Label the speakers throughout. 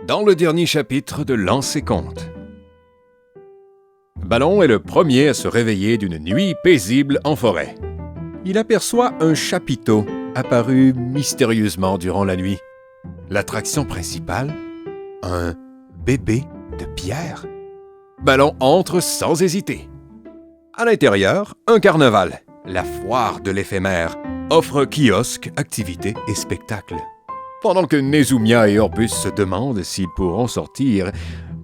Speaker 1: dans le dernier chapitre de Lancer Compte. Ballon est le premier à se réveiller d'une nuit paisible en forêt. Il aperçoit un chapiteau apparu mystérieusement durant la nuit. L'attraction principale, un bébé de pierre. Ballon entre sans hésiter. À l'intérieur, un carnaval, la foire de l'éphémère, offre kiosques, activités et spectacles. Pendant que Nezumia et Orbus se demandent s'ils pourront sortir,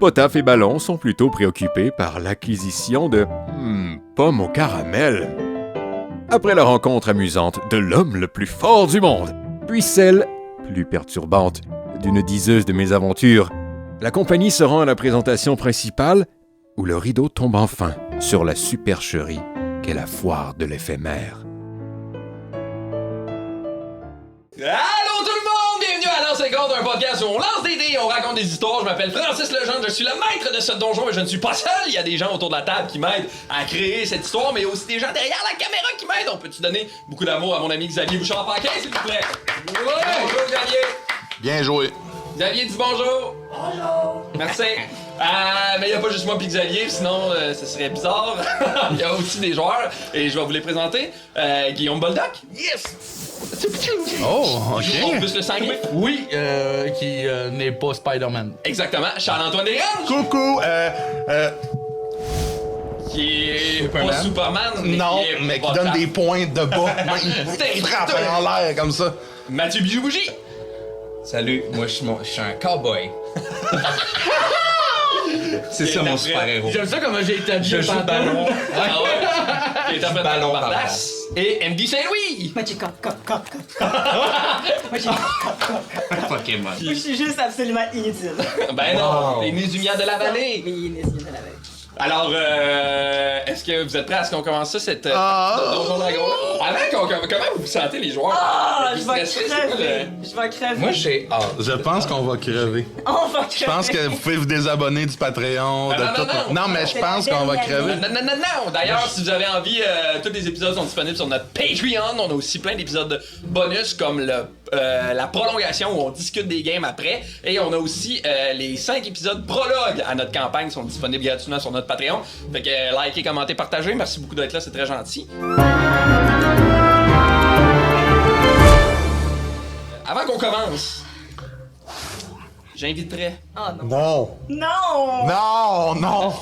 Speaker 1: Potaf et Ballon sont plutôt préoccupés par l'acquisition de pommes au caramel. Après la rencontre amusante de l'homme le plus fort du monde, puis celle, plus perturbante, d'une diseuse de mésaventures, la compagnie se rend à la présentation principale où le rideau tombe enfin sur la supercherie qu'est la foire de l'éphémère.
Speaker 2: Allô tout le monde! Bienvenue à Lancer Compte, un podcast où on lance des dés, on raconte des histoires. Je m'appelle Francis Lejeune, je suis le maître de ce donjon, mais je ne suis pas seul. Il y a des gens autour de la table qui m'aident à créer cette histoire, mais il y a aussi des gens derrière la caméra qui m'aident. On peut-tu donner beaucoup d'amour à mon ami Xavier Bouchard-Paquin, s'il vous plaît? Ouais! Bonjour Xavier!
Speaker 3: Bien joué.
Speaker 2: Xavier, dis bonjour! Bonjour! Merci! Mais il n'y a pas juste moi pis Xavier, sinon ce serait bizarre. Il y a aussi des joueurs, et je vais vous les présenter. Guillaume Boldoc. Yes!
Speaker 3: Oh,
Speaker 2: On plus le sanguin.
Speaker 4: Oui, qui n'est pas Spider-Man.
Speaker 2: Exactement. Charles-Antoine Desgranges.
Speaker 3: Coucou,
Speaker 2: Qui est
Speaker 4: Superman.
Speaker 2: pas Superman.
Speaker 3: non,
Speaker 2: qui est
Speaker 3: mais qui
Speaker 2: pas
Speaker 3: donne
Speaker 2: Tap.
Speaker 3: des points de bas. Il frappe en l'air comme ça.
Speaker 2: Mathieu Bijou-Bougie.
Speaker 5: Salut, moi je suis un cowboy. C'est ça mon super-héros.
Speaker 4: J'aime ça comment j'ai été
Speaker 5: Je
Speaker 4: habillé
Speaker 5: joue
Speaker 4: tantôt.
Speaker 5: ballon.
Speaker 2: Ah ouais. Qui est interprété
Speaker 5: Ballon
Speaker 2: par
Speaker 5: par
Speaker 2: Das. Et MD Saint-Louis.
Speaker 6: Moi, j'ai Moi, j'ai
Speaker 5: Pokémon.
Speaker 6: Moi, je suis juste absolument inutile.
Speaker 2: Ben non,
Speaker 5: Wow.
Speaker 2: les Nézumias de la vallée.
Speaker 6: Mais inutile de la veille.
Speaker 2: Alors, est-ce que vous êtes prêts à ce qu'on commence ça, cette Donjon Dragon? Avant comment vous sentez les joueurs?
Speaker 6: Ah,
Speaker 2: Êtes-vous
Speaker 6: je vais
Speaker 2: stressés? C'est quoi
Speaker 6: crever. Je vais crever.
Speaker 5: Moi j'ai hâte.
Speaker 3: Je pense qu'on va crever.
Speaker 6: On va crever.
Speaker 3: Je pense que vous pouvez vous désabonner du Patreon, de
Speaker 2: non,
Speaker 3: tout.
Speaker 2: non.
Speaker 3: Mais je pense qu'on va crever.
Speaker 2: Non. D'ailleurs, si vous avez envie, tous les épisodes sont disponibles sur notre Patreon. On a aussi plein d'épisodes bonus comme la prolongation où on discute des games après. Et on a aussi les 5 épisodes prologues à notre campagne qui sont disponibles gratuitement sur notre Patreon. Fait que likez, commentez, partagez. Merci beaucoup d'être là, c'est très gentil. Avant qu'on commence, j'inviterais
Speaker 6: Oh non.
Speaker 3: Non.
Speaker 6: Non!
Speaker 3: Non.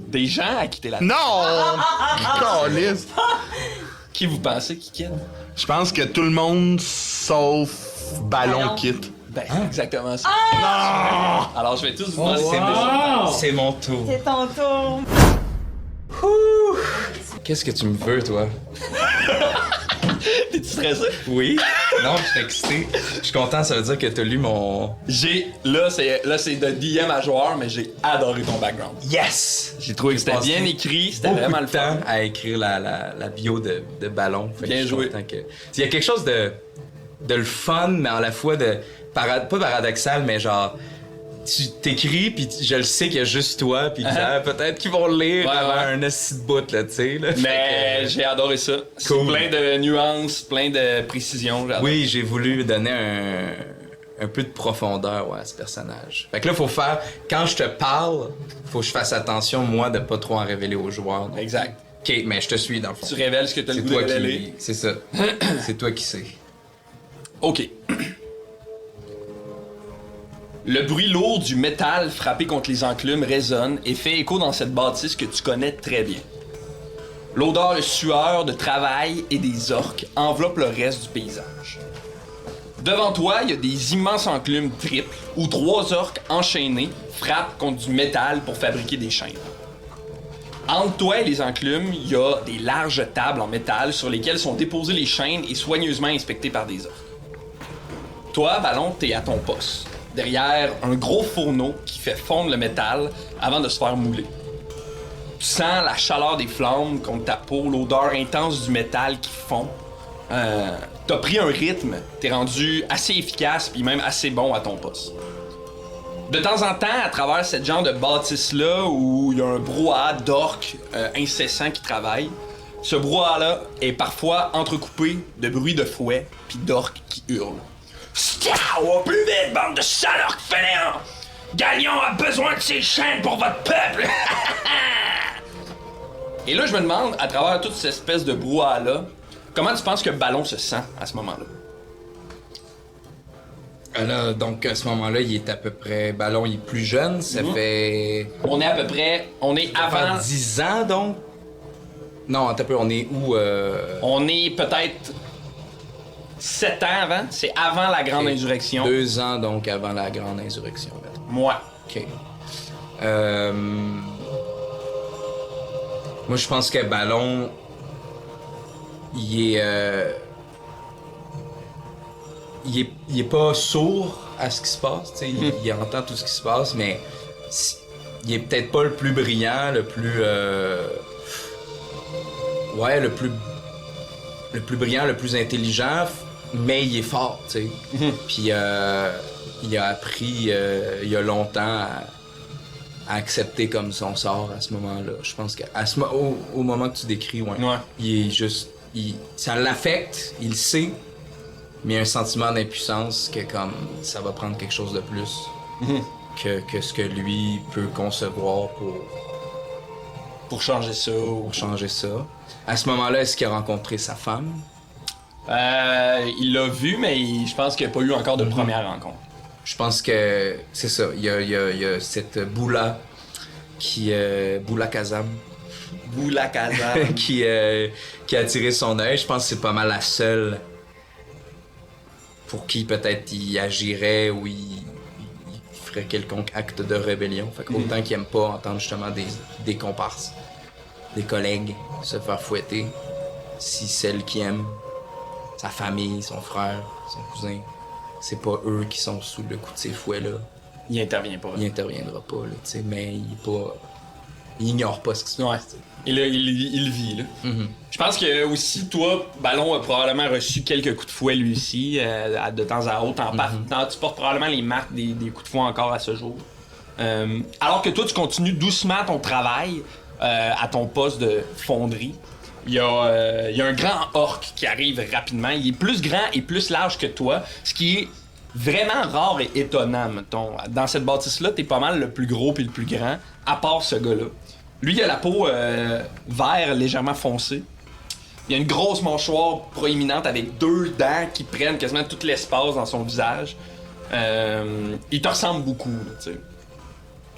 Speaker 2: des gens à quitter la table.
Speaker 3: Non. Calisse.
Speaker 2: Qui vous pensez qui quitte?
Speaker 3: Je pense que tout le monde sauf Ballon
Speaker 6: Ballon.
Speaker 3: quitte.
Speaker 2: Ben, c'est exactement ça.
Speaker 3: Non.
Speaker 2: Alors, je vais tous vous demander
Speaker 5: C'est mon tour.
Speaker 6: C'est ton tour.
Speaker 5: Qu'est-ce que tu me veux toi?
Speaker 2: T'es-tu stressé?
Speaker 5: Oui? Non, je suis excité. Je suis content, ça veut dire que t'as lu mon...
Speaker 2: Là, c'est de DM à joueur, mais j'ai adoré ton background.
Speaker 5: Yes!
Speaker 2: J'ai trouvé que c'était
Speaker 5: passé
Speaker 2: bien écrit, c'était
Speaker 5: beaucoup
Speaker 2: vraiment
Speaker 5: de
Speaker 2: le fun.
Speaker 5: temps à écrire la bio de Ballon. Fait que
Speaker 2: Bien
Speaker 5: je suis
Speaker 2: joué.
Speaker 5: content que... Il y a quelque chose de le fun, mais à la fois de... pas paradoxal, mais genre... Tu t'écris, puis je le sais qu'il y a juste toi, puis peut-être qu'ils vont le lire
Speaker 2: Ouais,
Speaker 5: avant
Speaker 2: ouais.
Speaker 5: un assis de bout, là, tu sais. Là.
Speaker 2: Mais j'ai adoré ça. C'est
Speaker 5: Cool.
Speaker 2: plein de nuances, plein de précisions. J'ai adoré.
Speaker 5: Oui, j'ai voulu donner un peu de profondeur à ce personnage. Fait que là, faut faire... Quand je te parle, faut que je fasse attention, moi, de pas trop en révéler aux joueurs. Donc,
Speaker 2: Exact.
Speaker 5: OK, mais je te suis, dans le fond.
Speaker 2: Tu révèles ce que t'as le
Speaker 5: C'est
Speaker 2: goût de
Speaker 5: toi
Speaker 2: révéler.
Speaker 5: qui... C'est ça. C'est toi qui sais.
Speaker 2: OK. Le bruit lourd du métal frappé contre les enclumes résonne et fait écho dans cette bâtisse que tu connais très bien. L'odeur de sueur, de travail et des orques enveloppe le reste du paysage. Devant toi, il y a des immenses enclumes triples où 3 orques enchaînés frappent contre du métal pour fabriquer des chaînes. Entre toi et les enclumes, il y a des larges tables en métal sur lesquelles sont déposées les chaînes et soigneusement inspectées par des orques. Toi, Ballon, t'es à ton poste, derrière un gros fourneau qui fait fondre le métal avant de se faire mouler. Tu sens la chaleur des flammes contre ta peau, l'odeur intense du métal qui fond. T'as pris un rythme, t'es rendu assez efficace puis même assez bon à ton poste. De temps en temps, à travers cette genre de bâtisse-là où il y a un brouhaha d'orques incessant qui travaillent, ce brouhaha-là est parfois entrecoupé de bruits de fouet puis d'orques qui hurlent. Scow, au plus vite, bande de salocs fainéants! Galion a besoin de ses chaînes pour votre peuple! Et là, je me demande, à travers toute cette espèce de brouhaha-là, comment tu penses que Ballon se sent à ce moment-là?
Speaker 5: Là, donc à ce moment-là, il est à peu près. Ballon, il est plus jeune, ça fait.
Speaker 2: On est à peu près... On est avant...
Speaker 5: 10 ans donc? Non, attends un peu, on est où?
Speaker 2: On est peut-être 7 ans avant. C'est avant la Grande Insurrection.
Speaker 5: 2 ans donc avant la Grande Insurrection. Mettons.
Speaker 2: Moi.
Speaker 5: Ok. Moi, je pense que Ballon, il est. Il est pas sourd à ce qui se passe, tu sais, il entend tout ce qui se passe, mais il est peut-être pas le plus brillant, le plus ouais, le plus brillant, le plus intelligent, mais il est fort, tu sais. Puis il a appris il y a longtemps à accepter comme son sort à ce moment-là. Je pense que au moment que tu décris, ouais. Il est juste ça l'affecte, il le sait. Mais il y a un sentiment d'impuissance que comme ça va prendre quelque chose de plus que ce que lui peut concevoir
Speaker 2: Pour changer ça.
Speaker 5: pour changer ça. À ce moment-là, est-ce qu'il a rencontré sa femme?
Speaker 2: Il l'a vu, mais je pense qu'il n'y a pas eu encore de première rencontre.
Speaker 5: Je pense que c'est ça. Il y a cette Boula Boula Kazam
Speaker 2: Boula Kazam.
Speaker 5: qui a attiré son œil. Je pense que c'est pas mal la seule pour qui peut-être il agirait ou il ferait quelconque acte de rébellion. Fait qu'autant qu'il aime pas entendre justement des comparses, des collègues se faire fouetter, si celle qui aime, sa famille, son frère, son cousin, c'est pas eux qui sont sous le coup de ces fouets-là,
Speaker 2: Il intervient pas.
Speaker 5: il interviendra pas, là, tu sais, mais il ignore pas ce qui se passe.
Speaker 2: Ouais. Et là, il vit, là. Je pense que aussi, toi, Ballon a probablement reçu quelques coups de fouet, lui aussi, de temps à autre. Tu portes probablement les marques des coups de fouet encore à ce jour. Alors que toi, tu continues doucement ton travail à ton poste de fonderie. Il y a un grand orc qui arrive rapidement. Il est plus grand et plus large que toi, ce qui est vraiment rare et étonnant, mettons. Dans cette bâtisse-là, t'es pas mal le plus gros puis le plus grand, à part ce gars-là. Lui, il a la peau vert légèrement foncé. Il a une grosse mâchoire proéminente avec 2 dents qui prennent quasiment tout l'espace dans son visage. Il te ressemble beaucoup, tu sais.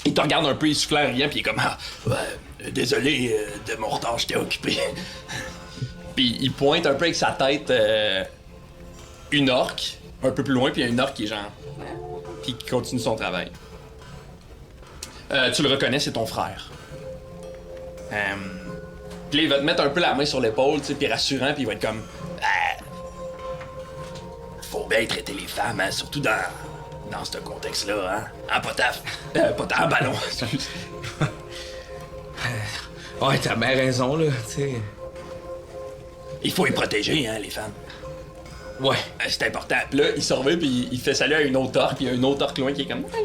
Speaker 2: Il te regarde un peu essoufflé rien, puis il est comme ah, ouais, désolé de mon retard, j'étais occupé. Puis il pointe un peu avec sa tête une orque, un peu plus loin, puis il y a une orque qui est genre. Puis qui continue son travail. Tu le reconnais, c'est ton frère. Puis là, il va te mettre un peu la main sur l'épaule, tu sais, puis rassurant, puis il va être comme. Faut bien traiter les femmes, hein, surtout dans ce contexte-là, hein? Hein, Potaf? Potaf, Ballon, excuse.
Speaker 5: Ouais, t'as bien raison, là, tu sais.
Speaker 2: Il faut les protéger, hein, les femmes.
Speaker 5: Ouais.
Speaker 2: C'est important. Puis là, il se revient, puis il fait salut à une autre orque, puis il y a une autre orque loin qui est comme. Puis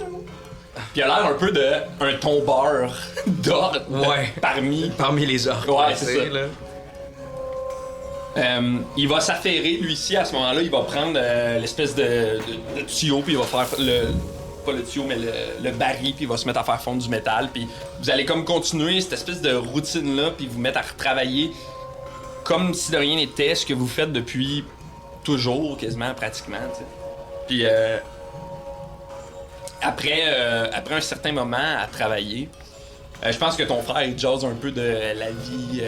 Speaker 2: il a l'air un peu d'un tombeur d'or
Speaker 5: Ouais. Parmi les orques.
Speaker 2: Ouais,
Speaker 5: tu
Speaker 2: c'est
Speaker 5: sais,
Speaker 2: ça.
Speaker 5: là.
Speaker 2: Il va s'affairer, lui ici, à ce moment-là, il va prendre l'espèce de tuyau, puis il va faire pas le tuyau, mais le baril, puis il va se mettre à faire fondre du métal, puis vous allez comme continuer cette espèce de routine-là, puis vous mettre à retravailler comme si de rien n'était, ce que vous faites depuis toujours, quasiment, pratiquement, tu sais. Puis après un certain moment à travailler, je pense que ton frère, il jase un peu de la vie,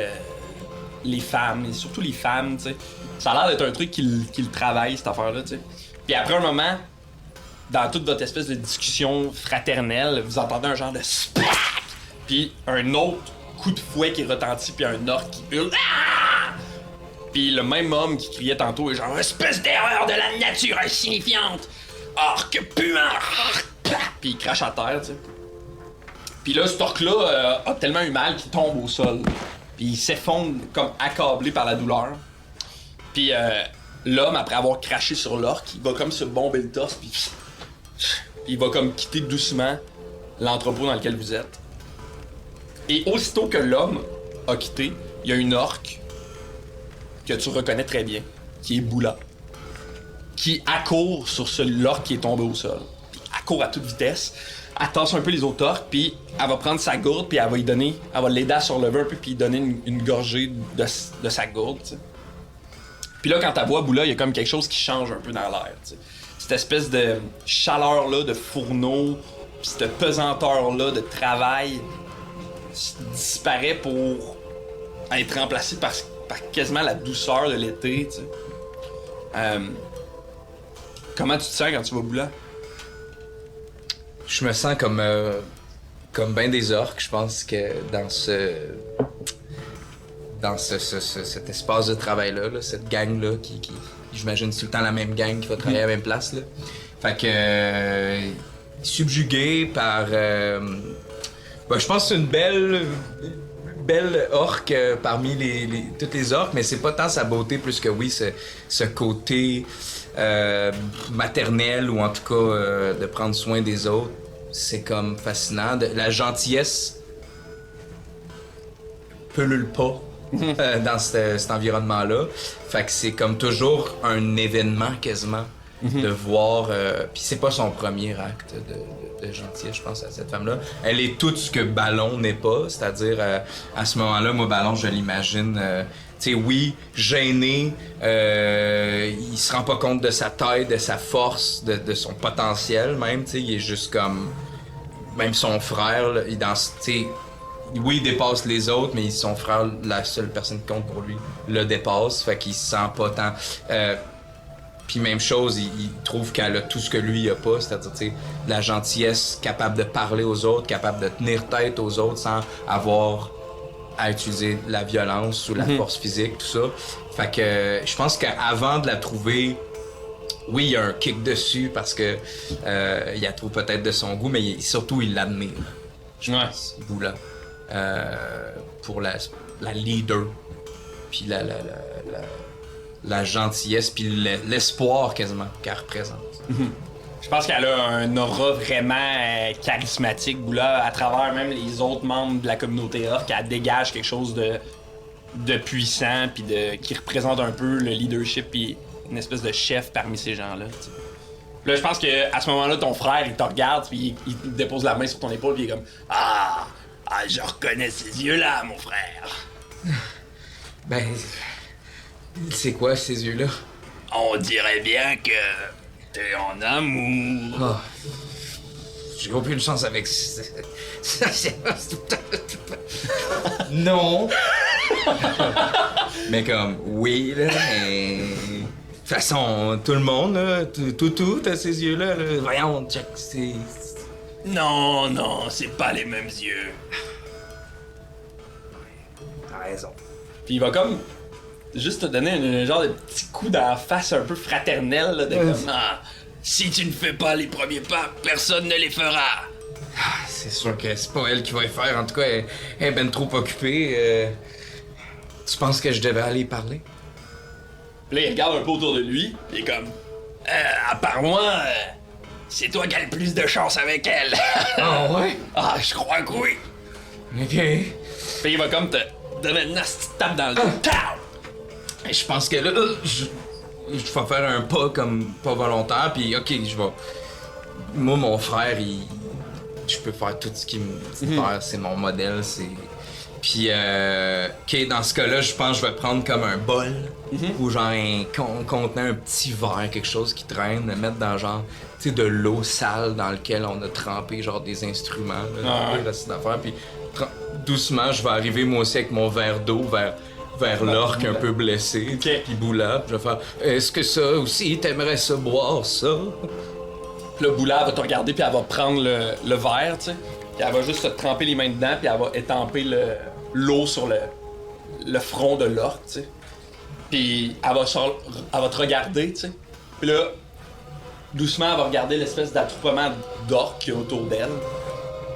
Speaker 2: les femmes, et surtout les femmes, tu sais. Ça a l'air d'être un truc qu'il travaille, cette affaire-là, tu sais. Puis après un moment, dans toute votre espèce de discussion fraternelle, vous entendez un genre de SPAC! Puis un autre coup de fouet qui retentit, puis un orc qui hurle. Ah! Puis le même homme qui criait tantôt est genre « Espèce d'erreur de la nature insignifiante! Orc puant! » Puis il crache à terre, tu sais. Puis là, cet orc-là a tellement eu mal qu'il tombe au sol. Puis il s'effondre comme accablé par la douleur. Puis l'homme, après avoir craché sur l'orc, il va comme se bomber le torse, puis il va comme quitter doucement l'entrepôt dans lequel vous êtes. Et aussitôt que l'homme a quitté, il y a une orque que tu reconnais très bien, qui est Boula, qui accourt sur l'orque qui est tombé au sol. Puis court à toute vitesse. Elle tasse un peu les autres orques, puis elle va prendre sa gourde, puis elle va l'aider à se relever un peu, puis donner une gorgée de sa gourde, tu sais. Puis là, quand elle voit Boula, il y a comme quelque chose qui change un peu dans l'air, tu sais. Cette espèce de chaleur-là, de fourneau, puis cette pesanteur-là de travail disparaît pour être remplacée par quasiment la douceur de l'été, tu sais. Comment tu te sens quand tu vas Boula?
Speaker 5: Je me sens comme ben des orques. Je pense que dans cet espace de travail-là, là, cette gang-là, qui j'imagine c'est tout le temps la même gang qui va travailler à la même place. Là. Fait que subjugué par... je pense que c'est une belle orque parmi toutes les orques, mais c'est pas tant sa beauté plus que oui, ce côté maternel ou en tout cas de prendre soin des autres. C'est comme fascinant. La gentillesse pullule pas dans cet environnement-là. Fait que c'est comme toujours un événement quasiment de voir... Puis c'est pas son premier acte de gentillesse, je pense, à cette femme-là. Elle est tout ce que Ballon n'est pas, c'est-à-dire à ce moment-là, moi, Ballon, je l'imagine... tu sais, oui, gêné, il se rend pas compte de sa taille, de sa force, de son potentiel même, tu sais, il est juste comme... Même son frère, là, oui, il dépasse les autres, mais son frère, la seule personne qui compte pour lui, le dépasse, fait qu'il se sent pas tant... Puis même chose, il trouve qu'elle a tout ce que lui il a pas, c'est-à-dire, tu sais, la gentillesse, capable de parler aux autres, capable de tenir tête aux autres sans avoir à utiliser la violence ou la force physique, tout ça. Fait que je pense qu'avant de la trouver, oui, il y a un kick dessus parce que il la trouve peut-être de son goût, mais surtout il l'admire. Je pense, Boula. Pour la leader, puis la gentillesse, puis l'espoir quasiment qu'elle représente.
Speaker 2: Je pense qu'elle a un aura vraiment charismatique, Boula, à travers même les autres membres de la communauté orque. Elle dégage quelque chose de puissant, puis qui représente un peu le leadership, puis une espèce de chef parmi ces gens-là. T'sais. Là, je pense qu'à ce moment-là, ton frère, il te regarde, puis il dépose la main sur ton épaule, puis il est comme « Ah, je reconnais ces yeux-là, mon frère! »
Speaker 5: Ben... C'est quoi, ces yeux-là?
Speaker 2: On dirait bien que t'es en amour.
Speaker 5: Oh. J'ai aucune chance avec... Non! Mais comme, oui, là, mais... De toute façon, tout le monde, là, tout a ces yeux-là, là. Voyons, check, c'est...
Speaker 2: Non, c'est pas les mêmes yeux.
Speaker 5: T'as raison.
Speaker 2: Puis il va comme... juste te donner un genre de petit coup dans la face un peu fraternel, là, de comme, ah, si tu ne fais pas les premiers pas, personne ne les fera.
Speaker 5: Ah, c'est sûr que c'est pas elle qui va les faire, en tout cas, elle est ben trop occupée. Tu penses que je devais aller y parler?
Speaker 2: Puis là, il regarde un peu autour de lui, il est comme, à part moi, c'est toi qui as le plus de chance avec elle.
Speaker 5: Ah ouais?
Speaker 2: Ah, je crois que oui.
Speaker 5: Ok.
Speaker 2: Puis il va comme te donner une nasty tape dans le dos. Tao!
Speaker 5: Je pense que là, je vais faire un pas comme pas volontaire, puis ok, je vais... Moi, mon frère, je peux faire tout ce qu'il me dit de faire, c'est mon modèle, c'est... Puis, ok, dans ce cas-là, je pense que je vais prendre comme un bol, ou genre un contenant, un petit verre, quelque chose qui traîne, le mettre dans genre, tu sais, de l'eau sale dans lequel on a trempé genre des instruments, là, cette affaire, puis doucement, je vais arriver moi aussi avec mon verre d'eau vers l'orque un peu blessé, puis Boula, je vais faire « Est-ce que ça aussi, t'aimerais ça boire ça? »
Speaker 2: Puis là, Boula va te regarder, puis elle va prendre le verre, tu sais, puis elle va juste te tremper les mains dedans, puis elle va étamper l'eau sur le front de l'orque, tu sais. Puis elle va te regarder, tu sais. Puis là, doucement, elle va regarder l'espèce d'attroupement d'orques qu'il y a autour d'elle.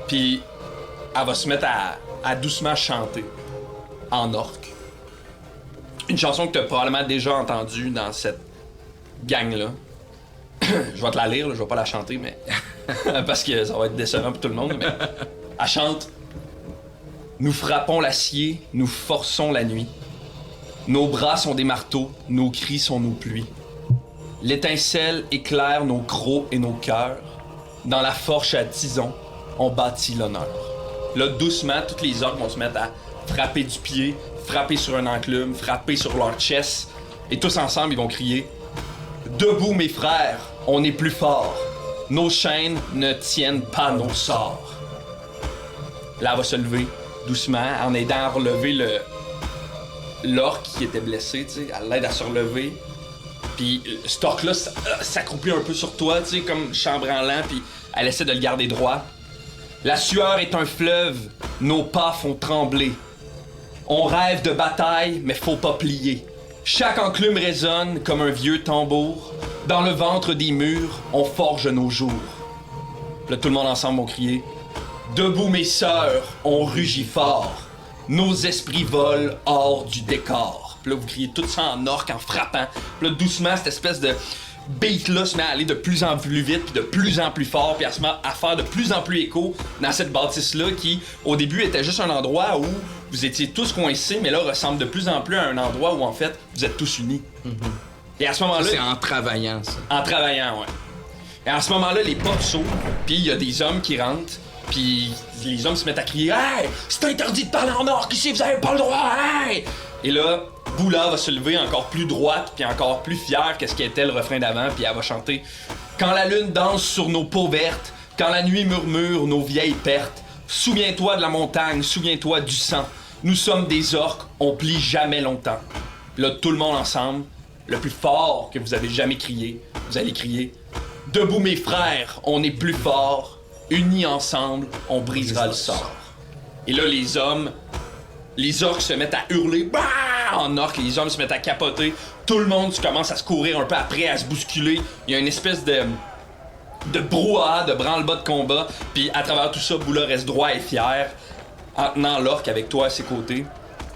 Speaker 2: Puis elle va se mettre à doucement chanter en orque. Une chanson que tu as probablement déjà entendue dans cette gang-là. Je vais te la lire, là, je vais pas la chanter, mais... parce que ça va être décevant pour tout le monde, mais... Elle chante... Nous frappons l'acier, nous forçons la nuit. Nos bras sont des marteaux, nos cris sont nos pluies. L'étincelle éclaire nos crocs et nos cœurs. Dans la forge à Tison, on bâtit l'honneur. Là, doucement, tous les orques vont se mettre à frapper du pied, frapper sur un enclume, frapper sur leur chest. Et tous ensemble, ils vont crier « Debout, mes frères, on est plus forts. Nos chaînes ne tiennent pas nos sorts. » Là, elle va se lever doucement en aidant à relever l'orque qui était blessé, tu sais. Elle l'aide à se relever. Puis cet orque-là s'accroupit un peu sur toi, tu sais, comme chambranlant, puis elle essaie de le garder droit. La sueur est un fleuve, nos pas font trembler. On rêve de bataille, mais faut pas plier. Chaque enclume résonne comme un vieux tambour. Dans le ventre des murs, on forge nos jours. Là, tout le monde ensemble vont crier « Debout, mes sœurs, on rugit fort. Nos esprits volent hors du décor. » Puis là, vous criez tout ça en orque, en frappant. Puis là, doucement, cette espèce de beat-là se met à aller de plus en plus vite, puis de plus en plus fort, puis elle se met à faire de plus en plus écho dans cette bâtisse-là qui, au début, était juste un endroit où vous étiez tous coincés, mais là, ressemble de plus en plus à un endroit où, en fait, vous êtes tous unis. Et à ce moment-là...
Speaker 5: C'est en travaillant, ça.
Speaker 2: En travaillant, ouais. Et à ce moment-là, les portes s'ouvrent, puis il y a des hommes qui rentrent, puis les hommes se mettent à crier « Hey! C'est interdit de parler en orque ici, vous avez pas le droit! Hey! » Et là, Boula va se lever encore plus droite, puis encore plus fière que ce qui était le refrain d'avant, puis elle va chanter « Quand la lune danse sur nos peaux vertes, quand la nuit murmure nos vieilles pertes, souviens-toi de la montagne, souviens-toi du sang. Nous sommes des orques, on plie jamais longtemps. » Là, tout le monde ensemble, le plus fort que vous avez jamais crié, vous allez crier « Debout mes frères, on est plus forts, unis ensemble, on brisera le sort. » Et là, les orques se mettent à hurler bah! En orques, les hommes se mettent à capoter, tout le monde commence à se courir un peu après, à se bousculer. Il y a une espèce de brouhaha, de branle-bas de combat, puis à travers tout ça, Boula reste droit et fier, en tenant l'orque avec toi à ses côtés.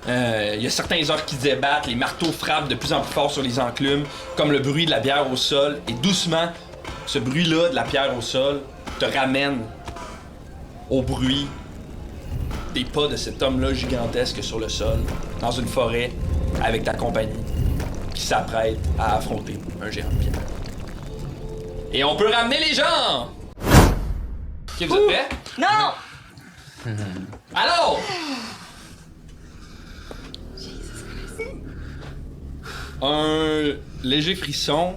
Speaker 2: Il y a certains orques qui se débattent, les marteaux frappent de plus en plus fort sur les enclumes, comme le bruit de la bière au sol, et doucement, ce bruit-là de la pierre au sol te ramène au bruit des pas de cet homme-là gigantesque sur le sol, dans une forêt, avec ta compagnie, qui s'apprête à affronter un géant de pierre. Et on peut ramener les gens! Ok, vous êtes prêts?
Speaker 6: Non!
Speaker 2: Alors! Un léger frisson,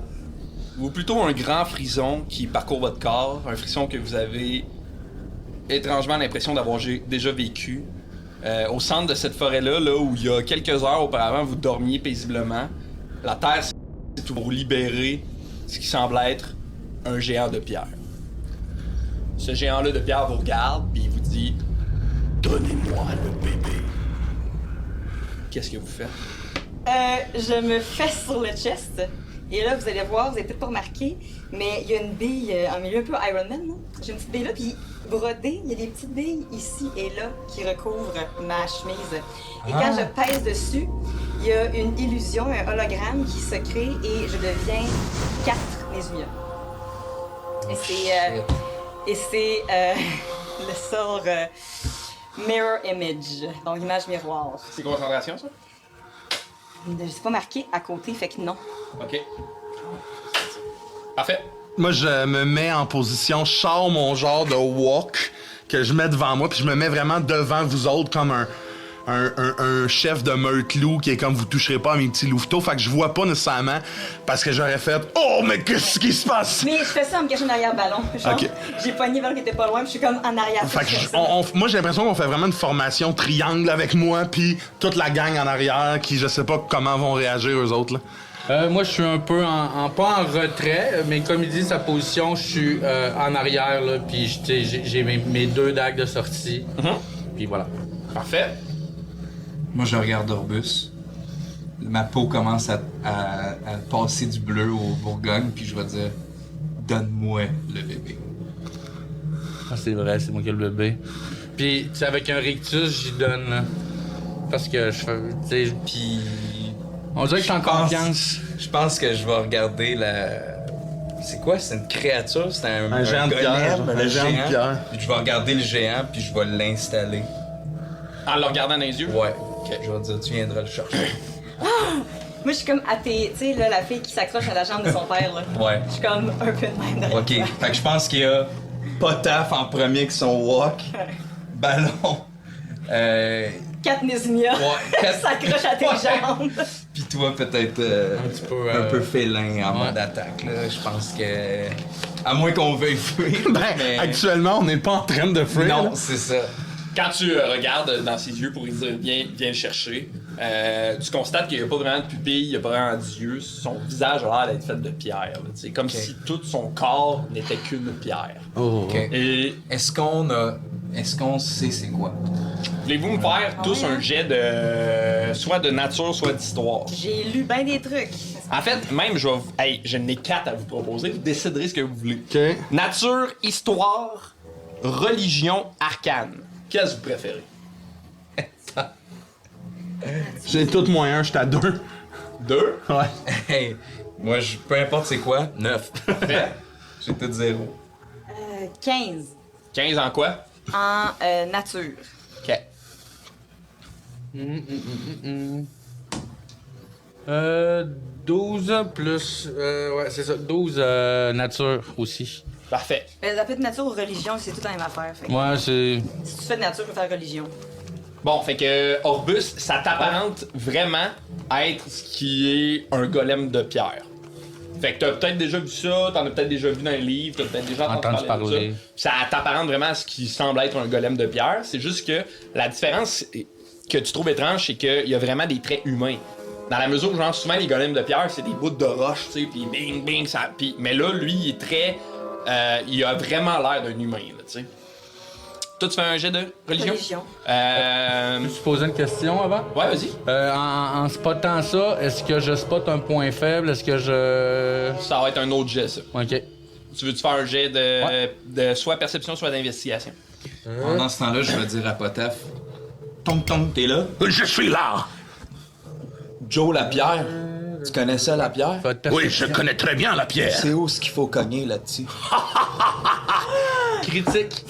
Speaker 2: ou plutôt un grand frisson qui parcourt votre corps, un frisson que vous avez étrangement l'impression d'avoir déjà vécu. Au centre de cette forêt-là, là où il y a quelques heures auparavant, vous dormiez paisiblement, la terre s'est pour libérer ce qui semble être un géant de pierre. Ce géant-là de pierre vous regarde, puis il vous dit « Donnez-moi le bébé. » Qu'est-ce que vous faites?
Speaker 6: Je me fesse sur le chest. Et là, vous allez voir, vous avez peut-être pas remarqué, mais il y a une bille en milieu un peu Iron Man. Là. J'ai une petite bille là, puis brodée, il y a des petites billes ici et là qui recouvrent ma chemise. Et quand je pèse dessus, il y a une illusion, un hologramme qui se crée et je deviens 4 Nézumia. Et c'est le sort Mirror Image, donc image miroir.
Speaker 2: C'est concentration, ça?
Speaker 6: Je sais pas marqué à côté, fait que non.
Speaker 2: OK. Parfait.
Speaker 3: Moi, je me mets en position, je sors mon genre de walk que je mets devant moi, puis je me mets vraiment devant vous autres comme un chef de meute-loup qui est comme vous toucherez pas à mes petits louveteaux. Fait que je vois pas nécessairement parce que j'aurais fait « Oh, mais qu'est-ce qui se passe? »
Speaker 6: Mais je fais ça en me cachant derrière le ballon. Genre,
Speaker 3: Ok.
Speaker 6: j'ai pogné le ballon qui était pas loin, puis je suis comme en arrière.
Speaker 3: Fait que moi, j'ai l'impression qu'on fait vraiment une formation triangle avec moi, puis toute la gang en arrière qui, je sais pas comment vont réagir eux autres, là.
Speaker 4: Moi, je suis un peu pas en retrait, mais comme il dit sa position, je suis en arrière, là, puis j'ai mes 2 dagues de sortie. Puis voilà.
Speaker 2: Parfait.
Speaker 5: Moi, je regarde Orbus. Ma peau commence à passer du bleu au Bourgogne, puis je vais dire « Donne-moi le bébé. »
Speaker 4: Ah, c'est vrai, c'est moi qui ai le bébé. Puis, tu sais, avec un rictus, j'y donne, là. Parce que je fais, tu sais,
Speaker 5: Puis...
Speaker 4: on dirait que je suis en confiance.
Speaker 5: Je pense que je vais regarder la... C'est quoi? C'est une créature? C'est un
Speaker 3: géant de pierre,
Speaker 5: golem,
Speaker 3: un géant de pierre.
Speaker 5: Puis je vais regarder le géant, puis je vais l'installer.
Speaker 2: En le regardant dans les yeux?
Speaker 5: Ouais. Je vais dire, tu viendras le chercher.
Speaker 6: Moi, je suis comme à tes. Tu sais, là, la fille qui s'accroche à la jambe de son père, là.
Speaker 5: Ouais.
Speaker 6: Je suis comme un peu de même.
Speaker 5: OK. Fait que je pense qu'il y a Potaf en premier avec son walk. Ballon.
Speaker 6: 4 Nézimia.
Speaker 5: Ouais,
Speaker 6: S'accroche à tes jambes.
Speaker 5: Puis toi, peut-être
Speaker 4: petit peu,
Speaker 5: un peu félin en mode attaque. Là. Je pense que. À moins qu'on veuille fuir.
Speaker 3: Ben, actuellement, on n'est pas en train de fuir.
Speaker 5: Non,
Speaker 3: là.
Speaker 5: c'est ça.
Speaker 2: Quand tu regardes dans ses yeux pour lui dire viens le chercher, tu constates qu'il n'y a pas vraiment de pupille, il n'y a pas vraiment d'yeux. Son visage a l'air d'être fait de pierre. Là, comme si tout son corps n'était qu'une pierre.
Speaker 3: Oh.
Speaker 5: Ok.
Speaker 2: Et
Speaker 5: Est-ce qu'on sait c'est quoi?
Speaker 2: voulez-vous me faire tous un jet de soit de nature, soit d'histoire?
Speaker 6: J'ai lu bien des trucs.
Speaker 2: En fait, même je n'ai 4 à vous proposer, vous déciderez ce que vous voulez.
Speaker 3: OK.
Speaker 2: Nature, histoire, religion, arcane. Qu'est-ce que vous préférez?
Speaker 3: J'ai tout moins 1, j'étais à 2.
Speaker 2: 2?
Speaker 3: Ouais.
Speaker 5: Hey, moi, peu importe c'est quoi, 9. J'ai tout 0.
Speaker 6: 15
Speaker 2: 15 en quoi?
Speaker 6: en nature.
Speaker 2: Ok.
Speaker 4: 12 plus. Ouais, c'est ça. 12 nature aussi.
Speaker 2: Parfait.
Speaker 6: Mais ça peut être nature ou religion, c'est tout la même affaire. Fait que
Speaker 4: Ouais, c'est.
Speaker 6: si tu fais de nature, je vais faire religion.
Speaker 2: Bon, fait que Orbus, ça t'apparente vraiment être ce qui est un golem de pierre. Fait que t'as peut-être déjà vu ça, t'en as peut-être déjà vu dans les livres, t'as peut-être déjà entendu parler de ça. Ça t'apparente vraiment à ce qui semble être un golem de pierre. C'est juste que la différence que tu trouves étrange, c'est qu'il y a vraiment des traits humains. Dans la mesure où, genre, souvent, les golems de pierre, c'est des bouts de roche, tu sais, pis bing, bing, ça... Pis, mais là, lui, il est très... il a vraiment l'air d'un humain, là, tu sais. Toi, tu fais un jet de religion?
Speaker 6: Religion.
Speaker 4: Peux-tu poser une question avant?
Speaker 2: Ouais, vas-y.
Speaker 4: En spottant ça, est-ce que je spot un point faible? Est-ce que je.
Speaker 2: Ça va être un autre jet, ça.
Speaker 4: Ok.
Speaker 2: Tu veux-tu faire un jet de soit perception, soit d'investigation?
Speaker 5: Pendant ce temps-là, je vais dire à Potaf. Tong Tong, t'es là?
Speaker 3: Je suis là.
Speaker 5: Joe la pierre. Tu connais ça, la pierre?
Speaker 3: Oui, je connais très bien la pierre.
Speaker 5: C'est où ce qu'il faut cogner là-dessus?
Speaker 4: Critique.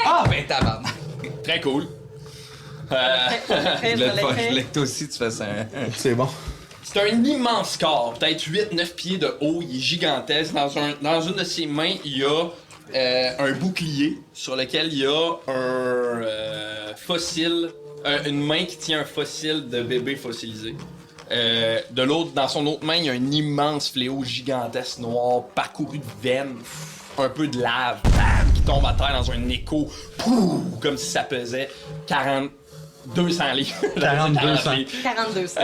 Speaker 5: Ah, ben tabarnak!
Speaker 2: Très cool.
Speaker 6: Très
Speaker 5: Je voulais
Speaker 6: prêt.
Speaker 5: que toi aussi tu fasses un.
Speaker 3: C'est bon.
Speaker 2: C'est un immense corps, peut-être 8-9 pieds de haut, il est gigantesque. Dans une de ses mains, il y a un bouclier sur lequel il y a un fossile, une main qui tient un fossile de bébé fossilisé. De l'autre, dans son autre main, il y a un immense fléau gigantesque noir, parcouru de veines, un peu de lave, bam, qui tombe à terre dans un écho, pouh, comme si ça pesait 200 livres.
Speaker 3: 4200.
Speaker 6: 42 ça.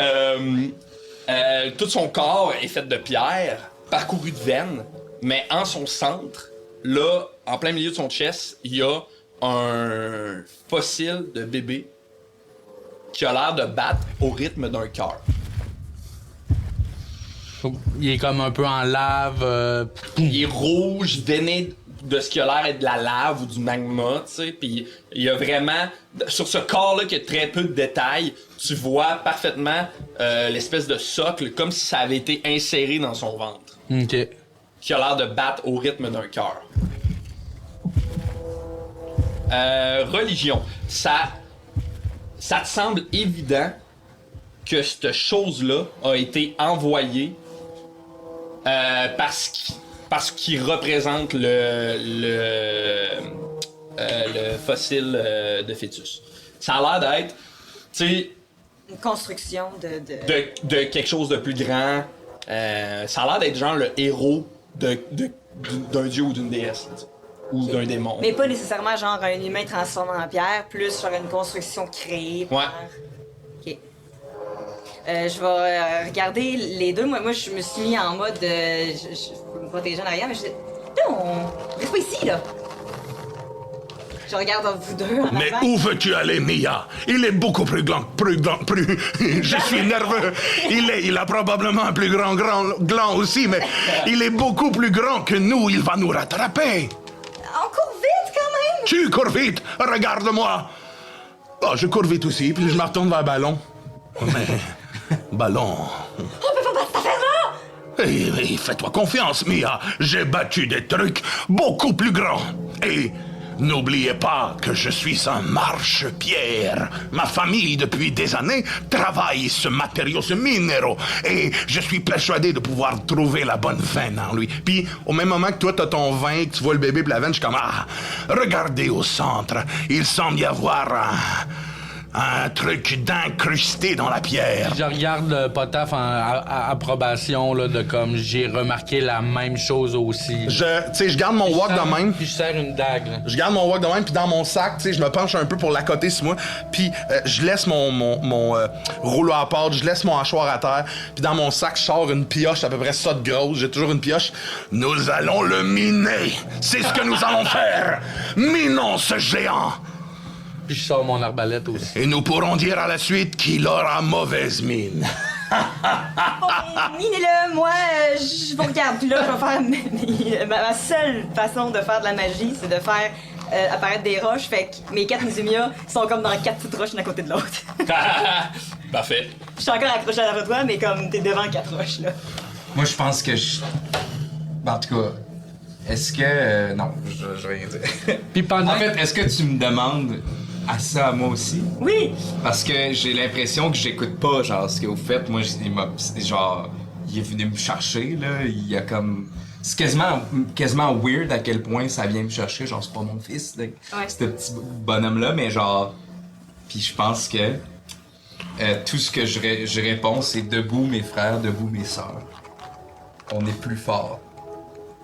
Speaker 2: Tout son corps est fait de pierre, parcouru de veines, mais en son centre, là, en plein milieu de son chest, il y a un fossile de bébé qui a l'air de battre au rythme d'un cœur.
Speaker 4: Il est comme un peu en lave.
Speaker 2: Il est rouge, veiné de ce qui a l'air être de la lave ou du magma, tu sais, puis il y a vraiment... Sur ce corps-là qui a très peu de détails, tu vois parfaitement l'espèce de socle, comme si ça avait été inséré dans son ventre,
Speaker 4: Ok.
Speaker 2: qui a l'air de battre au rythme d'un cœur. Religion. Ça te semble évident que cette chose-là a été envoyée parce qu'il représente le fossile de fœtus. Ça a l'air d'être, tu sais,
Speaker 6: Une construction
Speaker 2: de quelque chose de plus grand. Ça a l'air d'être genre le héros d'un dieu ou d'une déesse, là, ou d'un démon.
Speaker 6: Mais pas nécessairement genre un humain transformé en pierre, plus genre une construction créée par...
Speaker 2: Ouais.
Speaker 6: Ok. Je vais regarder les deux. Moi, je me suis mis en mode... je peux me protéger en arrière, mais je dis... Là, on reste pas ici, là. Je regarde vous deux en
Speaker 3: Mais
Speaker 6: avant.
Speaker 3: où veux-tu aller, Mia? Il est beaucoup plus grand, Je suis nerveux. Il a probablement un plus grand gland aussi, mais il est beaucoup plus grand que nous. Il va nous rattraper.
Speaker 6: On court vite, quand même!
Speaker 3: Tu cours vite. Regarde-moi. Oh, je cours vite aussi, puis je me retourne vers Ballon. Mais... Ballon...
Speaker 6: On peut pas battre cette affaire-là!
Speaker 3: Fais-toi confiance, Mia. J'ai battu des trucs beaucoup plus grands. Et N'oubliez pas que je suis un marche-pierre. Ma famille, depuis des années, travaille ce matériau, ce minéraux. Et je suis persuadé de pouvoir trouver la bonne veine en lui. Puis, au même moment que toi, t'as ton vin, que tu vois le bébé puis la veine, je suis comme, ah, regardez au centre. Il semble y avoir un truc d'incrusté dans la pierre.
Speaker 4: Je regarde Potaf en approbation, là, de comme j'ai remarqué la même chose aussi.
Speaker 3: Tu sais, je garde mon wok de même.
Speaker 4: Puis je serre une dague, là.
Speaker 3: Je garde mon wok de même, puis dans mon sac, tu sais, je me penche un peu pour l'accoter sur moi, puis je laisse mon rouleau à pâte, je laisse mon hachoir à terre, puis dans mon sac, je sors une pioche à peu près ça de grosse, j'ai toujours une pioche. Nous allons le miner! C'est ce que nous allons faire! Minons ce géant!
Speaker 4: Puis je sors mon arbalète aussi.
Speaker 3: Et nous pourrons dire à la suite qu'il aura mauvaise mine.
Speaker 6: Minez-le, moi, je vous regarde. Puis là, je vais faire ma seule façon de faire de la magie, c'est de faire apparaître des roches. Fait que mes 4 Nézumia sont comme dans 4 petites roches, une à côté de l'autre.
Speaker 2: Parfait.
Speaker 6: Je suis encore accroché à la toi, mais comme t'es devant 4 roches, là.
Speaker 5: Moi, je pense que En tout cas, est-ce que... non, je vais rien dire.
Speaker 4: Puis pendant...
Speaker 5: En fait, est-ce que tu me demandes à ça à moi aussi?
Speaker 6: Oui!
Speaker 5: Parce que j'ai l'impression que j'écoute pas, genre, ce que vous faites. Moi, il est venu me chercher, là. Il y a comme... C'est quasiment weird à quel point ça vient me chercher. Genre, c'est pas mon fils, là, ce petit bonhomme-là, mais genre... Puis je pense que tout ce que je réponds, c'est debout mes frères, debout mes sœurs. On est plus forts.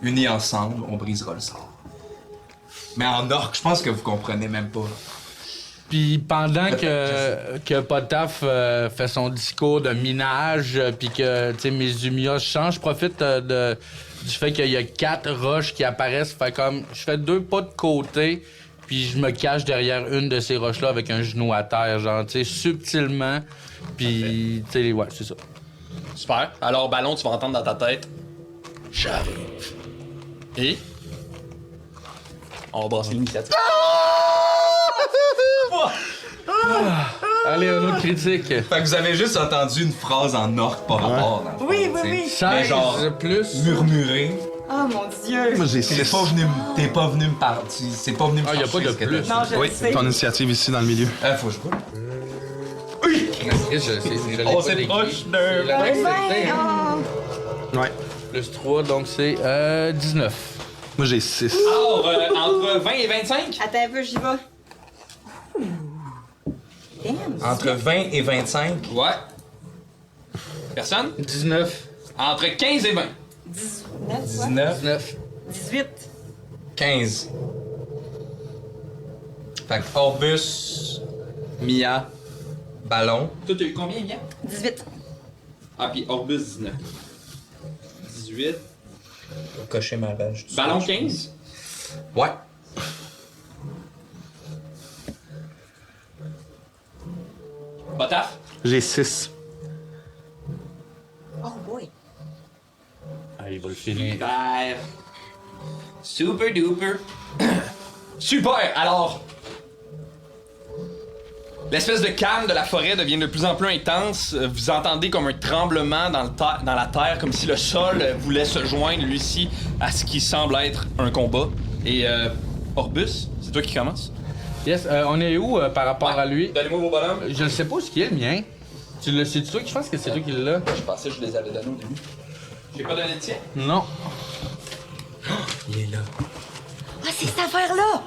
Speaker 5: Unis ensemble, on brisera le sort. Mais en orc, je pense que vous comprenez même pas.
Speaker 4: Puis pendant que Potaf fait son discours de minage, puis que mes humias changent, je profite du fait qu'il y a 4 roches qui apparaissent. Fait comme je fais 2 pas de côté, puis je me cache derrière une de ces roches-là avec un genou à terre, genre, tu sais, subtilement. Puis, tu sais, ouais, c'est ça.
Speaker 2: Super. Alors, Ballon, tu vas entendre dans ta tête. J'arrive. Et. On va brasser l'initiative.
Speaker 4: Allez, un autre critique.
Speaker 5: Fait que vous avez juste entendu une phrase en orc par rapport. Dans le fond,
Speaker 6: Oui, oui,
Speaker 5: t'sais.
Speaker 6: oui.
Speaker 4: 16
Speaker 5: Mais genre,
Speaker 4: plus.
Speaker 5: murmurer.
Speaker 6: Oh mon Dieu!
Speaker 3: Moi, j'ai
Speaker 5: T'es
Speaker 3: 6.
Speaker 5: pas venu me parler. C'est pas venu me
Speaker 4: Ah, y a
Speaker 5: chercher
Speaker 4: pas de
Speaker 5: ce que
Speaker 4: plus.
Speaker 5: t'as
Speaker 6: Non,
Speaker 5: dit.
Speaker 6: je
Speaker 3: Oui,
Speaker 6: le sais.
Speaker 3: ton initiative ici dans le milieu.
Speaker 5: Faut que je roule.
Speaker 4: Je l'ai
Speaker 5: On
Speaker 4: pas
Speaker 5: s'approche
Speaker 4: décrit.
Speaker 5: d'un
Speaker 4: La
Speaker 6: Ouais,
Speaker 4: dextérité, hein.
Speaker 6: oh.
Speaker 3: Ouais.
Speaker 4: Plus 3, donc c'est 19.
Speaker 3: Moi, j'ai 6.
Speaker 2: Alors, entre 20 et 25?
Speaker 6: Attends un peu, j'y vais. Damn,
Speaker 5: Entre 20 et 25.
Speaker 2: Ouais. Personne?
Speaker 4: 19.
Speaker 2: Entre 15 et 20.
Speaker 6: 19,
Speaker 5: 19.
Speaker 4: 19.
Speaker 6: 18.
Speaker 5: 15. Fait que Orbus, Mia, Ballon.
Speaker 2: Toi, t'as eu combien, Mia?
Speaker 6: 18.
Speaker 2: Ah, puis Orbus, 19. 18.
Speaker 5: Je vais cocher ma page.
Speaker 2: Ballon, 15.
Speaker 5: Ouais.
Speaker 2: Botaf.
Speaker 3: J'ai 6.
Speaker 6: Oh boy.
Speaker 4: Ah, il va le finir.
Speaker 2: Super. Super duper. Super! Alors, l'espèce de calme de la forêt devient de plus en plus intense. Vous entendez comme un tremblement dans la terre, comme si le sol voulait se joindre, lui ci, à ce qui semble être un combat. Et Orbus, c'est toi qui commence?
Speaker 4: Yes, on est où par rapport à lui?
Speaker 2: Donnez-moi vos bonhommes.
Speaker 4: Je ne sais pas ce qui est le mien. Tu le sais-tu toi? Je pense que c'est toi qui l'as.
Speaker 2: Je pensais que je les avais donnés au début. J'ai pas donné le tien?
Speaker 4: Non.
Speaker 5: Il est là.
Speaker 6: Ah, c'est cette affaire-là!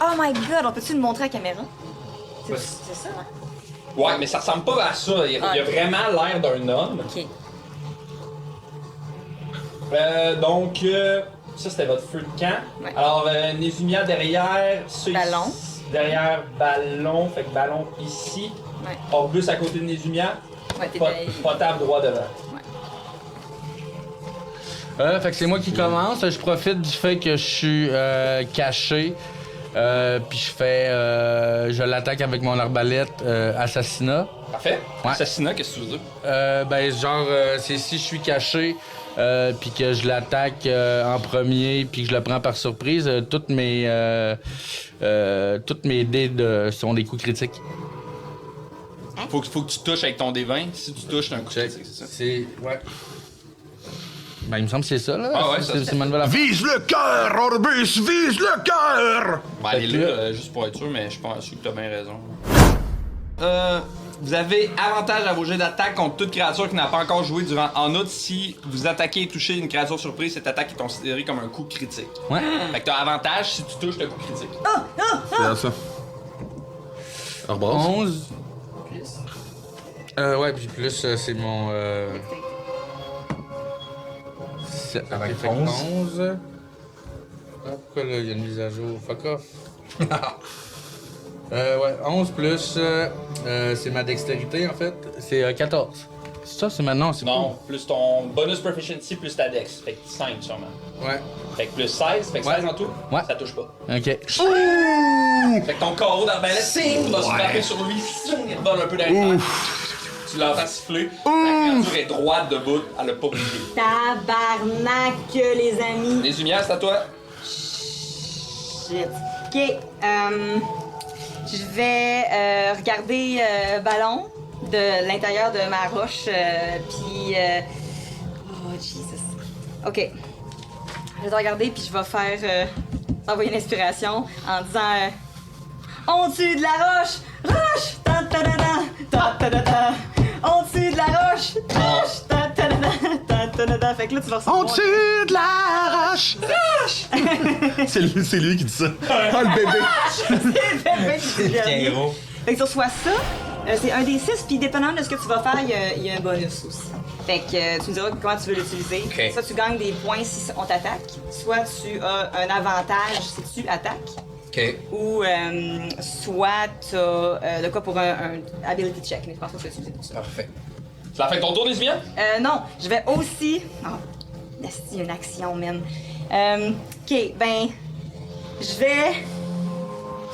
Speaker 6: Oh my god, on peut-tu le montrer à la caméra? C'est ça, hein?
Speaker 2: Ouais, mais ça ressemble pas à ça. Il a vraiment l'air d'un homme.
Speaker 6: Ok.
Speaker 2: Donc, ça c'était votre feu de camp.
Speaker 6: Ouais.
Speaker 2: Alors, Nézumia derrière. Ceux
Speaker 6: Ballon.
Speaker 2: ici, derrière Ballon, fait que Ballon ici.
Speaker 6: Ouais.
Speaker 2: Orbus à côté de Nézumia.
Speaker 6: Ouais, t'es derrière.
Speaker 2: Potable droit devant.
Speaker 4: Fait que c'est moi qui commence. Je profite du fait que je suis caché. Puis je l'attaque avec mon arbalète assassinat.
Speaker 2: Parfait.
Speaker 4: Ouais.
Speaker 2: Assassinat, qu'est-ce que tu veux dire?
Speaker 4: C'est si je suis caché, puis que je l'attaque en premier, puis que je le prends par surprise, toutes mes dés sont des coups critiques.
Speaker 2: Faut que tu touches avec ton D20. Si tu touches, t'as un coup de critique, c'est ça?
Speaker 4: C'est... Ouais. Ben, il me semble que c'est ça, là.
Speaker 2: Ah ouais, ça,
Speaker 4: c'est ma nouvelle affaire.
Speaker 3: Vise le cœur, Orbus! Vise le cœur!
Speaker 2: Ben, allez là, juste pour être sûr, mais je pense que t'as bien raison. Vous avez avantage à vos jets d'attaque contre toute créature qui n'a pas encore joué en outre. Si vous attaquez et touchez une créature surprise, cette attaque est considérée comme un coup critique.
Speaker 4: Ouais.
Speaker 2: Fait que t'as avantage si tu touches le coup critique.
Speaker 3: C'est ça. Arbrasse.
Speaker 4: 11. Ouais, puis plus, c'est mon.
Speaker 5: Avec
Speaker 4: fait 11. Ah, pourquoi là, il y a une mise à jour? Fuck off. Ouais, 11 plus, c'est ma dextérité en fait. C'est 14. C'est ça, c'est maintenant, c'est
Speaker 2: Non, plus ton bonus proficiency plus ta dex. Fait que 5 sûrement.
Speaker 4: cool. Ouais.
Speaker 2: Fait que plus 16, fait que
Speaker 4: Ouais.
Speaker 2: 16 en tout.
Speaker 4: Ouais.
Speaker 2: Ça touche pas.
Speaker 4: Ok.
Speaker 2: Fait que ton carreau d'arbalète va se frapper sur lui, il rebonne un peu dans les airs. Tu l'entends siffler. La créature est droite debout, elle a pas bougé.
Speaker 6: Tabarnak, les amis.
Speaker 2: Les lumières, c'est à toi.
Speaker 6: Shit. Ok, je vais regarder ballon de l'intérieur de ma roche, puis... oh, Jesus. Ok. Je vais te regarder, puis je vais faire... envoyer une inspiration en disant... on tue de la roche! Roche! Ta ta ta ta ta ta ta. On tue de la roche! Roche! Ta ta ta ta ta ta ta. Fait que là, tu vas recevoir...
Speaker 3: On tue de la roche! c'est lui qui dit ça. Ah, le bébé!
Speaker 6: Fait que tu reçois ça, c'est un des 6, puis dépendant de ce que tu vas faire, il y a un bonus aussi. Fait que tu me diras comment tu veux l'utiliser.
Speaker 5: Ok.
Speaker 6: Soit tu gagnes des points si on t'attaque, soit tu as un avantage si tu attaques,
Speaker 5: Ok.
Speaker 6: ou soit tu as le cas pour un ability check, mais je pense pas que tu vas utiliser pour ça.
Speaker 5: Parfait.
Speaker 2: C'est la fin de ton tour, les lumières?
Speaker 6: Non, je vais aussi... Oh, c'est une action, man. Ok, ben... Je vais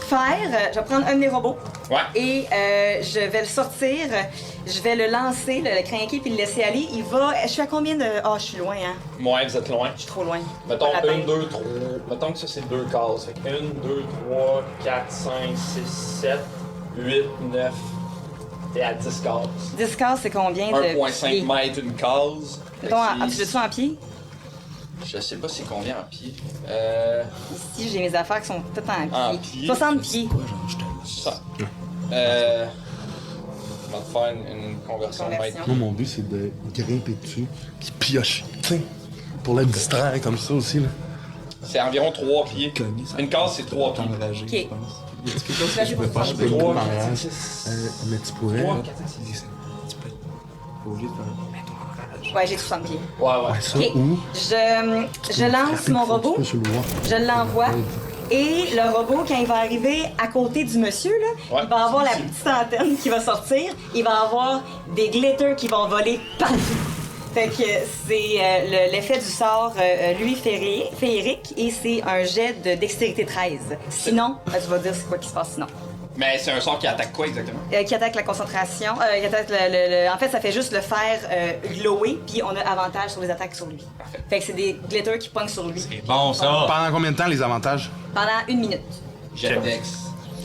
Speaker 6: faire... je vais prendre un de mes robots.
Speaker 2: Ouais.
Speaker 6: Et je vais le sortir. Je vais le lancer, le craquer, puis le laisser aller. Il va... Je suis à combien de... Oh, je suis loin, hein.
Speaker 2: Ouais, vous êtes loin.
Speaker 6: Je suis trop loin.
Speaker 2: Mettons
Speaker 6: Pas la
Speaker 2: 1,
Speaker 6: peine.
Speaker 2: 2, 3. Mettons que ça c'est 2 cases. Fait que 1, 2, 3, 4, 5, 6, 7, 8, 9. T'es à 10 cases.
Speaker 6: 10 cases, c'est combien de
Speaker 2: 1,5
Speaker 6: pieds?
Speaker 2: mètres une case. Fait que
Speaker 6: Mettons,
Speaker 2: c'est-
Speaker 6: tu veux-tu en pied?
Speaker 2: Je sais pas c'est combien en pied.
Speaker 6: Ici, j'ai mes affaires qui sont toutes en
Speaker 2: En
Speaker 6: pied.
Speaker 2: pied?
Speaker 6: 60 pieds.
Speaker 2: Ça. On va te faire une conversion de
Speaker 6: Conversion.
Speaker 2: mètre.
Speaker 3: Moi, mon but, c'est de grimper dessus, puis piocher. Tiens, pour la distraire comme ça aussi, là.
Speaker 2: C'est environ 3 pieds. Une case c'est 3 pieds.
Speaker 6: Ok.
Speaker 3: Y a quelque chose
Speaker 6: que je peux faire?
Speaker 3: Je peux
Speaker 2: 3,
Speaker 3: le
Speaker 2: 4,
Speaker 3: faire.
Speaker 2: 5, 6,
Speaker 3: Mais tu pourrais.
Speaker 2: 3,
Speaker 3: là,
Speaker 2: 4, 5, 6, 7.
Speaker 6: Ouais, j'ai 60 pieds.
Speaker 2: Ouais, ouais.
Speaker 3: ça,
Speaker 6: Ok.
Speaker 3: ou
Speaker 6: Je lance mon robot.
Speaker 3: tu peux sur le voir.
Speaker 6: Je l'envoie. Et le robot, quand il va arriver à côté du monsieur, là,
Speaker 2: Ouais,
Speaker 6: il va avoir la
Speaker 2: c'est
Speaker 6: petite antenne qui va sortir. Il va avoir des glitters qui vont voler partout. Fait que c'est l'effet du sort, lui, féerique, et c'est un jet de dextérité 13. Sinon, tu vas dire c'est quoi qui se passe sinon.
Speaker 2: Mais c'est un sort qui attaque quoi exactement?
Speaker 6: Qui attaque la concentration. Qui attaque en fait, ça fait juste le faire glower, puis on a avantage sur les attaques sur lui.
Speaker 2: Parfait.
Speaker 6: Fait que c'est des glitters qui pognent sur lui.
Speaker 5: C'est bon, ça.
Speaker 3: Pendant combien de temps, les avantages?
Speaker 6: Pendant 1 minute.
Speaker 2: Jet dex.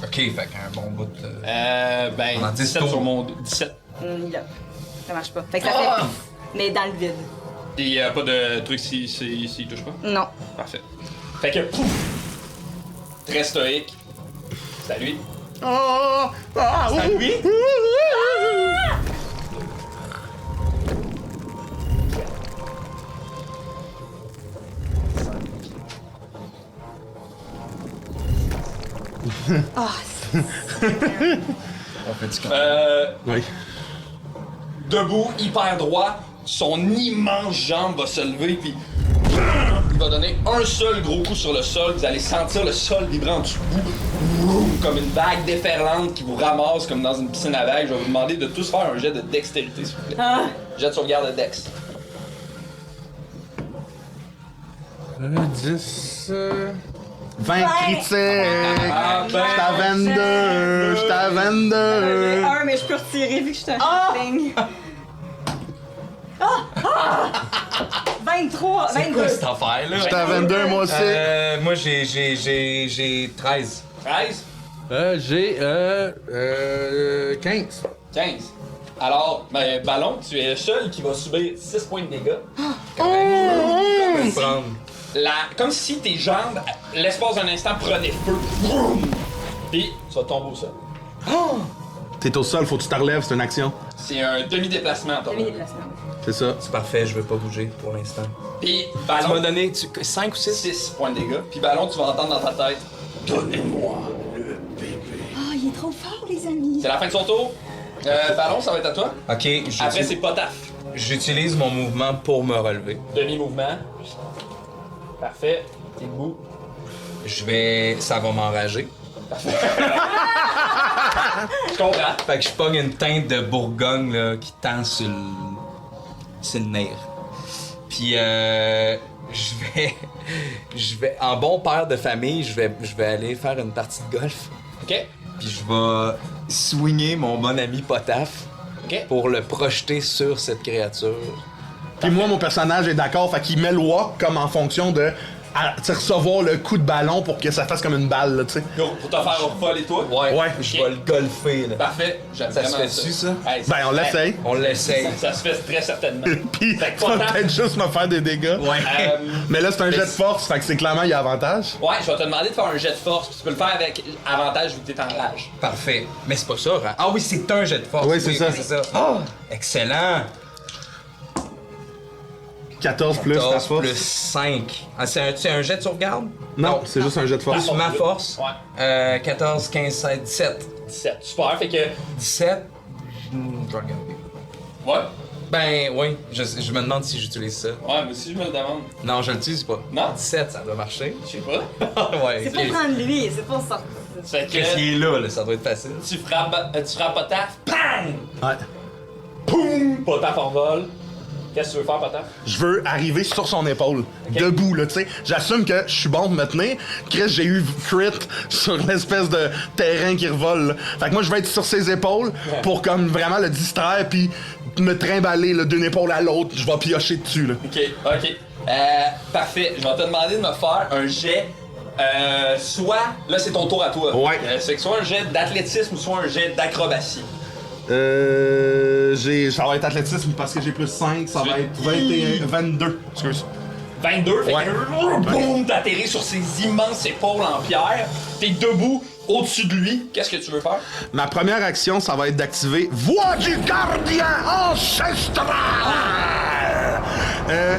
Speaker 5: Ok, fait qu'un bon bout de...
Speaker 2: Ben,
Speaker 5: On en
Speaker 2: 17
Speaker 5: 10
Speaker 2: sur mon 17.
Speaker 6: Là. Ça marche pas. Fait que ça fait... Mais dans le vide.
Speaker 2: Et y a pas de truc s'il touche pas?
Speaker 6: Non.
Speaker 2: Parfait. Fait que, pouf! Très stoïque. Salut. Salut.
Speaker 6: Ah,
Speaker 3: Oui.
Speaker 2: Debout, hyper droit, son immense jambe va se lever, puis il va donner un seul gros coup sur le sol. Vous allez sentir le sol vibrer en dessous de vous, comme une vague déferlante qui vous ramasse comme dans une piscine à vagues. Je vais vous demander de tous faire un jet de dextérité, s'il vous plaît. Jet de sauvegarde de dex.
Speaker 4: 10.
Speaker 3: 20 critiques!
Speaker 2: Ah, ben,
Speaker 3: J'étais à 22! J'étais à 22!
Speaker 6: j'ai un, mais je peux retirer vu que je suis un halfling. 23,
Speaker 5: C'est
Speaker 6: 22.
Speaker 5: quoi cette affaire-là?
Speaker 3: J'étais à 22, moi aussi!
Speaker 5: Moi, j'ai 13.
Speaker 2: 13,
Speaker 4: J'ai 15.
Speaker 2: 15. Alors, ben, Ballon, tu es le seul qui va subir 6 points de dégâts.
Speaker 5: Je vais le prendre.
Speaker 2: Comme si tes jambes, l'espace d'un instant, prenaient feu. Vroom! Puis, tu vas tomber au sol.
Speaker 3: T'es au sol, faut que tu te relèves, c'est une action.
Speaker 2: C'est un demi-déplacement, toi.
Speaker 6: Demi-déplacement.
Speaker 3: C'est ça.
Speaker 5: C'est parfait, je veux pas bouger pour l'instant.
Speaker 2: Puis,
Speaker 5: Tu m'as
Speaker 2: Ballon,
Speaker 5: donné 5 ou 6?
Speaker 2: 6 points de dégâts. Puis, Ballon, tu vas entendre dans ta tête, donnez-moi le bébé.
Speaker 6: Ah, il est trop fort, les amis.
Speaker 2: C'est la fin de son tour. Ballon, ça va être à toi.
Speaker 5: Ok,
Speaker 2: Après, c'est Potaf.
Speaker 5: j'utilise mon mouvement pour me relever.
Speaker 2: Demi-mouvement. Parfait. T'es debout.
Speaker 5: Ça va m'enrager.
Speaker 2: Je comprends.
Speaker 5: Fait que je pogne une teinte de Bourgogne là, qui tend sur le nerf. Puis je vais en bon père de famille, je vais aller faire une partie de golf.
Speaker 2: OK.
Speaker 5: Puis je vais swinger mon bon ami Potaf
Speaker 2: OK.
Speaker 5: pour le projeter sur cette créature.
Speaker 3: Puis moi, mon personnage est d'accord, fait qu'il met le walk comme en fonction de recevoir le coup de ballon pour que ça fasse comme une balle, là, tu sais.
Speaker 2: Go, pour te faire voler toi.
Speaker 5: Ouais,
Speaker 3: Ouais.
Speaker 5: je vais le golfer là.
Speaker 2: Parfait. J'aime
Speaker 5: Ça se
Speaker 2: vraiment
Speaker 5: fait dessus, ça?
Speaker 2: Hey,
Speaker 3: Ben, on l'essaye.
Speaker 5: On l'essaye.
Speaker 2: Ça se fait très certainement.
Speaker 3: Puis,
Speaker 2: Fait que
Speaker 3: ça va
Speaker 2: Potaf-
Speaker 3: peut-être juste me faire des dégâts.
Speaker 5: Ouais.
Speaker 3: Mais là, c'est un jet de force, fait que c'est clairement, il y a avantage.
Speaker 2: Ouais, je vais te demander de faire un jet de force. Puis tu peux le faire avec avantage vu que t'es en rage.
Speaker 5: Parfait. Mais c'est pas ça, hein? Ah oui, c'est un jet de force.
Speaker 3: Oui, c'est ça.
Speaker 5: C'est ça. Oh, excellent.
Speaker 3: 14 plus ta
Speaker 5: 14
Speaker 3: force.
Speaker 5: plus 5. Ah, c'est un jet de sauvegarde?
Speaker 3: Non, c'est juste un jet de force.
Speaker 5: Plus ma force?
Speaker 2: Ouais.
Speaker 5: 14, 15, 16, 17.
Speaker 2: 17. Super. Fait que.
Speaker 5: 17? Je vais regarder.
Speaker 2: Ouais.
Speaker 5: Ben, oui. Je me demande si j'utilise ça.
Speaker 2: Ouais, moi aussi, je me le demande.
Speaker 5: Non, je l'utilise pas.
Speaker 2: Non?
Speaker 5: 17, ça doit marcher.
Speaker 2: Je sais pas.
Speaker 5: Ouais.
Speaker 6: C'est pour prendre lui, c'est pour ça.
Speaker 2: Fait
Speaker 5: Qu'est-ce
Speaker 2: que.
Speaker 5: qui est là, ça doit être facile.
Speaker 2: Tu frappes Potaf. Bang!
Speaker 3: Ouais.
Speaker 2: Poum! Potaf en vol. Qu'est-ce que tu veux faire, Potaf?
Speaker 3: Je veux arriver sur son épaule, debout, là, tu sais. J'assume que je suis bon de me tenir. Chris, j'ai eu crit sur l'espèce de terrain qui revole, là. Fait que moi, je vais être sur ses épaules pour comme vraiment le distraire puis me trimballer là, d'une épaule à l'autre. Je vais piocher dessus, là.
Speaker 2: Ok. Parfait. Je vais te demander de me faire un jet. Soit. Là, c'est ton tour à toi.
Speaker 3: Ouais.
Speaker 2: C'est que soit un jet d'athlétisme ou soit un jet d'acrobatie.
Speaker 3: Ça va être athlétisme parce que j'ai plus 5, ça va être 21, 22. Excuse.
Speaker 2: 22, fait
Speaker 3: Ouais.
Speaker 2: que boum, t'atterris sur ses immenses épaules en pierre. T'es debout au-dessus de lui. Qu'est-ce que tu veux faire?
Speaker 3: Ma première action, ça va être d'activer Voix du gardien ancestral!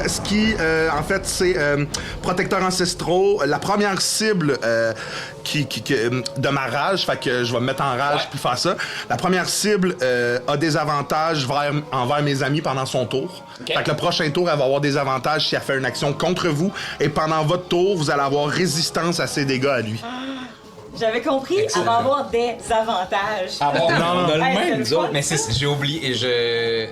Speaker 3: Ce qui, en fait, c'est protecteurs ancestraux. La première cible de ma rage, fait que je vais me mettre en rage
Speaker 2: Ouais.
Speaker 3: puis faire ça. La première cible a des avantages envers mes amis pendant son tour.
Speaker 2: Ok.
Speaker 3: Fait que le prochain tour, elle va avoir des avantages si elle fait une action contre vous. Et pendant votre tour, vous allez avoir résistance à ses dégâts à lui.
Speaker 6: J'avais compris, elle va avoir des avantages.
Speaker 2: Ah bon?
Speaker 5: On a le
Speaker 6: Hey,
Speaker 5: même,
Speaker 6: c'est
Speaker 5: nous
Speaker 6: le
Speaker 5: autres.
Speaker 6: fun,
Speaker 5: Mais
Speaker 6: ça.
Speaker 5: j'ai oublié et je.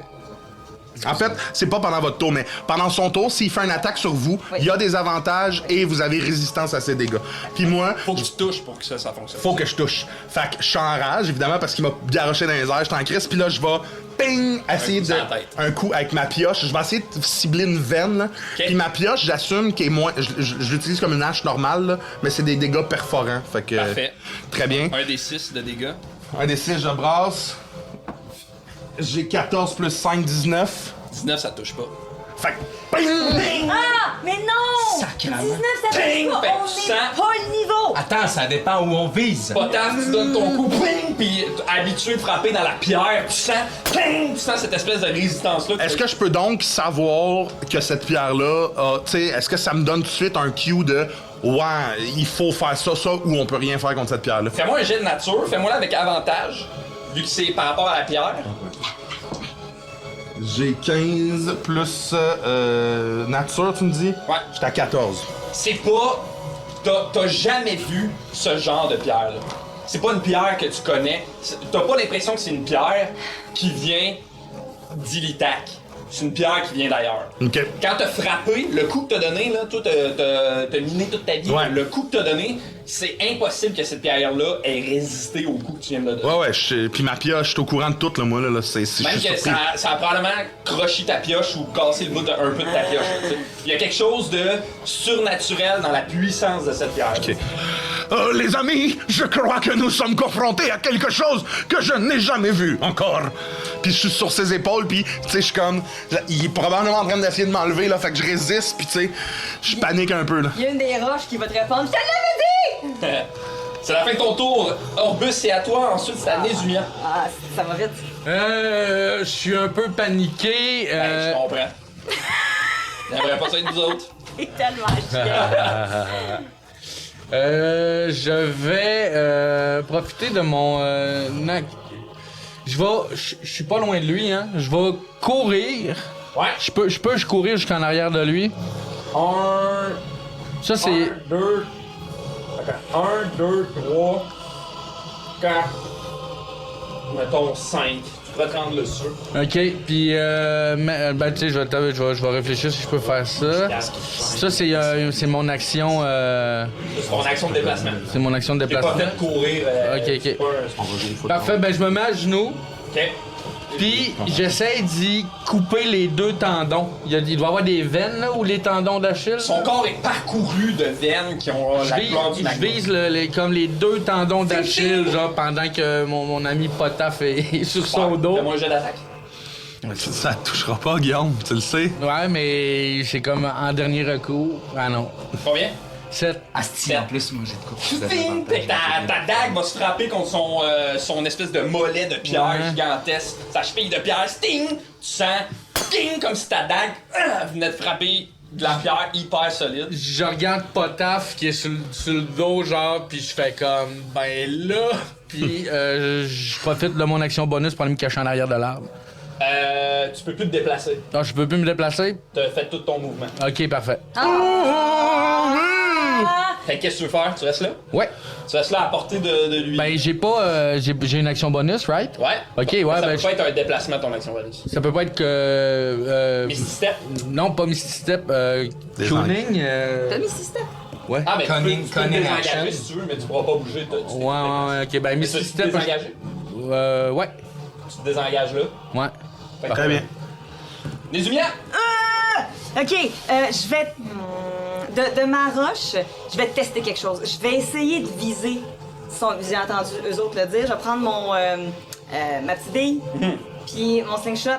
Speaker 3: En fait, c'est pas pendant votre tour, mais pendant son tour, s'il fait une attaque sur vous,
Speaker 6: Oui.
Speaker 3: il y a des avantages et vous avez résistance à ses dégâts. Puis moi,
Speaker 2: Faut que tu touches pour que ça fonctionne.
Speaker 3: faut que je touche. Fait que je suis en rage, évidemment, parce qu'il m'a garoché dans les airs, j'étais en crise, puis là, je vais, ping, essayer
Speaker 2: coup
Speaker 3: de...
Speaker 2: sur la tête.
Speaker 3: Un coup avec ma pioche. Je vais essayer de cibler une veine, là.
Speaker 2: Ok.
Speaker 3: Puis ma pioche, j'assume qu'elle est moins... Je l'utilise comme une hache normale, là, mais c'est des dégâts perforants. Fait que...
Speaker 2: Parfait.
Speaker 3: Très bien.
Speaker 2: Un des 6 de dégâts.
Speaker 3: Un des 6, je brasse. J'ai 14 plus 5, 19.
Speaker 2: 19, ça touche pas.
Speaker 3: Fait que... ping!
Speaker 6: Ah, mais non!
Speaker 5: Sacrément.
Speaker 6: 19, ça
Speaker 2: Ping!
Speaker 6: touche pas,
Speaker 2: Ben,
Speaker 6: on
Speaker 2: tu
Speaker 6: n'est
Speaker 2: sens-
Speaker 6: pas le niveau!
Speaker 5: Attends, ça dépend où on vise.
Speaker 2: Potaf, tu donnes ton coup, ping, puis habitué de frapper dans la pierre, tu sens, ping, tu sens cette espèce de résistance-là.
Speaker 3: Est-ce que je peux donc savoir que cette pierre-là, tu sais, est-ce que ça me donne tout de suite un cue de ouais, il faut faire ça, ou on peut rien faire contre cette pierre-là?
Speaker 2: Fais-moi un jet de nature, fais-moi là avec avantage, vu que c'est par rapport à la pierre.
Speaker 3: J'ai 15 plus nature, tu me dis?
Speaker 2: Ouais.
Speaker 3: J'étais à 14.
Speaker 2: C'est pas. T'as jamais vu ce genre de pierre-là. C'est pas une pierre que tu connais. T'as pas l'impression que c'est une pierre qui vient d'Illitak. C'est une pierre qui vient d'ailleurs.
Speaker 3: OK.
Speaker 2: Quand t'as frappé, le coup que t'as donné, là, toi, t'as miné toute ta vie.
Speaker 3: Ouais.
Speaker 2: Le coup que t'as donné, c'est impossible que cette pierre-là ait résisté au coup que tu viens de donner.
Speaker 3: Ouais, puis ma pioche, je suis au courant de tout, là, moi, là, je
Speaker 2: Même
Speaker 3: suis
Speaker 2: que
Speaker 3: surpris.
Speaker 2: ça a probablement croché ta pioche ou cassé le bout un peu de ta pioche. Tu sais. Il y a quelque chose de surnaturel dans la puissance de cette pierre.
Speaker 3: OK. Les amis, je crois que nous sommes confrontés à quelque chose que je n'ai jamais vu encore. Puis je suis sur ses épaules, puis tu sais, je suis comme... Il est probablement en train d'essayer de m'enlever, là, fait que je résiste, puis tu sais, je panique un peu, là.
Speaker 6: Il y a une des roches qui va te répondre. Je te l'avais dit!
Speaker 2: C'est la fin de ton tour. Orbus, c'est à toi. Ensuite, c'est à Nézumia.
Speaker 6: Ah, ça va vite.
Speaker 4: Je suis un peu paniqué.
Speaker 2: Je comprends. J'aimerais pas ça avec nous autres.
Speaker 6: C'est tellement chiant.
Speaker 4: Je vais profiter de mon... Je suis pas loin de lui, hein. Je vais courir.
Speaker 2: Ouais.
Speaker 4: Je peux courir jusqu'en arrière de lui. Ça, c'est...
Speaker 2: 1, 2... Attends. 1, 2, 3... 4... Mettons 5. Tu pourrais te rendre dessus.
Speaker 4: OK, puis ben tu sais, je vais réfléchir si je peux faire ça. Ça, c'est mon action...
Speaker 2: C'est ton action de déplacement.
Speaker 4: C'est mon action de
Speaker 2: J'ai pas
Speaker 4: déplacement.
Speaker 2: fait courir.
Speaker 4: Ok.
Speaker 2: c'est pas un-
Speaker 4: Parfait, ben je me mets à genoux,
Speaker 2: Ok.
Speaker 4: puis j'essaie d'y couper les deux tendons. Il doit y avoir des veines, là, ou les tendons d'Achille.
Speaker 2: Son corps est parcouru de veines qui ont la couleur du
Speaker 4: Je vise comme les deux tendons d'Achille, genre, pendant que mon ami Potaf est sur son dos.
Speaker 2: Fais-moi un jet d'attaque.
Speaker 3: Ça te touchera pas, Guillaume, tu le sais.
Speaker 4: Ouais, mais c'est comme en dernier recours. Ah non.
Speaker 2: Combien?
Speaker 4: 7.
Speaker 7: Asti, en plus, moi j'ai de quoi.
Speaker 2: Ting! Ta dague va se frapper contre son espèce de mollet de pierre
Speaker 4: Ouais.
Speaker 2: gigantesque. Sa cheville de pierre, sting! Tu sens, ting! Comme si ta dague venait de frapper de la pierre hyper solide.
Speaker 4: Je regarde Potaf qui est sur le dos, genre, puis je fais comme, ben là. Puis je profite de mon action bonus pour aller me cacher en arrière de l'arbre.
Speaker 2: Tu peux plus te déplacer.
Speaker 4: Non, je peux plus me déplacer?
Speaker 2: T'as fait tout ton mouvement.
Speaker 4: Ok, parfait.
Speaker 2: Fait que qu'est-ce que tu veux faire? Tu restes là?
Speaker 4: Ouais.
Speaker 2: Tu restes là à portée de lui.
Speaker 4: Ben, j'ai une action bonus, right?
Speaker 2: Ouais.
Speaker 4: Ok, ouais,
Speaker 2: Ça
Speaker 4: ben,
Speaker 2: peut pas être un déplacement ton action bonus.
Speaker 4: ça peut pas être que.
Speaker 2: Misty Step.
Speaker 4: Non, pas Misty Step.
Speaker 3: Des
Speaker 4: Tuning.
Speaker 6: T'as mis système?
Speaker 4: Ouais.
Speaker 2: Ah, mais
Speaker 7: Cunning-
Speaker 2: tu peux te
Speaker 7: cunning
Speaker 2: désengager
Speaker 7: action.
Speaker 2: si tu veux, mais tu pourras pas bouger. Tu
Speaker 4: Ouais, ok, ben,
Speaker 2: Mais
Speaker 4: Misty
Speaker 2: tu te
Speaker 4: Step.
Speaker 2: désengages?
Speaker 4: Ouais.
Speaker 2: Tu te désengages là.
Speaker 4: Ouais.
Speaker 2: Fait que-
Speaker 3: Très bien.
Speaker 2: Nézumia!
Speaker 6: Ok, je vais. De ma roche, je vais tester quelque chose. Je vais essayer de viser. J'ai entendu eux autres le dire. Je vais prendre ma petite bille, puis mon slingshot,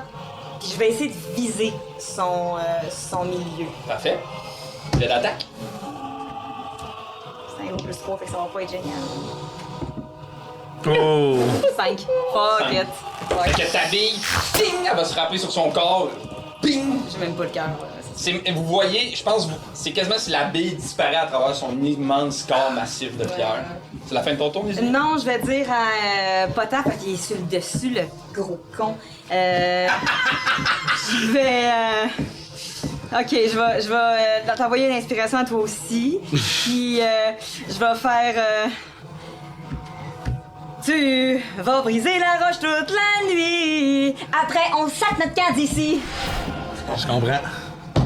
Speaker 6: puis je vais essayer de viser son milieu.
Speaker 2: Parfait. Jet d'attaque.
Speaker 6: C'est un gros plus 3, fait que ça va pas être génial.
Speaker 3: Oh!
Speaker 6: 5. Fuck it.
Speaker 2: Fait
Speaker 6: Fuck.
Speaker 2: que ta bille, ting, elle va se frapper sur son corps. Ping!
Speaker 6: J'ai même pas le cœur.
Speaker 2: Vous voyez, je pense, c'est quasiment si la bille disparaît à travers son immense corps massif de pierre. C'est la fin de ton tour, Nézumia?
Speaker 6: Non, je vais dire à Potaf, parce qu'il est sur le dessus, le gros con. Je vais. Ok, je vais t'envoyer une inspiration à toi aussi. Puis je vais faire. Tu vas briser la roche toute la nuit. Après, on sac notre camp d'ici.
Speaker 3: Je comprends.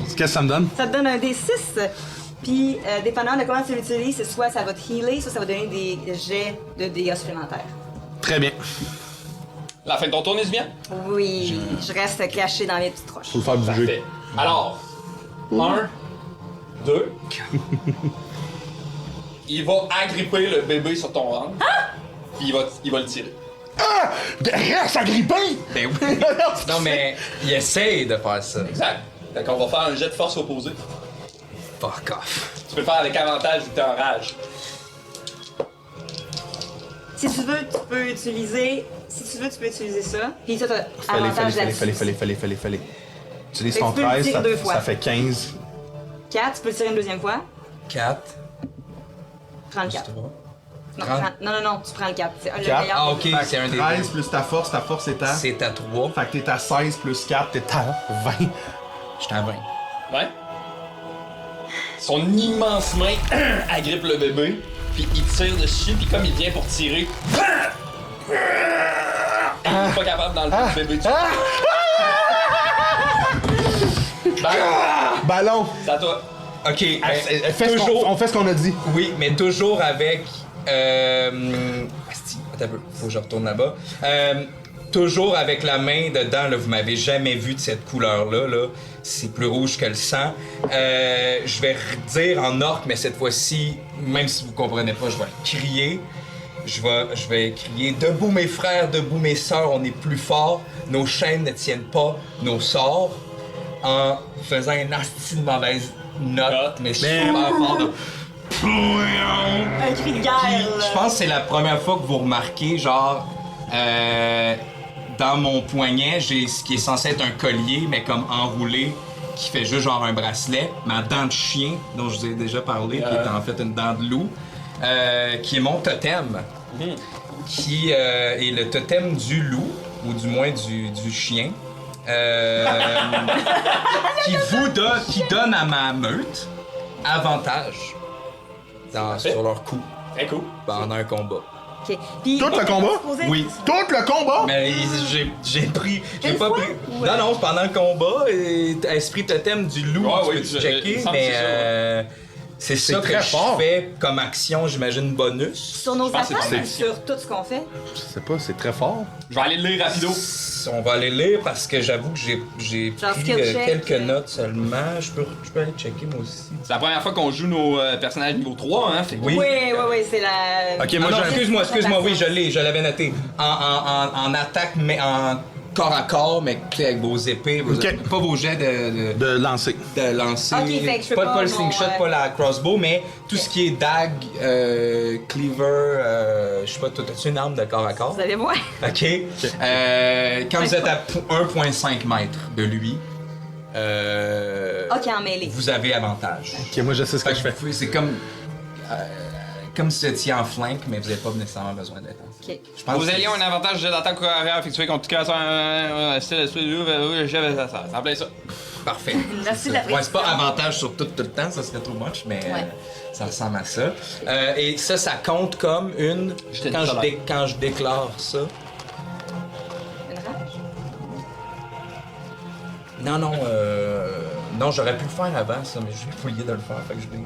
Speaker 3: Qu'est-ce que ça me donne?
Speaker 6: Ça te donne un D6. Puis, dépendant de comment tu l'utilises, c'est soit ça va te healer, soit ça va donner des jets de dégâts supplémentaires.
Speaker 3: Très bien.
Speaker 2: La fin de ton tour, Nézumia?
Speaker 6: Oui, je reste caché dans les petites roches.
Speaker 3: Faut le faire bouger.
Speaker 2: Parfait. Alors, 1, 2. Il va agripper le bébé sur ton ventre. Puis il va le tirer.
Speaker 3: Ah! Reste agrippé!
Speaker 5: Ben oui. Non, mais il essaye de faire ça.
Speaker 2: Exact. Fait qu'on va faire un jet de force opposé.
Speaker 5: Fuck off.
Speaker 2: Tu peux le faire avec avantage vu que t'es en rage.
Speaker 6: Si tu veux, tu peux utiliser. Si tu veux, tu peux utiliser ça. Puis ça, t'as avantage là-dessus.
Speaker 3: Fallait. Utilise
Speaker 6: Fait que
Speaker 3: ton
Speaker 6: tu peux le
Speaker 3: 13,
Speaker 6: tirer deux fois.
Speaker 3: ça fait 15.
Speaker 6: 4, tu peux le tirer une deuxième fois.
Speaker 5: 4.
Speaker 6: Prends le 4. Non,
Speaker 5: 30.
Speaker 6: non, tu prends le 4. C'est le
Speaker 3: 4.
Speaker 6: meilleur.
Speaker 5: Ah, ok, c'est un des
Speaker 3: 13
Speaker 5: deux.
Speaker 3: plus ta force est à...
Speaker 5: C'est à 3.
Speaker 3: Fait que t'es à 16 plus 4, t'es à 20.
Speaker 5: J'étais à 20.
Speaker 2: Ouais. Son immense main agrippe le bébé, puis il tire dessus, puis comme il vient pour tirer, il est pas capable d'enlever le bébé.
Speaker 3: Ballon!
Speaker 2: C'est à toi.
Speaker 5: Ok, ben,
Speaker 3: On fait ce qu'on a dit.
Speaker 5: Oui, mais toujours avec. Asti, attends un peu, faut que je retourne là-bas. toujours avec la main dedans, là, vous m'avez jamais vu de cette couleur-là, là. C'est plus rouge que le sang. Je vais dire en orque, mais cette fois-ci, même si vous comprenez pas, je vais crier. Je vais crier « Debout mes frères, debout mes sœurs, on est plus forts. Nos chaînes ne tiennent pas nos sorts. » En faisant une asti de mauvaise note, mais je suis super fort de...
Speaker 6: Un cri de guerre,
Speaker 5: Puis,
Speaker 6: là.
Speaker 5: je pense que c'est la première fois que vous remarquez, genre, dans mon poignet, j'ai ce qui est censé être un collier, mais comme enroulé, qui fait juste genre un bracelet. Ma dent de chien, dont je vous ai déjà parlé, qui est en fait une dent de loup, qui est mon totem, qui est le totem du loup, ou du moins du chien, qui donne à ma meute avantage sur leur coup
Speaker 2: Très cool.
Speaker 5: pendant un combat.
Speaker 6: OK. Puis,
Speaker 3: Tout le combat?
Speaker 5: Oui.
Speaker 3: Tout le combat?
Speaker 5: Mais j'ai pris. J'ai
Speaker 6: Une
Speaker 5: pas
Speaker 6: fois?
Speaker 5: pris.
Speaker 6: Ou,
Speaker 5: Non, c'est pendant le combat. Esprit totem du loup,
Speaker 2: Ouais,
Speaker 5: tu
Speaker 2: oui,
Speaker 5: peux
Speaker 2: je-
Speaker 5: checker,
Speaker 2: il me semble
Speaker 5: mais
Speaker 2: que c'est ça,
Speaker 5: c'est ça que
Speaker 3: très
Speaker 5: je
Speaker 3: fort.
Speaker 5: fais comme action, j'imagine, bonus.
Speaker 6: sur nos
Speaker 2: pense que
Speaker 6: affaires,
Speaker 2: c'est-
Speaker 6: ou sur tout ce qu'on fait?
Speaker 3: Je sais pas, c'est très fort.
Speaker 2: Je vais aller le lire rapido.
Speaker 5: On va aller lire parce que j'avoue que j'ai
Speaker 6: Genre
Speaker 5: pris
Speaker 6: skill check,
Speaker 5: quelques notes seulement. Je peux aller checker moi aussi.
Speaker 2: C'est la première fois qu'on joue nos personnages niveau 3, hein? Fait que-
Speaker 5: Oui.
Speaker 6: Oui, c'est la...
Speaker 3: Ok, moi
Speaker 5: Ah non,
Speaker 3: j'ai un-
Speaker 5: excuse-moi, oui, je l'avais noté. En attaque, mais en corps à corps, mais tu sais, avec vos épées,
Speaker 3: Ok.
Speaker 5: pas vos jets de
Speaker 3: lancer.
Speaker 5: lancer.
Speaker 6: Ok, fait que je fais
Speaker 5: pas
Speaker 6: pas
Speaker 5: le
Speaker 6: mon,
Speaker 5: slingshot, pas la crossbow, mais tout ce qui est dague, cleaver, je sais pas, as-tu une arme de corps à corps?
Speaker 6: Vous allez voir.
Speaker 5: Ok. Quand vous êtes à 1,5 mètres de lui,
Speaker 6: OK, en mêlée.
Speaker 5: vous avez avantage.
Speaker 3: Ok, moi je sais ce que je fais.
Speaker 5: C'est comme si vous étiez en flank, mais vous n'avez pas nécessairement besoin d'être en flank.
Speaker 6: OK.
Speaker 5: Je pense
Speaker 2: Vos
Speaker 5: que
Speaker 2: alliés ont un avantage de jet d'attaque arrière effectué contre tout casseur. Ça rappelle ça.
Speaker 5: parfait.
Speaker 6: Merci de
Speaker 5: Ouais,
Speaker 6: l'appréciation.
Speaker 5: c'est pas avantage sur tout le temps, ça serait trop much, mais
Speaker 6: Ouais.
Speaker 5: ça ressemble à ça. Et ça compte comme une...
Speaker 2: J'étais
Speaker 5: Quand
Speaker 2: solaire.
Speaker 5: quand je déclare ça...
Speaker 6: Une rage?
Speaker 5: Non, j'aurais pu le faire avant, ça, mais j'ai oublié de le faire, fait que je l'ai...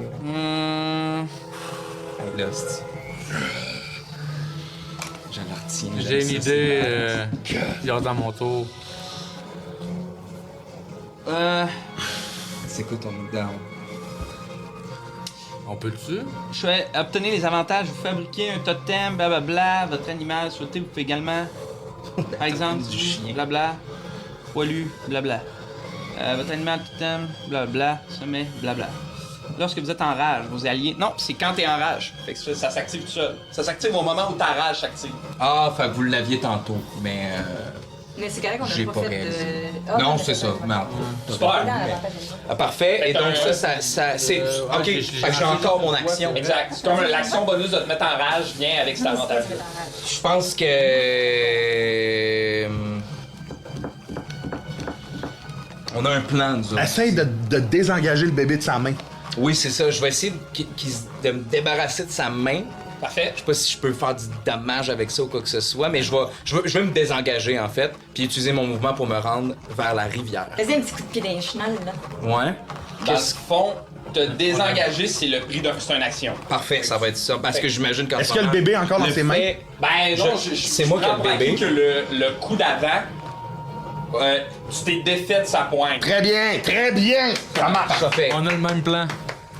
Speaker 5: Hey, là, c'est... Je la retiens.
Speaker 4: J'ai une idée. Il y a dans mon tour.
Speaker 5: C'est quoi ton down?
Speaker 4: On peut-tu?
Speaker 2: Je vais obtenir les avantages. Vous fabriquez un totem, blablabla. Votre animal souhaité, vous pouvez également, par exemple,
Speaker 5: Du chien.
Speaker 2: blabla, poilu, blabla. Votre animal totem, blabla, sommet, blabla. Lorsque vous êtes en rage, vos alliés... Non, c'est quand t'es en rage. Fait que ça s'active tout seul. Ça s'active au moment où ta rage s'active.
Speaker 5: Ah, fait que vous l'aviez tantôt, mais...
Speaker 6: Mais c'est correct qu'on
Speaker 5: J'ai
Speaker 6: n'a
Speaker 5: pas
Speaker 6: pas fait
Speaker 5: réalisé.
Speaker 6: de... Ah,
Speaker 5: non,
Speaker 6: t'as
Speaker 5: c'est
Speaker 6: fait
Speaker 5: ça.
Speaker 6: de-
Speaker 5: Non.
Speaker 2: Super.
Speaker 6: Dans l'avantage animal.
Speaker 5: Ah, parfait. Et
Speaker 2: Fait
Speaker 5: donc
Speaker 2: que
Speaker 5: ça c'est...
Speaker 4: ouais,
Speaker 5: ok,
Speaker 4: j'ai
Speaker 5: fait que j'ai encore mon action.
Speaker 2: Exact. C'est comme l'action bonus de te mettre en rage vient avec cet avantage.
Speaker 5: Je pense que... On a un plan, nous autres.
Speaker 3: Essaye de désengager le bébé de sa main.
Speaker 5: Oui, c'est ça. Je vais essayer de me débarrasser de sa main.
Speaker 2: Parfait.
Speaker 5: Je sais pas si je peux faire du dommage avec ça ou quoi que ce soit, mais je vais me désengager, en fait, puis utiliser mon mouvement pour me rendre vers la rivière.
Speaker 6: Vas-y, un petit coup de pied dans les chenolles, là.
Speaker 5: Ouais.
Speaker 2: Dans le fond, te désengager, c'est le prix d'un... C'est une action.
Speaker 5: Parfait, ça va être ça. Parce que j'imagine qu'en
Speaker 3: Est-ce
Speaker 5: ce
Speaker 3: que le
Speaker 5: moment,
Speaker 3: bébé est encore dans
Speaker 5: le
Speaker 3: ses mains?
Speaker 5: fait-
Speaker 2: Ben non,
Speaker 5: c'est moi qui ai
Speaker 2: prends
Speaker 5: le
Speaker 2: pour acquis
Speaker 5: bébé.
Speaker 2: que le coup d'avant, tu t'es défait de sa pointe.
Speaker 3: Très bien, très bien! Ça marche!
Speaker 5: Parfait.
Speaker 4: On a le même plan.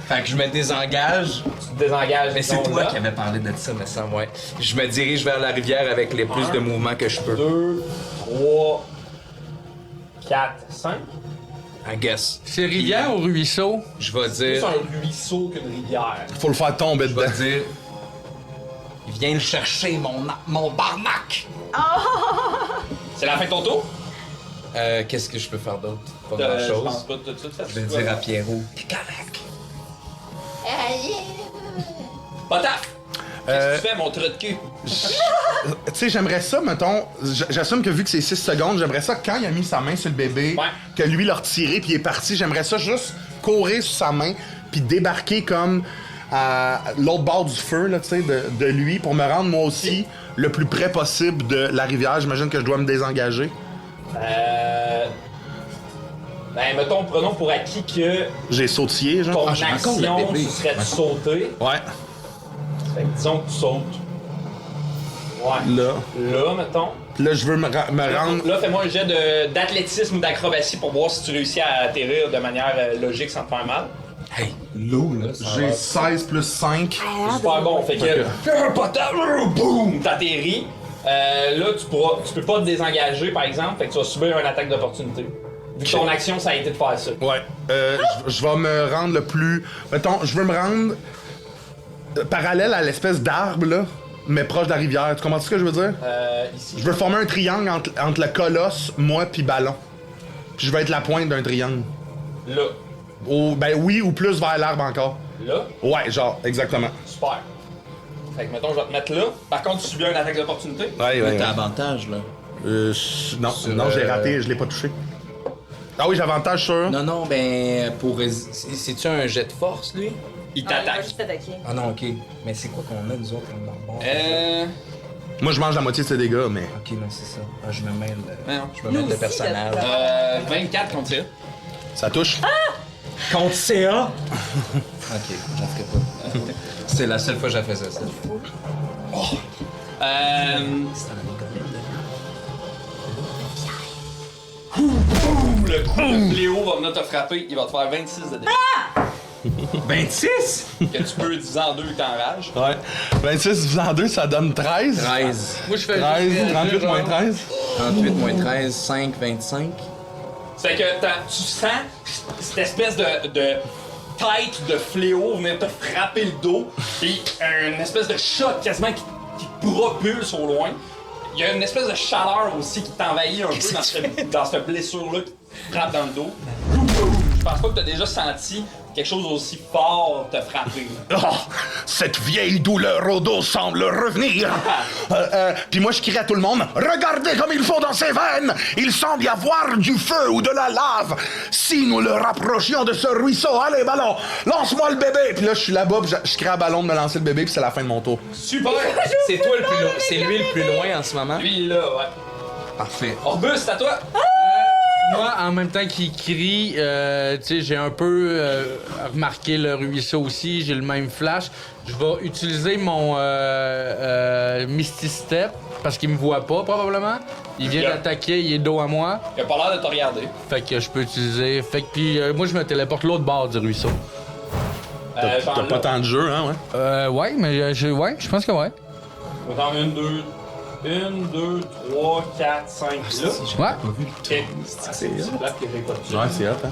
Speaker 5: Fait que je me désengage.
Speaker 2: Tu te désengages.
Speaker 5: Mais c'est toi qui avais parlé de ça, me semble, ouais. Je me dirige vers la rivière avec les plus de mouvements que je peux.
Speaker 2: 2, 3, 4, 5.
Speaker 5: I guess.
Speaker 4: C'est rivière ou ruisseau?
Speaker 5: Je vais
Speaker 2: C'est
Speaker 5: dire...
Speaker 2: un ruisseau qu'une rivière.
Speaker 3: Faut le faire tomber
Speaker 5: Je
Speaker 3: dedans.
Speaker 5: vais dire... Viens le chercher, mon barnac!
Speaker 2: C'est la fin de ton tour?
Speaker 5: Qu'est-ce que je peux faire d'autre? Pas
Speaker 2: Je pense
Speaker 5: grand-chose.
Speaker 2: pas tout de suite.
Speaker 5: Je vais dire à Pierrot... T'es correct.
Speaker 2: Potaf! Qu'est-ce que tu fais, mon trou de cul?
Speaker 3: Tu sais, j'aimerais ça, mettons, j'assume que vu que c'est 6 secondes, j'aimerais ça quand il a mis sa main sur le bébé,
Speaker 2: Ouais.
Speaker 3: que lui l'a retiré puis il est parti, j'aimerais ça juste courir sur sa main puis débarquer comme à l'autre bord du feu, là, tu sais, de lui pour me rendre moi aussi le plus près possible de la rivière. J'imagine que je dois me désengager.
Speaker 2: Ben, mettons, prenons pour acquis que
Speaker 3: J'ai sautillé, genre.
Speaker 2: ton
Speaker 5: j'ai encore le
Speaker 2: action,
Speaker 5: bébé.
Speaker 2: ce serait de sauter.
Speaker 3: Ouais.
Speaker 2: Fait que disons que tu sautes Ouais.
Speaker 3: Là.
Speaker 2: Là, mettons.
Speaker 3: Puis là, je veux me rendre.
Speaker 2: Là, fais-moi un jet d'athlétisme ou d'acrobatie pour voir si tu réussis à atterrir de manière logique sans te faire mal.
Speaker 5: Hey, l'eau, là, ça
Speaker 3: J'ai
Speaker 5: va.
Speaker 3: 16 plus 5.
Speaker 2: Super bon. Fait que, boum, t'atterris. Là, tu peux pas te désengager, par exemple. Fait que tu vas subir une attaque d'opportunité. Vu que ton action, ça a été de faire ça.
Speaker 3: Ouais. Je vais me rendre le plus. Mettons, je veux me rendre parallèle à l'espèce d'arbre, là, mais proche de la rivière. Tu comprends ce que je veux dire?
Speaker 2: Ici.
Speaker 3: Je veux former un triangle entre le colosse, moi, puis Ballon. Puis je vais être la pointe d'un triangle.
Speaker 2: Là.
Speaker 3: Ben oui, ou plus vers l'arbre encore.
Speaker 2: Là.
Speaker 3: Ouais, genre, exactement.
Speaker 2: Super. Fait que, mettons, je vais te mettre là. Par contre, tu subis une attaque d'opportunité.
Speaker 3: Ouais,
Speaker 5: Mais t'as avantage, là.
Speaker 3: Non, j'ai raté, je l'ai pas touché. Ah oui, j'ai avantage sur.
Speaker 5: Non, non, ben, c'est-tu un jet de force, lui?
Speaker 2: Il
Speaker 6: Ah, il va
Speaker 2: t'attaque.
Speaker 6: juste t'attaquer.
Speaker 5: Ah non, ok. Mais c'est quoi qu'on a, nous autres, dans le bord?
Speaker 3: Moi, je mange la moitié de ses dégâts, mais.
Speaker 5: Ok, non, c'est ça. Ah, je me mêle.
Speaker 2: Non.
Speaker 5: Je me mêle de
Speaker 6: aussi,
Speaker 5: personnage.
Speaker 2: 24 contre ça.
Speaker 3: Ça touche.
Speaker 5: Contre CA? Ok, j'en ferai pas. C'est la seule fois que j'ai fait ça.
Speaker 2: Le coup de fléau va venir te frapper. Il va te faire 26 de dégâts.
Speaker 5: 26?
Speaker 2: Que tu peux diviser en deux et t'enrages.
Speaker 3: Ouais. 26 divisé en 2, ça donne 13.
Speaker 5: 13.
Speaker 4: Moi, je fais
Speaker 3: 13,
Speaker 4: juste
Speaker 3: 38 moins 13.
Speaker 5: 38 moins 13, 5, 25.
Speaker 2: C'est que tu sens cette espèce de tête de fléau venir te frapper le dos. Et une espèce de choc quasiment qui te propulse au loin. Il y a une espèce de chaleur aussi qui t'envahit un peu dans cette blessure-là qui te frappe dans le dos. Je pense pas que t'as déjà senti quelque chose aussi fort te frapper.
Speaker 3: Oh, cette vieille douleur au dos semble revenir. Puis moi, je crie à tout le monde, regardez comme il faut dans ses veines. Il semble y avoir du feu ou de la lave. Si nous le rapprochions de ce ruisseau, allez, Ballon, lance-moi le bébé. Puis là, je suis là-bas, puis je crie à Ballon de me lancer le bébé, puis c'est la fin de mon tour.
Speaker 2: Super!
Speaker 5: C'est toi le plus loin. C'est lui le plus loin en ce moment?
Speaker 2: Lui, là, ouais.
Speaker 5: Parfait.
Speaker 2: Orbus, c'est à toi!
Speaker 4: Moi, en même temps qu'il crie, tu sais, j'ai un peu remarqué le ruisseau aussi, j'ai le même flash. Je vais utiliser mon Misty Step, parce qu'il me voit pas, probablement. Il vient
Speaker 2: Ok.
Speaker 4: d'attaquer, il est dos à moi.
Speaker 2: Il a pas l'air de te regarder.
Speaker 4: Fait que je peux utiliser... Fait que puis moi, je me téléporte l'autre bord du ruisseau.
Speaker 3: T'as
Speaker 2: Genre
Speaker 3: pas
Speaker 2: là.
Speaker 3: tant de jeu, hein, ouais?
Speaker 4: Ouais, mais je pense que ouais.
Speaker 2: Attends, 1, 2, 3, 4, 5, là.
Speaker 4: Ouais.
Speaker 2: Ok. C'est là que j'ai pas de
Speaker 3: Ouais, c'est hot, hein?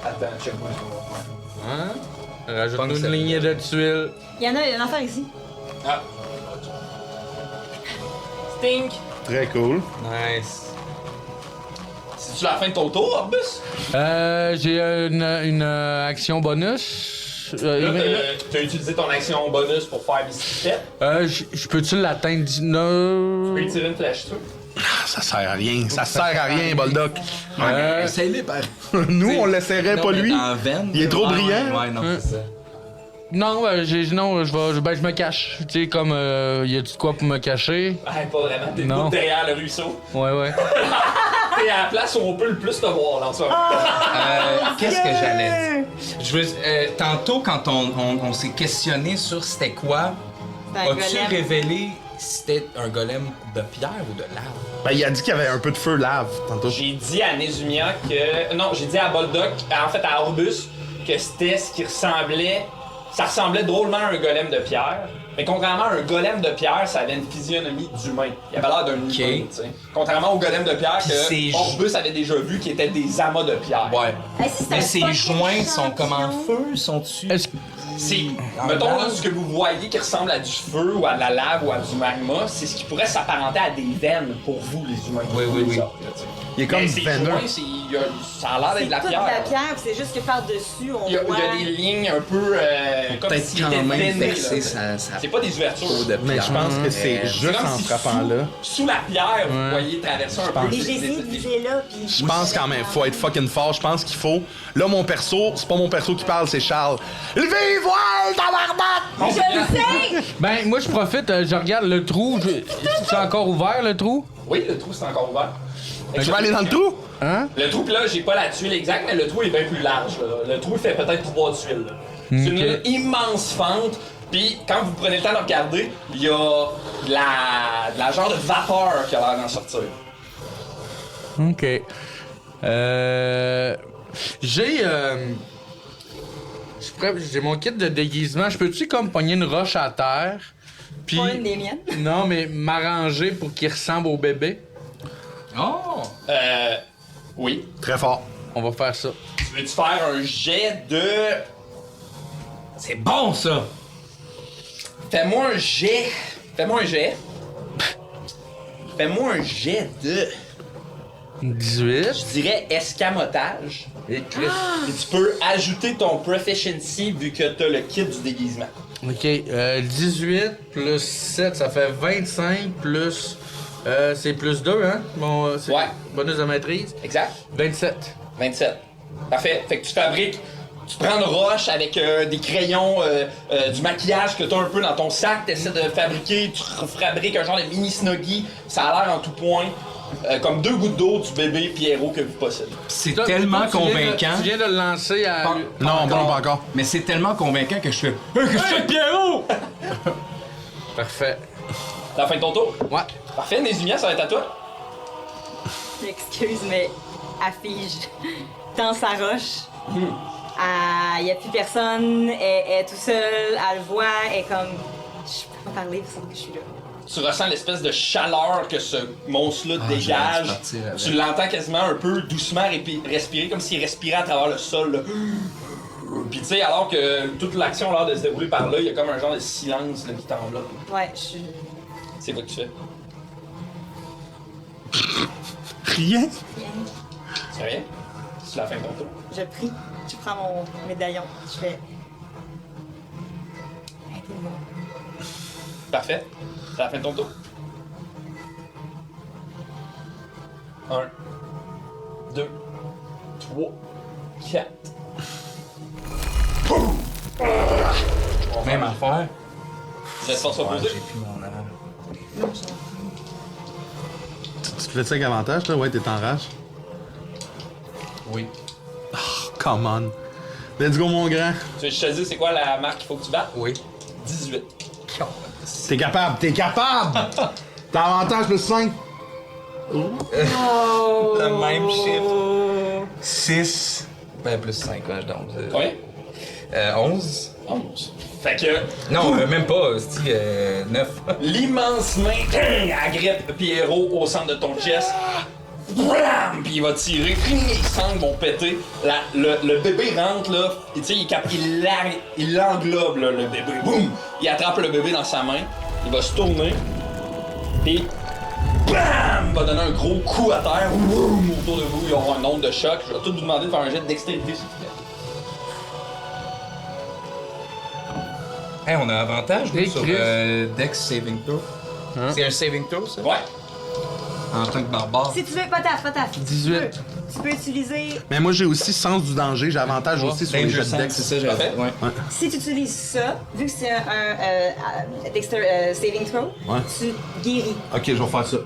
Speaker 2: Attends, check-moi ça.
Speaker 4: Rajoute
Speaker 5: Punk
Speaker 4: une
Speaker 5: ça.
Speaker 4: lignée de tuiles.
Speaker 6: Il y en a un enfant ici.
Speaker 2: Ah. Stink!
Speaker 3: Très cool.
Speaker 5: Nice.
Speaker 2: C'est-tu la fin de ton tour, Orbus?
Speaker 4: J'ai une action bonus.
Speaker 2: Là, t'as utilisé ton action bonus pour faire des step.
Speaker 4: Je peux-tu l'atteindre?
Speaker 2: Tu
Speaker 4: Non.
Speaker 2: peux tirer une flèche dessus.
Speaker 3: Ça sert à rien. Ça sert à rien, Boldoc.
Speaker 5: Essaye-les, par.
Speaker 3: Nous, on l'essaierait
Speaker 5: Non,
Speaker 3: pas
Speaker 5: mais
Speaker 3: lui.
Speaker 5: dans veine,
Speaker 3: Il est trop
Speaker 5: ouais,
Speaker 3: brillant.
Speaker 5: Ouais, non, c'est ça.
Speaker 4: Non, je me cache. Tu sais, comme, y a-tu de quoi pour me cacher?
Speaker 2: Ah, pas vraiment. T'es
Speaker 4: Non.
Speaker 2: tout derrière le ruisseau.
Speaker 4: Ouais.
Speaker 2: T'es à la place où on peut le plus te voir, là, en ce moment.
Speaker 5: Qu'est-ce que j'allais dire? Je veux, tantôt, quand on s'est questionné sur c'était quoi,
Speaker 6: C'est un
Speaker 5: as-tu
Speaker 6: golem.
Speaker 5: révélé si c'était un golem de pierre ou de lave?
Speaker 3: Ben, il a dit qu'il y avait un peu de feu lave, tantôt.
Speaker 2: J'ai dit à Nezumia que. Non, j'ai dit à Boldoc, en fait à Orbus, que c'était ce qui ressemblait. Ça ressemblait drôlement à un golem de pierre. Mais contrairement à un golem de pierre, ça avait une physionomie d'humain. Il avait l'air d'un humain, tu sais. Contrairement au golem de pierre
Speaker 5: Puis c'est-
Speaker 2: que Orbus avait déjà vu qui étaient des amas de pierre.
Speaker 5: Ouais.
Speaker 6: Hey, si c'est
Speaker 5: Mais
Speaker 6: un
Speaker 5: ces
Speaker 6: fucking
Speaker 5: joints sont comme en
Speaker 6: champion.
Speaker 5: feu, sont-tu?
Speaker 4: Est-ce
Speaker 2: C'est,
Speaker 5: En
Speaker 2: mettons là,
Speaker 5: lave?
Speaker 2: ce que vous voyez qui ressemble à du feu ou à de la lave ou à du magma, c'est ce qui pourrait s'apparenter à des veines pour vous, les humains.
Speaker 5: Oui, oui, oui.
Speaker 3: Il est comme
Speaker 2: Mais ces
Speaker 3: veineux.
Speaker 2: joints, ça a l'air
Speaker 6: C'est
Speaker 2: d'être de la
Speaker 6: toute
Speaker 2: pierre.
Speaker 6: de la pierre, puis c'est juste que par-dessus, on
Speaker 2: Il y a
Speaker 6: voit...
Speaker 2: des lignes un peu comme
Speaker 5: Peut-être
Speaker 2: si
Speaker 5: quand
Speaker 2: c'était
Speaker 5: même
Speaker 2: veiné,
Speaker 5: percer
Speaker 2: là.
Speaker 5: ça
Speaker 2: C'est pas des ouvertures.
Speaker 5: de
Speaker 3: Mais je pense que c'est
Speaker 2: C'est
Speaker 3: juste
Speaker 2: comme
Speaker 3: en
Speaker 2: si
Speaker 3: frappant là.
Speaker 2: sous la pierre, vous voyez traverser un peu.
Speaker 6: Mais j'ai essayé de viser là, puis...
Speaker 3: Je pense quand même, faut être fucking fort. Je pense qu'il faut. Là, mon perso, c'est pas mon perso qui parle, c'est Charles. Vive voile, tabarnak!
Speaker 6: Je le sais!
Speaker 4: Ben, moi, je profite, je regarde le trou. C'est encore ouvert, le trou?
Speaker 2: Oui, le trou c'est encore ouvert.
Speaker 3: Je vais aller dans le trou?
Speaker 4: Hein?
Speaker 2: Le trou, pis là, j'ai pas la tuile exacte, mais le trou est bien plus large. Là. Le trou fait peut-être 3 tuiles. là. C'est une immense fente. Puis, quand vous prenez le temps de regarder, il y a de la genre de vapeur qui a l'air d'en sortir.
Speaker 4: Ok. J'ai mon kit de déguisement. Je peux-tu comme pogner une roche à terre? Puis.
Speaker 6: Pas une des miennes.
Speaker 4: Non, mais m'arranger pour qu'il ressemble au bébé?
Speaker 5: Oh!
Speaker 2: Oui.
Speaker 3: Très fort.
Speaker 4: On va faire ça.
Speaker 2: Tu veux-tu faire un jet de...
Speaker 5: C'est bon, ça!
Speaker 2: Fais-moi un jet. Fais-moi un jet. Fais-moi un jet de...
Speaker 4: 18.
Speaker 2: Je dirais escamotage. Et tu peux ajouter ton proficiency vu que t'as le kit du déguisement.
Speaker 4: Ok, 18 plus 7, ça fait 25 plus. C'est plus 2, hein? Bon, c'est
Speaker 2: Ouais.
Speaker 4: bonus de maîtrise.
Speaker 2: Exact.
Speaker 4: 27.
Speaker 2: 27. Parfait. Fait que tu fabriques... Tu prends une roche avec des crayons, du maquillage que t'as un peu dans ton sac, t'essaies de fabriquer, tu fabriques un genre de mini snuggie, ça a l'air en tout point, comme 2 gouttes d'eau du bébé Pierrot que vous possédez.
Speaker 5: C'est
Speaker 4: Toi,
Speaker 5: tellement
Speaker 4: tu viens de-
Speaker 5: convaincant.
Speaker 4: Tu viens de le lancer à.
Speaker 3: Non, bon, pas encore.
Speaker 5: Mais c'est tellement convaincant que je fais. Qu'est-ce que c'est, Pierrot?
Speaker 4: Parfait.
Speaker 2: C'est la fin de ton tour?
Speaker 4: Ouais.
Speaker 2: Parfait, Nézimia, ça va être à toi.
Speaker 6: Excuse, mais elle fige dans sa roche. Il n'y a plus personne, elle est tout seule, elle le voit, elle est comme... Je peux pas parler, il semble que je suis là.
Speaker 2: Tu ressens l'espèce de chaleur que ce monstre-là
Speaker 5: j'aurais dû
Speaker 2: dégage.
Speaker 5: partir avec.
Speaker 2: Tu l'entends quasiment un peu doucement respirer, comme s'il respirait à travers le sol. Là. Puis tu sais, alors que toute l'action a l'air de se dérouler par là, il y a comme un genre de silence là, qui t'enveloppe.
Speaker 6: Ouais, je suis...
Speaker 2: C'est quoi que tu fais?
Speaker 3: Rien.
Speaker 2: C'est rien? C'est la fin de ton tour.
Speaker 6: Je prie, je prends mon médaillon, je fais... Aidez-moi.
Speaker 2: Parfait. C'est la fin de ton tour. 1, 2, 3, 4.
Speaker 5: Même affaire.
Speaker 2: Vous êtes force
Speaker 5: Ouais,
Speaker 2: opposée?
Speaker 5: j'ai plus mon âme.
Speaker 6: Non, je...
Speaker 3: Tu te fais ça avec avantage, toi? Ouais, t'es en rage.
Speaker 5: Oui.
Speaker 3: Come on. Let's go, mon grand.
Speaker 2: Tu veux que je te dise c'est quoi la marque qu'il faut que tu battes?
Speaker 5: Oui.
Speaker 2: 18.
Speaker 3: T'es capable, t'es capable! T'as avantage plus 5.
Speaker 5: Le même chiffre. 6. Ben, plus 5, ouais, donc.
Speaker 2: Oui?
Speaker 5: 11.
Speaker 2: 11. Fait que
Speaker 5: Non, même pas, c'est 9.
Speaker 2: l'immense main agrippe Pierrot au centre de ton chest. Blam! Puis il va tirer, les sangles vont péter. Le bébé rentre là, et tu sais, il l'englobe là, le bébé. Boum! Il attrape le bébé dans sa main, il va se tourner, et blam! Il va donner un gros coup à terre. Boum! Autour de vous, il y aura un onde de choc. Je vais tout vous demander de faire un jet de dextérité, s'il vous plaît.
Speaker 5: Hey, on a avantage nous,
Speaker 4: Hey,
Speaker 5: sur
Speaker 4: Chris.
Speaker 5: Dex Saving Throw.
Speaker 4: Hein?
Speaker 5: C'est un saving throw, ça?
Speaker 2: Ouais.
Speaker 5: En tant que barbare.
Speaker 6: Si tu veux, pas taf.
Speaker 4: 18.
Speaker 6: Tu peux utiliser...
Speaker 3: Mais moi, j'ai aussi sens du danger. J'ai avantage aussi sur les
Speaker 5: Danger
Speaker 3: jets de
Speaker 5: sense,
Speaker 3: dex.
Speaker 5: c'est ça, j'avais
Speaker 2: Parfait.
Speaker 5: fait. Ouais.
Speaker 6: Si tu utilises ça, vu que c'est un saving throw,
Speaker 3: Ouais.
Speaker 6: tu guéris.
Speaker 3: Ok, je vais faire ça.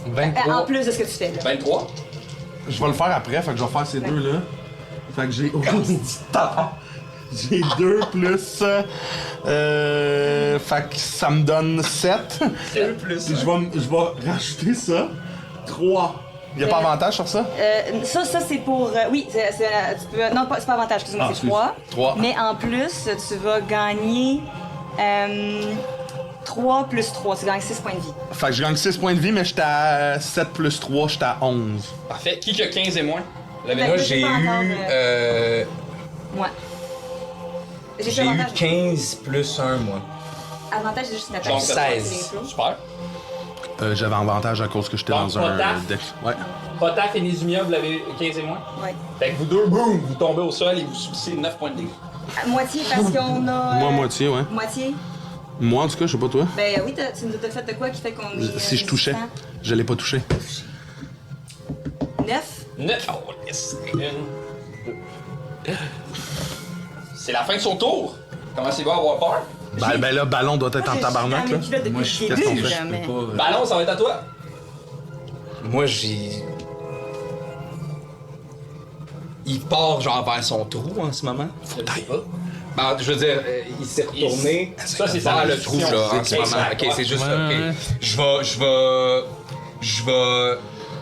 Speaker 4: 23.
Speaker 6: En plus de ce que tu fais là.
Speaker 2: 23.
Speaker 3: Je vais le faire après, fait que je vais faire ces deux-là. Fait que j'ai... J'ai 2 plus... fait que ça me donne 7.
Speaker 2: 2 plus.
Speaker 3: Puis je vais rajouter ça. 3. Y'a pas avantage sur ça?
Speaker 6: Ça c'est pour... oui, tu peux... Non, c'est pas avantage, excuse-moi,
Speaker 3: Ah,
Speaker 6: c'est 3.
Speaker 3: 3.
Speaker 6: Mais en plus, tu vas gagner... 3 plus 3, tu gagnes 6 points de vie.
Speaker 3: Fait que je gagne 6 points de vie, mais j'étais à 7 plus 3, j'étais à 11.
Speaker 2: Parfait. Qui a 15 et moins?
Speaker 6: Ben,
Speaker 5: Moi,
Speaker 6: j'ai
Speaker 5: j'ai
Speaker 6: pas encore,
Speaker 5: eu.
Speaker 6: Moi.
Speaker 5: J'ai eu 15 plus 1, moi.
Speaker 6: Avantage, c'est juste une attaque.
Speaker 2: Donc,
Speaker 5: 16.
Speaker 2: Super.
Speaker 3: J'avais avantage à cause que j'étais
Speaker 2: Donc,
Speaker 3: dans un
Speaker 2: pas taf.
Speaker 3: deck. Ouais.
Speaker 2: Potaf et Nizumia, vous l'avez 15 et moins?
Speaker 6: Ouais.
Speaker 2: Fait que vous deux, boum, vous tombez au sol et vous subissez 9 points de dégâts.
Speaker 6: À moitié parce qu'on a...
Speaker 3: Moi, moitié, ouais.
Speaker 6: Moitié?
Speaker 3: Moi, en tout cas, je sais pas toi.
Speaker 6: Ben oui, tu nous as fait de quoi qui fait qu'on est...
Speaker 3: Si je touchais, je l'ai pas touché.
Speaker 6: 9?
Speaker 2: 9. Oh, yes. 1, 2. C'est la fin de son tour. Commencez-vous à avoir peur?
Speaker 3: Ben là, ballon doit être en tabarnak, là.
Speaker 6: Depuis
Speaker 5: Moi,
Speaker 6: le
Speaker 5: je-
Speaker 6: début,
Speaker 3: qu'est-ce qu'on fait?
Speaker 6: là, mais...
Speaker 2: Ballon, ça va être à toi.
Speaker 5: Moi, j'ai. Il part genre vers son trou en ce moment.
Speaker 2: Je sais pas.
Speaker 5: Ben, je veux dire, il s'est retourné.
Speaker 2: Ça, c'est
Speaker 5: vers
Speaker 2: ça,
Speaker 5: le trou, là, en ce moment. Ok, c'est juste ça. Ok. Je vais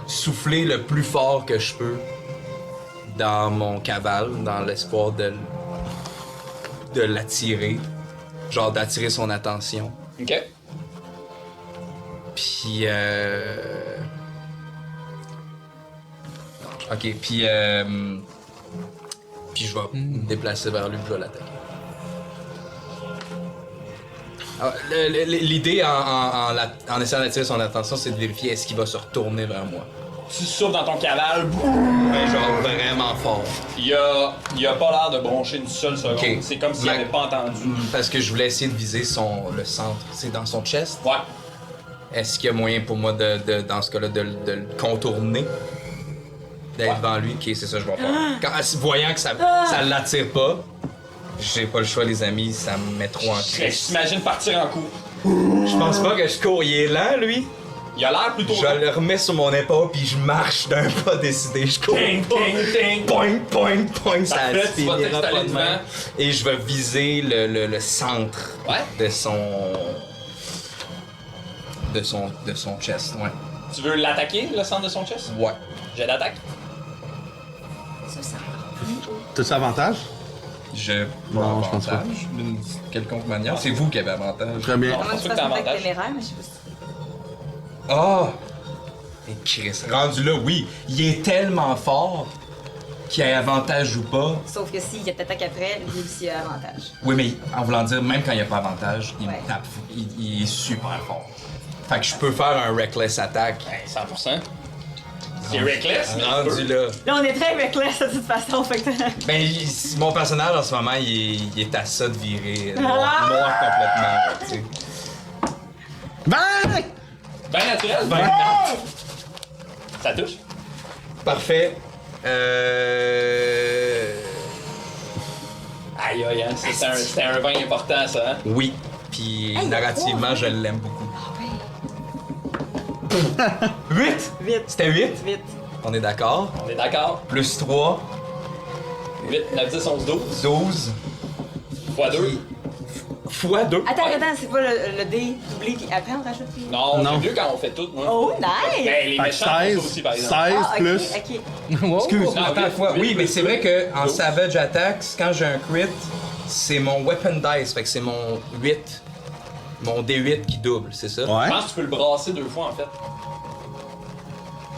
Speaker 5: souffler le plus fort que je peux dans mon cavale, dans l'espoir de l'attirer. Genre d'attirer son attention.
Speaker 2: OK.
Speaker 5: Puis ok, puis je vais me déplacer vers lui, puis je vais l'attaquer. Alors, l'idée en essayant d'attirer son attention, c'est de vérifier est-ce qu'il va se retourner vers moi.
Speaker 2: Tu souffles dans ton cavale,
Speaker 5: Mais genre vraiment fort.
Speaker 2: il a pas l'air de broncher une seule seconde.
Speaker 5: Ok.
Speaker 2: C'est comme s'il
Speaker 5: Ma-
Speaker 2: avait pas entendu.
Speaker 5: Parce que je voulais essayer de viser le centre. C'est dans son chest.
Speaker 2: Ouais.
Speaker 5: Est-ce qu'il y a moyen pour moi, dans ce cas-là, de le contourner? D'être devant lui? Ok, c'est ça que je vais faire. Voyant que ça l'attire pas, j'ai pas le choix, les amis, ça me met trop en crise.
Speaker 2: J'imagine partir en cours.
Speaker 5: Je pense pas que je cours. Il est lent, lui.
Speaker 2: Il a l'air plutôt...
Speaker 5: Je le remets sur mon épaule, puis je marche d'un pas décidé. Je cours.
Speaker 2: Ting, ting, ting.
Speaker 5: Poing, poing, poing, ça
Speaker 2: Parfait, tu vas
Speaker 5: finira
Speaker 2: t'installer
Speaker 5: pas de
Speaker 2: devant.
Speaker 5: même. Et je vais viser le centre
Speaker 2: Ouais.
Speaker 5: de son chest, ouais.
Speaker 2: Tu veux l'attaquer, le centre de son chest?
Speaker 5: Ouais.
Speaker 2: J'ai l'attaque.
Speaker 3: T'as-tu avantage?
Speaker 5: Non,
Speaker 3: je pense pas.
Speaker 5: D'une quelconque manière. C'est vous qui avez avantage.
Speaker 3: Très bien.
Speaker 6: À moins que tu
Speaker 2: sûr que
Speaker 6: fasses
Speaker 2: t'as
Speaker 6: une attaque
Speaker 2: avantage.
Speaker 6: téméraire, mais je sais pas si...
Speaker 5: Ah! Et Chris, rendu là, oui, il est tellement fort qu'il y ait avantage ou pas.
Speaker 6: Sauf que s'il t'attaque après, lui aussi a avantage.
Speaker 5: Oui, mais en voulant dire, même quand il n'y a pas avantage, il
Speaker 6: Ouais.
Speaker 5: me tape. Il est super fort. Fait que je peux faire un reckless attack.
Speaker 2: 100%. C'est reckless, mais tu
Speaker 5: Rendu
Speaker 2: peux.
Speaker 5: là.
Speaker 6: Là, on est très reckless de toute façon, fait que...
Speaker 5: Ben, mon personnage en ce moment, il est à ça de virer noir complètement. Tu sais.
Speaker 3: Ben!
Speaker 2: Ben naturel. Ça touche.
Speaker 5: Parfait.
Speaker 2: Aïe aïe, hein. C'était un vin important, ça, hein?
Speaker 5: Oui. Puis narrativement, je l'aime beaucoup. 8!
Speaker 6: 8.
Speaker 5: C'était 8?
Speaker 6: Vite.
Speaker 5: On est d'accord.
Speaker 2: On est d'accord?
Speaker 5: Plus 3,
Speaker 2: 8, 9, 10, 11, 12.
Speaker 5: 12.
Speaker 2: Fois 2.
Speaker 5: Fois 2.
Speaker 6: Attends, c'est pas le dé doublé, puis après on rajoute les...
Speaker 2: Non,
Speaker 3: Non.
Speaker 2: c'est mieux quand on fait tout, moi.
Speaker 6: Oh, nice!
Speaker 2: Ben, les
Speaker 3: Fait que
Speaker 2: méchants font
Speaker 3: 16,
Speaker 2: ça aussi, par exemple.
Speaker 3: 16
Speaker 6: Ah, ok,
Speaker 3: plus.
Speaker 6: ok.
Speaker 4: Wow.
Speaker 5: Excuse,
Speaker 2: Non,
Speaker 5: attends,
Speaker 2: huit,
Speaker 5: fois.
Speaker 2: huit,
Speaker 5: Oui, mais
Speaker 2: huit,
Speaker 5: c'est vrai que en
Speaker 2: douze.
Speaker 5: Savage Attacks, quand j'ai un crit, c'est mon weapon dice, fait que c'est mon 8. Mon D8 qui double, c'est ça?
Speaker 3: Ouais.
Speaker 2: Je pense que tu peux le brasser 2 fois, en fait.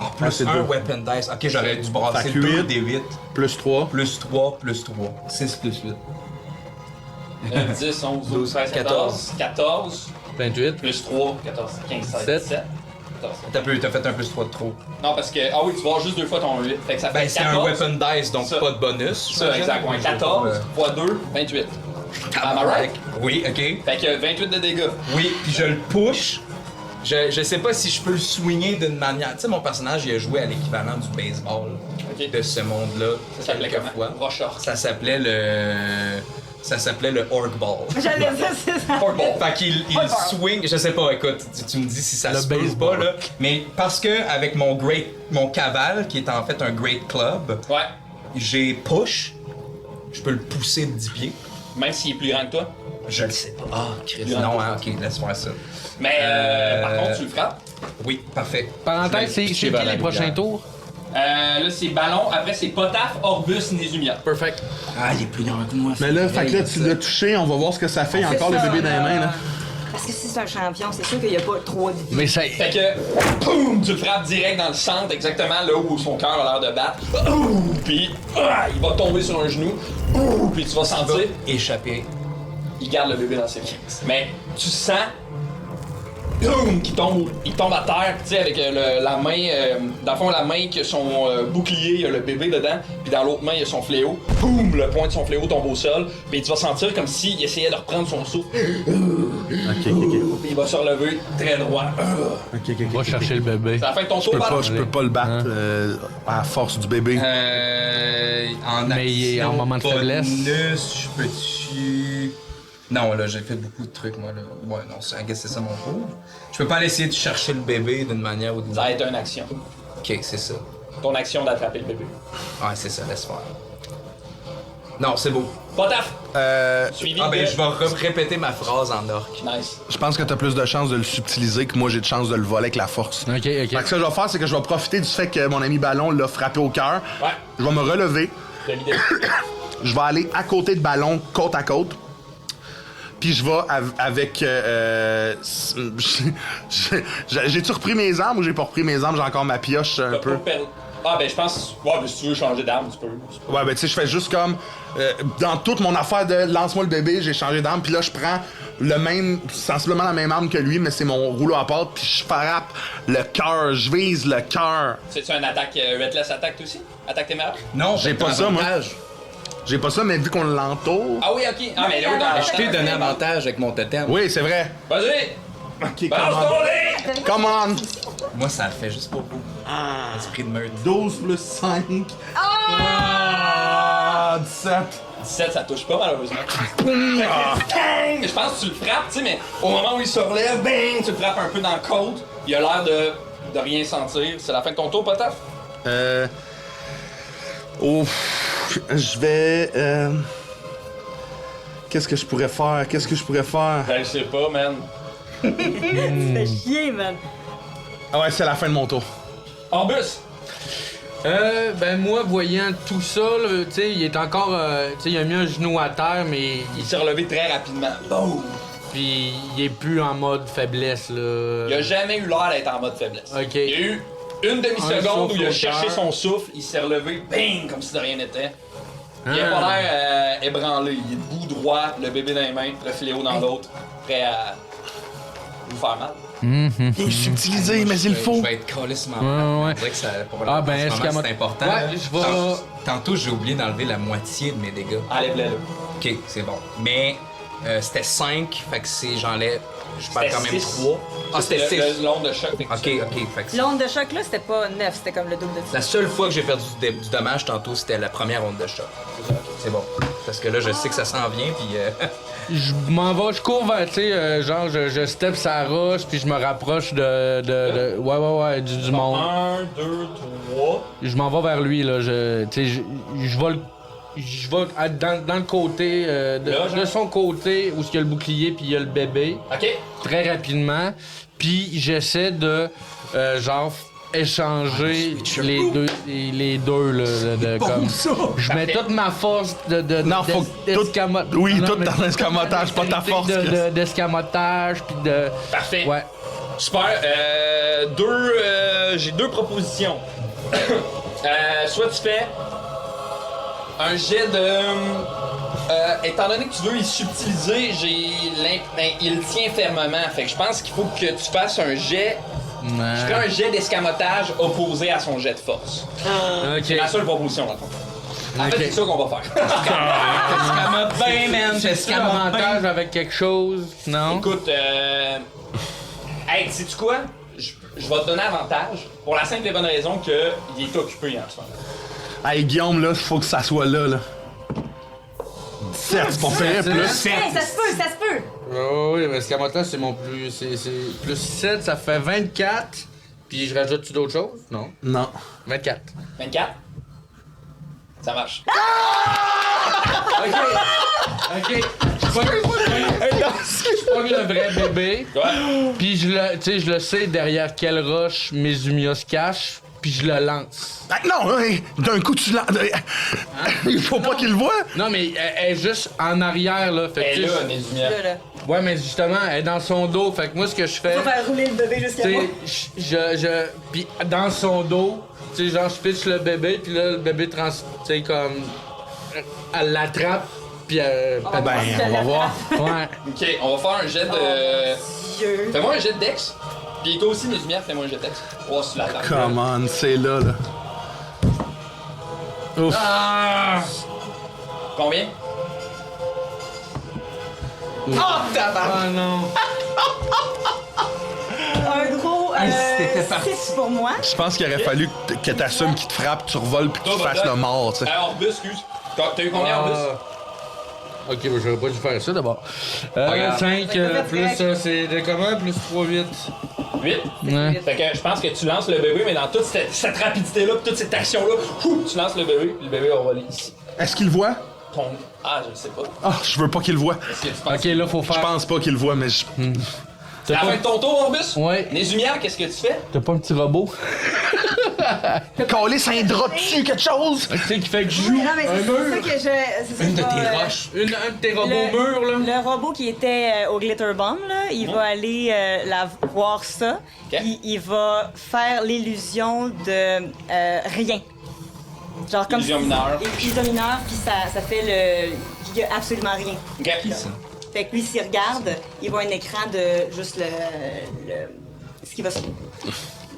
Speaker 5: Ah, plus
Speaker 3: c'est
Speaker 5: un
Speaker 3: deux.
Speaker 5: weapon dice. Ok, j'aurais dû brasser
Speaker 3: Fait que
Speaker 5: 2
Speaker 3: huit.
Speaker 5: D8.
Speaker 3: Plus 3.
Speaker 5: Plus 3, plus 3. 6 plus 8.
Speaker 2: 10, 11, 12, 13, 14. 14.
Speaker 4: 28.
Speaker 2: Plus 3, 14, 15, 16,
Speaker 4: 17.
Speaker 2: 17. 14.
Speaker 5: T'as fait un plus 3 de trop.
Speaker 2: Non, parce que. Ah oui, tu vas juste 2 fois ton 8. Fait que ça fait
Speaker 5: Ben, c'est
Speaker 2: 14.
Speaker 5: un weapon dice, donc
Speaker 2: Ça.
Speaker 5: pas de bonus.
Speaker 2: Ça, exact. Ouais, 14 fois 2, 28. Am I right?
Speaker 5: Oui, ok.
Speaker 2: Fait que 28 de dégâts.
Speaker 5: Oui, puis je le push. Je sais pas si je peux le swinger d'une manière. Tu sais, mon personnage, il a joué à l'équivalent du baseball
Speaker 2: Ok.
Speaker 5: de ce monde-là.
Speaker 2: Ça s'appelait comment?
Speaker 5: quelquefois.
Speaker 2: Rochard.
Speaker 5: Ça s'appelait le Orc Ball.
Speaker 6: J'allais dire, c'est ça.
Speaker 2: Portball.
Speaker 5: Fait qu'il swing, je sais pas, écoute, tu me dis si ça
Speaker 4: Le
Speaker 5: se peut ou
Speaker 4: baseball.
Speaker 5: pas, là. Mais parce que avec mon cavale, qui est en fait un great club,
Speaker 2: Ouais.
Speaker 5: j'ai push, je peux le pousser de 10 pieds.
Speaker 2: Même s'il est plus grand que toi.
Speaker 5: Je le sais pas. Ah, Chris.
Speaker 2: Bien.
Speaker 5: Non, hein, ok, laisse faire ça.
Speaker 2: Mais par contre, tu le frappes.
Speaker 5: Oui, parfait.
Speaker 4: Parenthèse, c'est
Speaker 5: Touché
Speaker 4: qui
Speaker 5: vers la
Speaker 4: les prochains
Speaker 5: lumière.
Speaker 4: tours?
Speaker 2: Là, c'est Ballon. Après, c'est Potaf, Orbus, Nézumia.
Speaker 4: Perfect.
Speaker 5: Ah, il est plus grand que moi.
Speaker 3: Mais là, fait que là, tu l'as touché, on va voir ce que ça fait. Il y a encore le bébé dans les mains, là.
Speaker 6: Parce que si c'est un champion, c'est sûr qu'il n'y a pas 3 de vie.
Speaker 4: Mais ça.
Speaker 2: Fait que, boum, tu le frappes direct dans le centre, exactement là où son cœur a l'air de battre. Puis, il va tomber sur un genou. Puis tu vas sentir.
Speaker 5: Échapper.
Speaker 2: Il garde le bébé dans ses mains. Mais tu sens qu'il tombe, il tombe à terre, tu sais, avec la main, dans le fond, la main qui a son bouclier, il y a le bébé dedans, puis dans l'autre main, il y a son fléau. Boum, le point de son fléau tombe au sol, puis tu vas sentir comme s'il essayait de reprendre son souffle,
Speaker 3: Ok.
Speaker 2: puis il va se relever très droit.
Speaker 3: Ok.
Speaker 4: Va chercher le bébé.
Speaker 2: C'est la fin de ton tour,
Speaker 3: Je peux pas le battre à la force du bébé.
Speaker 5: En
Speaker 4: Mais il est en
Speaker 5: action
Speaker 4: moment de faiblesse.
Speaker 5: bonus, je peux-tu... Non, là, j'ai fait beaucoup de trucs, moi, là. Ouais, non, I guess c'est ça mon tour. Je peux pas aller essayer de chercher le bébé d'une manière ou d'une
Speaker 2: Ça va
Speaker 5: autre.
Speaker 2: être une action.
Speaker 5: Ok, c'est ça.
Speaker 2: Ton action d'attraper le bébé.
Speaker 5: Ouais, c'est ça, laisse faire. Non, c'est beau.
Speaker 2: Potaf! Suivi
Speaker 5: Ah ben,
Speaker 2: de...
Speaker 5: je vais répéter ma phrase en orc.
Speaker 2: Nice.
Speaker 3: Je pense que t'as plus de chances de le subtiliser que moi j'ai de chance de le voler avec la force.
Speaker 4: Ok.
Speaker 3: Fait que ce que je vais faire, c'est que je vais profiter du fait que mon ami Ballon l'a frappé au cœur.
Speaker 2: Ouais.
Speaker 3: Je vais me relever.
Speaker 2: De l'idée.
Speaker 3: Je vais aller à côté de Ballon, côte à côte. Puis je vais avec... J'ai-tu repris mes armes ou j'ai pas repris mes armes? J'ai encore ma pioche un peu.
Speaker 2: Ah, ben, je pense. Ouais, ben, si tu veux changer d'arme, tu peux.
Speaker 3: Ouais, ben tu sais, je fais juste comme... dans toute mon affaire de lance-moi le bébé, j'ai changé d'arme. Puis là, je prends sensiblement la même arme que lui, mais c'est mon rouleau à pâte. Puis je frappe le cœur, je vise le cœur.
Speaker 2: C'est-tu un attaque, Reckless attaque, toi aussi? Attaque tes meilleurs?
Speaker 5: Non,
Speaker 3: J'ai pas ça, moi. J'ai pas ça, mais vu qu'on l'entoure...
Speaker 2: Ah oui, ok. Ah, mais là, dans
Speaker 5: Je t'ai donné avantage avec mon totem.
Speaker 3: Oui, c'est vrai.
Speaker 2: Vas-y!
Speaker 3: Ok,
Speaker 2: Balance
Speaker 3: come
Speaker 2: ton dé!
Speaker 3: on. Come on.
Speaker 5: Moi, ça le fait juste pour vous. Esprit de meurtre.
Speaker 3: 12 plus 5. Ah! 17.
Speaker 2: 17, ça touche pas, malheureusement. Bang! Je pense que tu le frappes, tu sais, mais au moment où il se relève, bang! Tu le frappes un peu dans le côte. Il a l'air de rien sentir. C'est la fin de ton tour, Potaf?
Speaker 3: Je vais... Qu'est-ce que je pourrais faire?
Speaker 2: Ben, je sais pas, man.
Speaker 6: Tu fais chier, man.
Speaker 3: Ah ouais, c'est la fin de mon tour.
Speaker 2: Orbus!
Speaker 4: Ben moi, voyant tout ça, là, tu sais, il est encore... tu sais, il a mis un genou à terre, mais...
Speaker 2: Il s'est relevé très rapidement. Boum!
Speaker 4: Puis il est plus en mode faiblesse, là.
Speaker 2: Il a jamais eu l'air d'être en mode faiblesse.
Speaker 4: Ok.
Speaker 2: Il y a eu une demi-seconde où il a
Speaker 4: souffle au
Speaker 2: cherché
Speaker 4: cœur.
Speaker 2: son souffle, il s'est relevé, bing, comme si de rien n'était. Il a
Speaker 4: Ah.
Speaker 2: pas l'air ébranlé. Il est debout droit, le bébé dans les mains, le fléau dans l'autre, prêt à vous faire mal.
Speaker 3: Il est subtilisé, mais il faut.
Speaker 5: Je vais être calissement
Speaker 4: Ouais,
Speaker 5: mal.
Speaker 4: ouais.
Speaker 5: On dirait que ça, pour
Speaker 4: Ah, ben,
Speaker 5: en ce moment,
Speaker 4: escamote-
Speaker 5: c'est important.
Speaker 4: Ouais, je vais-
Speaker 5: Tantôt, j'ai oublié d'enlever la moitié de mes dégâts.
Speaker 2: Enlève-le là.
Speaker 5: Ok, c'est bon. Mais c'était 5, fait que c'est j'enlève. Je perds
Speaker 2: C'était
Speaker 5: quand même
Speaker 2: six.
Speaker 5: 3. Ah, c'était 6.
Speaker 2: L'onde de choc. fait que
Speaker 5: Ok,
Speaker 2: tu-
Speaker 5: ok. Fait que
Speaker 6: L'onde de choc, là, c'était pas 9, c'était comme le double de ça.
Speaker 5: la seule fois que j'ai perdu du dommage tantôt, c'était la première onde de choc. C'est bon. Parce que là, je sais que ça s'en vient, puis.
Speaker 4: Je m'en vais, je cours vers, tu sais, genre, je step sa roche, puis je me rapproche de ouais, du monde.
Speaker 2: 1, 2, 3.
Speaker 4: Je m'en vais vers lui, là, tu sais, je vais dans le côté,
Speaker 2: Là, genre?
Speaker 4: de son côté, où il y a le bouclier, puis il y a le bébé,
Speaker 2: Ok.
Speaker 4: très rapidement, puis j'essaie de, genre, échanger les deux là, de comme je mets toute ma force de
Speaker 3: Non, faut que tout- oui,
Speaker 4: non,
Speaker 3: tout
Speaker 4: mais
Speaker 3: ton escamotage, pas ta force, Chris.
Speaker 4: d'escamotage puis de
Speaker 2: Parfait.
Speaker 4: ouais.
Speaker 2: Super. J'ai deux propositions. Soit tu fais un jet de. Étant donné que tu veux y subtiliser, il tient fermement. Fait que je pense qu'il faut que tu fasses un jet. Je fais un jet d'escamotage opposé à son jet de force. C'est
Speaker 4: OK.
Speaker 2: la seule proposition, dans le fond. En fait,
Speaker 4: Ok.
Speaker 2: c'est ça qu'on va faire.
Speaker 5: Escamote bien, man.
Speaker 4: Est-ce qu'il y a un avantage avec quelque chose? Non?
Speaker 2: Écoute, hey, sais-tu quoi? Je vais te donner avantage pour la simple et bonne raison qu'il est occupé en ce moment.
Speaker 3: Hey, Guillaume, là, faut que ça soit là. 17, c'est pas fait, plus.
Speaker 6: Hey, ça se peut, ça se peut!
Speaker 4: Oh, oui, mais escamotage, c'est mon plus. C'est plus 7, ça fait 24. Puis je rajoute-tu d'autres choses? Non.
Speaker 3: Non.
Speaker 4: 24.
Speaker 2: 24? Ça marche.
Speaker 4: OK. OK. Je pogne le vrai bébé.
Speaker 2: Ouais.
Speaker 4: Puis je le sais derrière quelle roche Mesumia se cache. Puis je le lance.
Speaker 3: Ah, non, hey, d'un coup, tu l'as. Il faut pas qu'il le voie.
Speaker 4: Non, mais elle est juste en arrière, là. Fait que,
Speaker 2: Elle est
Speaker 4: tu sais,
Speaker 2: là, mes lumières.
Speaker 6: Là, là.
Speaker 4: ouais, mais justement, elle est dans son dos. Fait que moi, ce que je fais.
Speaker 6: Faut faire rouler le bébé jusqu'à
Speaker 4: Tu
Speaker 6: moi.
Speaker 4: sais, puis dans son dos, tu sais, genre, je pitch le bébé, puis là, le bébé, tu sais, comme. Elle l'attrape, puis elle.
Speaker 6: Oh,
Speaker 3: Ben, on va voir.
Speaker 4: Ouais.
Speaker 2: Ok, on va faire un jet de.
Speaker 6: Dieu.
Speaker 2: Fais-moi un jet de Dex. Puis toi aussi, mes lumières, fais-moi un jet de Dex. Oh, si tu l'attrapes.
Speaker 3: Come on, c'est là. Ouf.
Speaker 2: Combien?
Speaker 4: Ah non.
Speaker 6: Un gros
Speaker 5: t'étais parti.
Speaker 6: 6 pour moi.
Speaker 3: Je pense qu'il aurait fallu que t'assumes qu'il te frappe, tu revoles, puis que tu
Speaker 2: Toi,
Speaker 3: fasses
Speaker 2: Bodoc.
Speaker 3: le mort, tu sais.
Speaker 2: Orbus, excuse. T'as eu combien, Orbus?
Speaker 4: Ok, ben j'aurais pas dû faire ça d'abord.
Speaker 5: grave.
Speaker 4: 5 plus c'est de comment? Plus 3, 8.
Speaker 2: 8.
Speaker 4: Ouais.
Speaker 2: Fait que je pense que tu lances le bébé, mais dans toute cette rapidité-là, toute cette action-là, tu lances le bébé, puis le bébé va voler ici.
Speaker 3: Est-ce qu'il le voit?
Speaker 2: Ah, je sais pas.
Speaker 3: Ah, je veux pas qu'il le voie.
Speaker 4: Ok, là, faut
Speaker 3: Je
Speaker 4: faire.
Speaker 3: pense pas qu'il le voit, mais je...
Speaker 2: C'est la fin de ton tour, Orbus?
Speaker 4: Ouais.
Speaker 2: Nézumière, qu'est-ce que tu fais?
Speaker 4: T'as pas un petit robot?
Speaker 3: Calé, c'est un drap dessus, quelque chose!
Speaker 4: Tu sais, qui fait que je joue.
Speaker 6: Non, mais
Speaker 4: un
Speaker 6: c'est
Speaker 4: mur.
Speaker 6: ça que je. c'est ça
Speaker 5: Une
Speaker 6: que
Speaker 5: de
Speaker 6: je
Speaker 5: tes
Speaker 6: vais,
Speaker 5: roches.
Speaker 4: Un de tes robots murs, là.
Speaker 6: Le robot qui était au Glitter Bomb, là, il va aller voir ça.
Speaker 2: Ok.
Speaker 6: Puis il va faire l'illusion de rien. Genre comme
Speaker 2: Illusion mineure.
Speaker 6: Illusion mineure, puis ça fait le. Il y a absolument rien.
Speaker 2: Ok.
Speaker 6: Fait que lui, s'il regarde, il voit un écran de juste ce qui va se.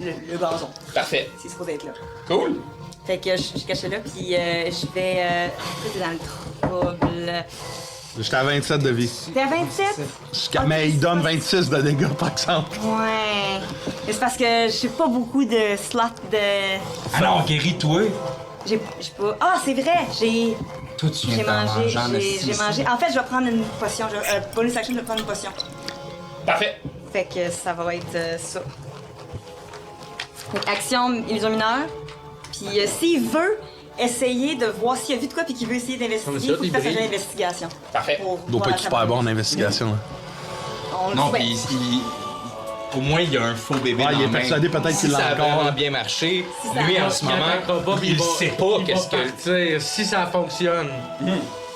Speaker 6: Le gazon.
Speaker 2: Parfait.
Speaker 6: C'est supposé être là.
Speaker 2: Cool.
Speaker 6: Fait que je cache là, puis je vais. T'es dans le trouble.
Speaker 3: J'étais à 27 de vie.
Speaker 6: T'es à 27?
Speaker 3: Mais il donne 26 de dégâts, par exemple.
Speaker 6: Ouais. Mais c'est parce que j'ai pas beaucoup de slots de.
Speaker 5: Alors, guéris-toi.
Speaker 6: J'ai pas. Ah, c'est vrai!
Speaker 5: Toi, tu viens
Speaker 6: J'ai
Speaker 5: de t'en
Speaker 6: mangé.
Speaker 5: manger en
Speaker 6: J'ai
Speaker 5: esti.
Speaker 6: mangé. En fait, je vais prendre une potion. Bonus action, je vais prendre une potion.
Speaker 2: Parfait.
Speaker 6: Fait que ça va être ça. Donc, action illusion mineure. Puis s'il veut essayer de voir s'il a vu de quoi puis qu'il veut essayer d'investiguer, il faut qu'il fasse un jeu d'investigation.
Speaker 2: Parfait.
Speaker 3: Il doit pas être super bon en investigation. Là.
Speaker 6: On le
Speaker 5: Non,
Speaker 6: souhaite.
Speaker 5: puis au moins, il y a un faux bébé
Speaker 3: Ouais,
Speaker 5: dans
Speaker 3: il est
Speaker 5: la main.
Speaker 3: persuadé peut-être
Speaker 5: Si
Speaker 3: qu'il
Speaker 5: ça
Speaker 3: l'a
Speaker 5: a
Speaker 3: encore.
Speaker 5: vraiment bien marché,
Speaker 6: Si ça
Speaker 5: lui,
Speaker 6: a-
Speaker 5: en ce
Speaker 4: Il
Speaker 5: moment,
Speaker 4: attaquera pas, puis
Speaker 5: il
Speaker 4: va-
Speaker 5: sait pas
Speaker 4: il
Speaker 5: qu'est-ce
Speaker 4: va
Speaker 5: que...
Speaker 4: partir si ça fonctionne.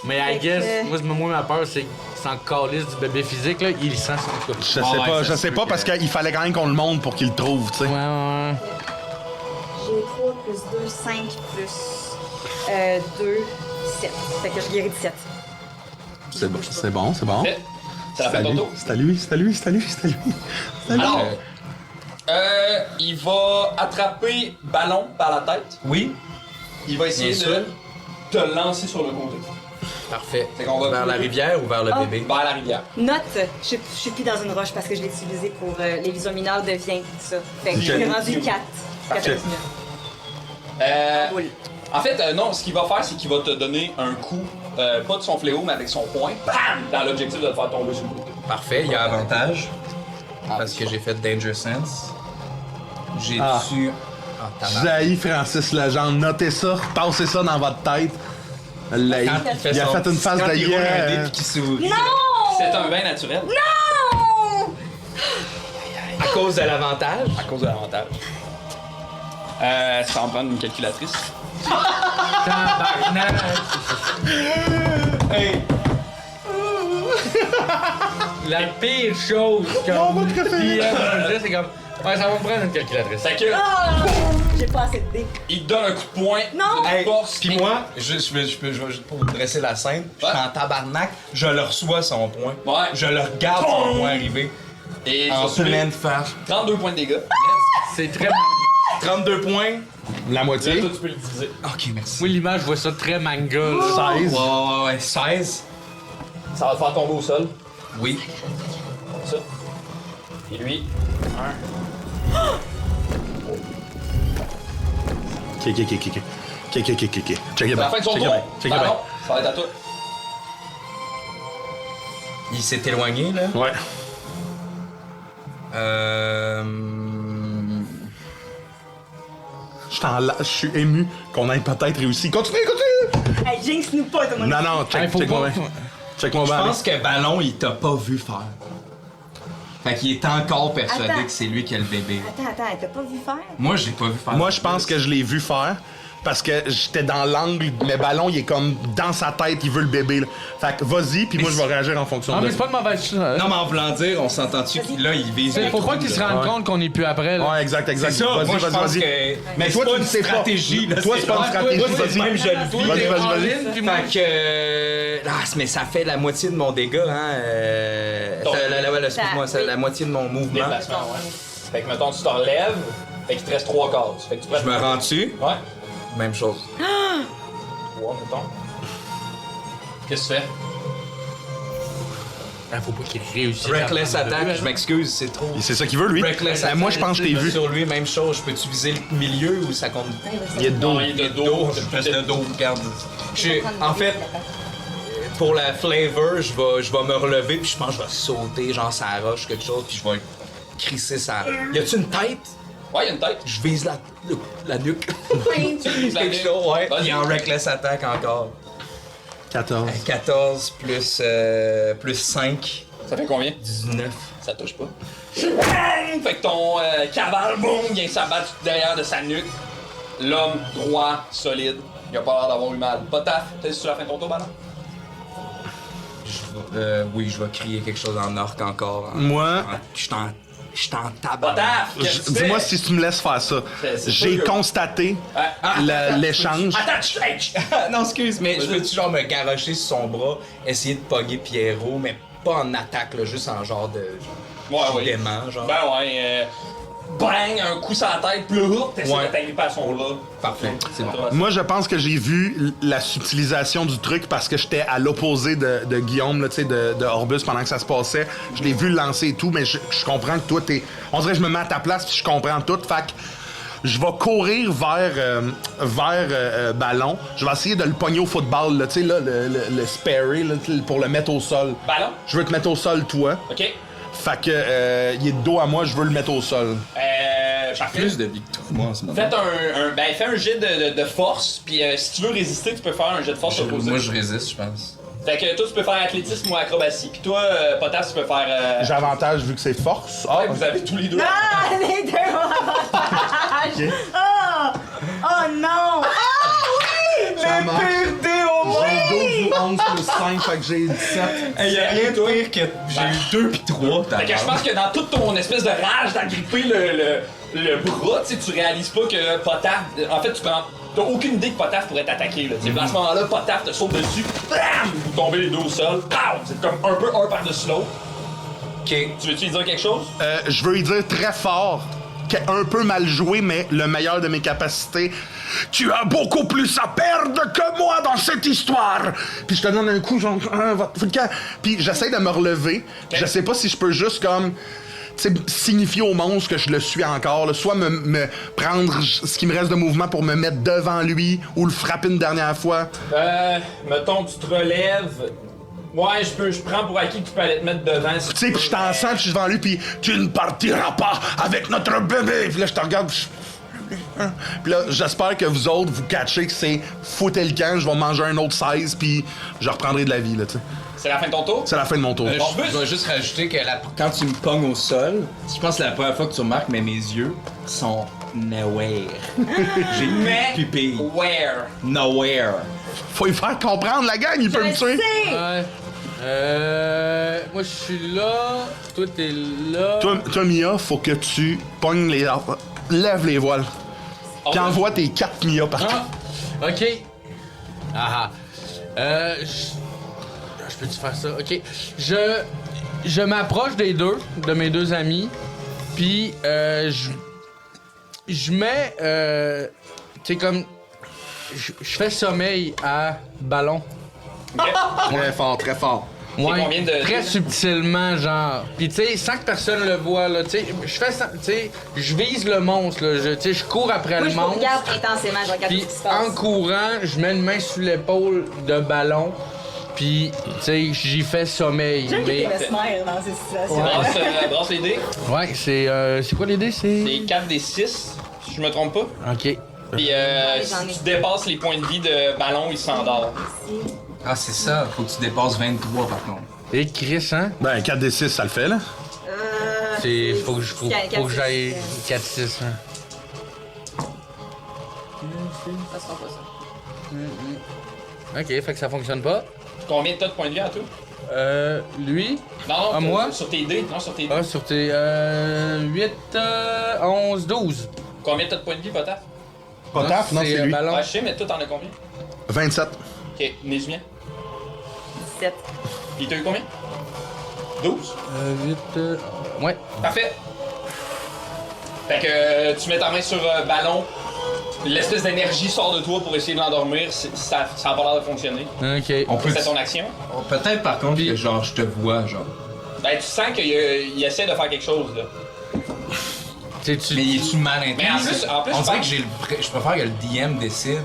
Speaker 4: Mais I
Speaker 6: Fait
Speaker 4: guess,
Speaker 6: que-
Speaker 4: moi, ma peur, c'est sans calice du bébé physique, là, il sent son coup.
Speaker 3: Je sais
Speaker 5: Ouais,
Speaker 3: pas,
Speaker 5: ça
Speaker 3: je
Speaker 5: se
Speaker 3: sais
Speaker 5: peut
Speaker 3: pas
Speaker 5: que-
Speaker 3: parce qu'il fallait quand même qu'on le montre pour qu'il le trouve, tu sais.
Speaker 4: Ouais.
Speaker 6: J'ai 3 plus 2, 5 plus 2, 7. Fait que je guéris de 7.
Speaker 3: C'est bon, c'est bon, c'est bon.
Speaker 2: Parfait. C'est la fin de ton tour.
Speaker 3: C'est à lui, c'est à lui, c'est à lui, c'est à lui. C'est à lui.
Speaker 2: Alors, il va attraper Ballon par la tête.
Speaker 5: Oui,
Speaker 2: Il va essayer
Speaker 5: Bien
Speaker 2: de
Speaker 5: sûr.
Speaker 2: te lancer sur le côté.
Speaker 5: parfait.
Speaker 2: Fait qu'on va
Speaker 5: Vers la
Speaker 2: couler.
Speaker 5: rivière ou vers le
Speaker 6: Ah.
Speaker 5: bébé?
Speaker 2: Vers la rivière.
Speaker 6: Note, je suis plus dans une roche parce que je l'ai utilisé pour l'illusion mineure devient ça. Fait que je suis
Speaker 3: Ok.
Speaker 6: rendu 4.
Speaker 2: Parfait.
Speaker 6: Cool.
Speaker 2: En fait, non, ce qu'il va faire, c'est qu'il va te donner un coup, pas de son fléau, mais avec son poing, bam, dans l'objectif de te faire tomber sur le côté.
Speaker 5: Parfait, il y a avantage. Parce que j'ai fait Danger Sense. J'ai
Speaker 3: Ah.
Speaker 5: dessus... Ah, tabarnak.
Speaker 3: Jaillit Francis Legendre, notez ça, tassez ça dans votre tête. Là,
Speaker 5: Quand
Speaker 3: il a
Speaker 5: son-
Speaker 3: fait une face
Speaker 5: quand
Speaker 3: de
Speaker 5: il roule un dé
Speaker 3: yeah.
Speaker 5: puis qu'il sourit.
Speaker 2: C'est un vin naturel.
Speaker 6: Non!
Speaker 5: À cause de l'avantage.
Speaker 2: À cause de l'avantage. Ça en prend une calculatrice.
Speaker 4: Tabarnak!
Speaker 2: Hey!
Speaker 4: La pire chose que c'est comme. Ouais, ça va me prendre une calculatrice.
Speaker 2: Fait que,
Speaker 6: Ah! J'ai pas assez de dés.
Speaker 2: il te donne un coup de poing.
Speaker 6: Non!
Speaker 2: de
Speaker 5: Hey,
Speaker 2: force.
Speaker 5: puis moi, je vais juste pour vous dresser la scène, je suis
Speaker 2: Ouais.
Speaker 5: en tabarnak, je le reçois son point.
Speaker 2: Ouais.
Speaker 5: Je le regarde son point arriver.
Speaker 2: Et tu
Speaker 5: En
Speaker 2: vas subir
Speaker 5: pleine face.
Speaker 2: 32 points de dégâts.
Speaker 4: C'est très.
Speaker 5: 32 points.
Speaker 3: La
Speaker 2: Là,
Speaker 3: moitié.
Speaker 2: toi, tu peux le diviser.
Speaker 5: Ok, merci.
Speaker 4: Moi, l'image, je vois ça très manga. là.
Speaker 3: 16.
Speaker 5: Ouais, 16.
Speaker 2: Ça va te faire tomber au sol.
Speaker 5: Oui.
Speaker 2: Comme ça. Et lui,
Speaker 3: Ok. Check it
Speaker 2: c'est la
Speaker 3: bien.
Speaker 2: fin de son
Speaker 3: Check it
Speaker 2: tour.
Speaker 3: bien. Check it bien.
Speaker 2: Ballon, ça va être à toi.
Speaker 5: Il s'est éloigné, là.
Speaker 3: Ouais. Je suis ému qu'on ait peut-être réussi. Continue.
Speaker 6: Hey, jinx-nous pas, tout le monde.
Speaker 3: Non,
Speaker 4: Hey, faut
Speaker 3: check-moi
Speaker 4: pas-
Speaker 3: bien. Check-moi
Speaker 5: Je
Speaker 3: bien.
Speaker 5: pense que Ballon, il t'a pas vu faire. Fait qu'il est encore persuadé
Speaker 6: Attends.
Speaker 5: que c'est lui qui a le bébé.
Speaker 6: Attends, t'as pas vu faire?
Speaker 5: Moi, j'ai pas vu faire.
Speaker 3: Moi, je pense que je l'ai vu faire parce que j'étais dans l'angle, mais Ballon, il est comme dans sa tête, il veut le bébé. Là. Fait que vas-y, puis moi, je vais réagir en fonction
Speaker 4: Ah,
Speaker 3: de
Speaker 4: mais c'est pas de mauvaise chose.
Speaker 5: Non, mais en voulant dire, on s'entend-tu qu'il là, il vise.
Speaker 4: Faut pas qu'il se rende compte qu'on est plus après. Là.
Speaker 3: Ouais, exact.
Speaker 5: C'est ça,
Speaker 3: Vas-y,
Speaker 5: moi, je pense
Speaker 3: vas-y.
Speaker 5: que...
Speaker 3: Mais
Speaker 5: c'est
Speaker 3: toi,
Speaker 5: pas
Speaker 3: tu
Speaker 5: une
Speaker 3: le sais pas.
Speaker 5: stratégie, là.
Speaker 3: Toi, c'est pas une stratégie,
Speaker 5: Toi, c'est
Speaker 3: vas-y.
Speaker 5: même je le
Speaker 4: Toi,
Speaker 5: vis.
Speaker 3: Vas-y,
Speaker 4: t'es
Speaker 3: vas-y,
Speaker 4: all
Speaker 3: vas-y.
Speaker 4: in, puis moi-
Speaker 5: Fait que... mais ça fait la moitié de mon dégât, hein. Excuse-moi, c'est la moitié de mon mouvement.
Speaker 2: Déplacement, ouais. Fait que, mettons, tu te relèves. Fait qu'il te reste 3 cases. Fait que tu
Speaker 5: Je me rends dessus.
Speaker 2: Ouais.
Speaker 5: Même chose.
Speaker 2: 3, mettons. Qu'est-ce que tu fais?
Speaker 4: Ah, faut pas qu'il réussisse.
Speaker 5: Reckless
Speaker 4: à
Speaker 5: attack,
Speaker 4: prendre
Speaker 5: je m'excuse, c'est trop.
Speaker 3: C'est ça qu'il veut, lui.
Speaker 5: Reckless
Speaker 3: Mais
Speaker 5: attack.
Speaker 3: moi, je pense que je t'ai vu.
Speaker 5: Sur lui, même chose. Je peux-tu viser le milieu ou ça compte?
Speaker 3: Il est de dos.
Speaker 2: Non, il est de dos.
Speaker 5: Je pèse le dos, regarde. En fait, pour la flavor, je vais me relever puis je pense que je vais sauter, genre ça roche quelque chose, puis je vais crisser ça. Y a-tu une tête?
Speaker 2: Ouais, il y a une tête.
Speaker 5: Je vise la nuque.
Speaker 2: Tu vises la
Speaker 5: Quelque
Speaker 2: nuque.
Speaker 5: chose, ouais.
Speaker 2: Vas-y.
Speaker 5: Il est en reckless attack encore.
Speaker 3: 14.
Speaker 5: 14 plus 5.
Speaker 2: Ça fait combien?
Speaker 5: 19.
Speaker 2: Ça touche pas. Bang! Fait que ton cavale, boum, vient s'abattre derrière de sa nuque. L'homme droit, solide. Il a pas l'air d'avoir eu mal. Potaf, t'es sur la fin de ton tour, Ballon?
Speaker 5: Oui, je vais crier quelque chose en orc encore.
Speaker 3: Moi,
Speaker 5: Je t'en tabac.
Speaker 2: Potaf! Qu'est-ce que tu fais?
Speaker 3: dis-moi si tu me laisses faire ça.
Speaker 2: C'est
Speaker 3: J'ai
Speaker 2: sûr que-
Speaker 3: constaté
Speaker 2: Attends,
Speaker 3: l'échange.
Speaker 5: Non, excuse, mais je veux-tu genre me garrocher sur son bras, essayer de pogger Pierrot, mais pas en attaque, là, juste en genre de...
Speaker 2: Ouais.
Speaker 5: Dément, genre.
Speaker 2: Ben ouais, bang, un coup sur la tête, plus haut, t'essaies
Speaker 5: Ouais.
Speaker 2: de t'agripper à son bras.
Speaker 5: Parfait, c'est bon.
Speaker 3: Moi, je pense que j'ai vu la subtilisation du truc parce que j'étais à l'opposé de Guillaume, là, tu sais, de Orbus pendant que ça se passait. Je l'ai vu le lancer et tout, mais je comprends que toi, t'es... On dirait que je me mets à ta place puis je comprends tout. Fait que je vais courir vers Ballon. Je vais essayer de le pogner au football, là, tu sais, là, le sparry, là, pour le mettre au sol.
Speaker 2: Ballon?
Speaker 3: Je veux te mettre au sol, toi.
Speaker 2: OK.
Speaker 3: Fait que il est de dos à moi, je veux le mettre au sol.
Speaker 2: Parfait.
Speaker 7: Plus de vie que toi, moi, en ce moment.
Speaker 2: Fais un jet de force, puis si tu veux résister, tu peux faire un jet de force opposé.
Speaker 7: Moi, je résiste, je pense.
Speaker 2: Fait que toi, tu peux faire athlétisme ou acrobatie, puis toi, Potas, tu peux faire...
Speaker 3: J'ai avantage vu que c'est force. Ah,
Speaker 2: Ouais, vous avez tous les deux.
Speaker 6: Ah, les deux ont avantage! Oh! Oh non! Ah oui!
Speaker 3: Ça
Speaker 6: Le
Speaker 3: marche.
Speaker 6: pur dé au moins!
Speaker 3: J'ai 12 ou 11 plus 5, fait que j'ai 17.
Speaker 7: Il y a rien de pire que j'ai eu 2 pis 3.
Speaker 2: Fait que je pense que dans toute ton espèce de rage d'agripper le bras, tu sais, tu réalises pas que Potaf... En fait, t'as aucune idée que Potaf pourrait t'attaquer, là. Tu sais, à ce moment-là, Potaf te saute dessus, bam! Vous tombez les deux au sol, pow! C'est comme un peu un par-dessus l'autre.
Speaker 5: OK.
Speaker 2: Tu veux-tu lui dire quelque chose?
Speaker 3: Je veux lui dire très fort, un peu mal joué, mais le meilleur de mes capacités. Tu as beaucoup plus à perdre que moi dans cette histoire! Puis je te donne un coup, genre, puis j'essaie de me relever. Je sais pas si je peux juste comme, tu sais, signifier au monstre que je le suis encore, là. Soit me prendre ce qui me reste de mouvement pour me mettre devant lui ou le frapper une dernière fois.
Speaker 2: Mettons, tu te relèves. Ouais, je prends pour acquis que tu peux aller te mettre devant. Si
Speaker 3: Tu sais, puis je t'en sens, puis je suis devant lui, puis tu ne partiras pas avec notre bébé. Puis là, je te regarde, puis là, j'espère que vous autres, vous catchez que c'est foutez le camp, je vais manger un autre 16, puis je reprendrai de la vie, là, tu sais.
Speaker 2: C'est la fin de ton tour?
Speaker 3: C'est la fin de mon tour.
Speaker 7: Je vais juste rajouter que quand tu me pognes au sol, je pense que c'est la première fois que tu remarques, mais mes yeux sont nowhere. J'ai plus de pupilles.
Speaker 2: Where?
Speaker 7: Nowhere.
Speaker 3: Faut y faire comprendre, la gang, il peut me tuer.
Speaker 4: Ouais. Moi, je suis là. Toi, t'es là.
Speaker 3: Toi, Mia, faut que tu pognes les... Lève les voiles. Puis envoie tes 4 Mia partout.
Speaker 4: Ah, ok. Ah ah. Je peux-tu faire ça? Ok. Je m'approche des deux, de mes deux amis, puis je mets, tu sais, comme, je fais sommeil à Ballon.
Speaker 7: Très fort, très fort.
Speaker 4: Ouais,
Speaker 2: combien de-
Speaker 4: très subtilement, genre. Puis tu sais, sans que personne le voit, là, tu sais, je fais ça, tu sais, je vise le monstre, là, tu sais, je cours après
Speaker 6: Moi,
Speaker 4: le
Speaker 6: je
Speaker 4: monstre.
Speaker 6: regarde intensément, je regarde
Speaker 4: Puis
Speaker 6: ce qui se passe.
Speaker 4: en courant, je mets une main sur l'épaule de Ballon, puis tu sais, j'y fais sommeil.
Speaker 6: J'aime qu'il
Speaker 4: Mais
Speaker 6: était mesmer dans ces situations.
Speaker 2: Brasse les dés.
Speaker 4: ouais, c'est quoi l'idée, c'est
Speaker 2: C'est 4 des 6, si je me trompe pas.
Speaker 4: OK.
Speaker 2: Puis
Speaker 6: j'en ai.
Speaker 2: si tu dépasses les points de vie de Ballon, il s'endort.
Speaker 7: Ah, c'est ça. Faut que tu dépasses 23 par contre.
Speaker 4: Et Chris, hein?
Speaker 3: Ben, 4 des 6, ça le fait, là.
Speaker 4: C'est faut que j'aille 4-6. Hein.
Speaker 6: Ça sera pas ça.
Speaker 4: OK, fait que ça fonctionne pas.
Speaker 2: Combien t'as de points de vie à tout?
Speaker 4: Lui,
Speaker 2: Non,
Speaker 4: À moi?
Speaker 2: Sur tes dés. Non, sur tes dés.
Speaker 4: sur tes 8, 11, 12.
Speaker 2: Combien t'as de points de vie, Potaf?
Speaker 3: Potaf, non, c'est lui.
Speaker 4: Ballon.
Speaker 2: Ouais, je sais, mais toi, t'en as combien?
Speaker 3: 27.
Speaker 2: Ok, Nézumien.
Speaker 6: 17.
Speaker 2: Puis t'as eu combien? 12?
Speaker 4: 8, ouais.
Speaker 2: Parfait. Fait que tu mets ta main sur Ballon. L'espèce d'énergie sort de toi pour essayer de l'endormir. Ça a pas l'air de fonctionner.
Speaker 4: OK.
Speaker 7: On peut.
Speaker 2: C'est ton action.
Speaker 7: Peut-être par contre que genre je te vois, genre.
Speaker 2: Ben, tu sens qu'il essaie de faire quelque chose, là.
Speaker 4: Tu
Speaker 7: Mais il est-tu mal intelligent?
Speaker 2: Mais en plus,
Speaker 7: on
Speaker 2: je
Speaker 7: dirait
Speaker 2: pense-
Speaker 7: que je préfère que le DM décide.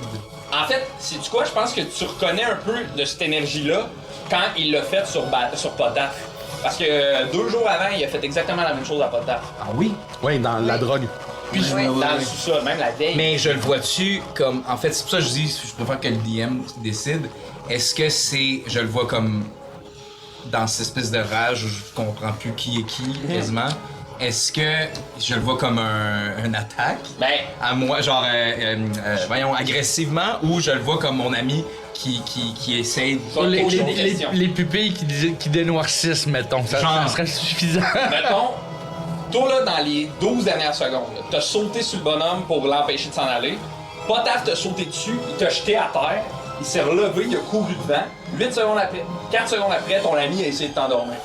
Speaker 2: En fait, sais-tu quoi? Je pense que tu reconnais un peu de cette énergie-là quand il l'a fait sur Potaf. Parce que 2 jours avant, il a fait exactement la même chose à Potaf.
Speaker 7: Ah oui?
Speaker 3: Oui, dans la drogue.
Speaker 2: Puis
Speaker 6: Ouais.
Speaker 2: dans le sous-sol, même la veille.
Speaker 5: Mais je le vois-tu comme... En fait, c'est pour ça que je dis je préfère que le DM décide. est-ce que c'est... Je le vois comme dans cette espèce de rage où je comprends plus qui est qui, quasiment. Est-ce que je le vois comme une attaque
Speaker 2: Ben,
Speaker 5: à moi, genre, voyons, agressivement, ou je le vois comme mon ami qui essaie
Speaker 2: je vais te poser des
Speaker 4: Les,
Speaker 2: questions.
Speaker 4: les pupilles qui dénoircissent, mettons. Ça serait suffisant.
Speaker 2: Mettons, toi là, dans les 12 dernières secondes, là, t'as sauté sur le bonhomme pour l'empêcher de s'en aller. Potaf t'a sauté dessus, il t'a jeté à terre, il s'est relevé, il a couru devant. 8 secondes après, 4 secondes après, ton ami a essayé de t'endormir.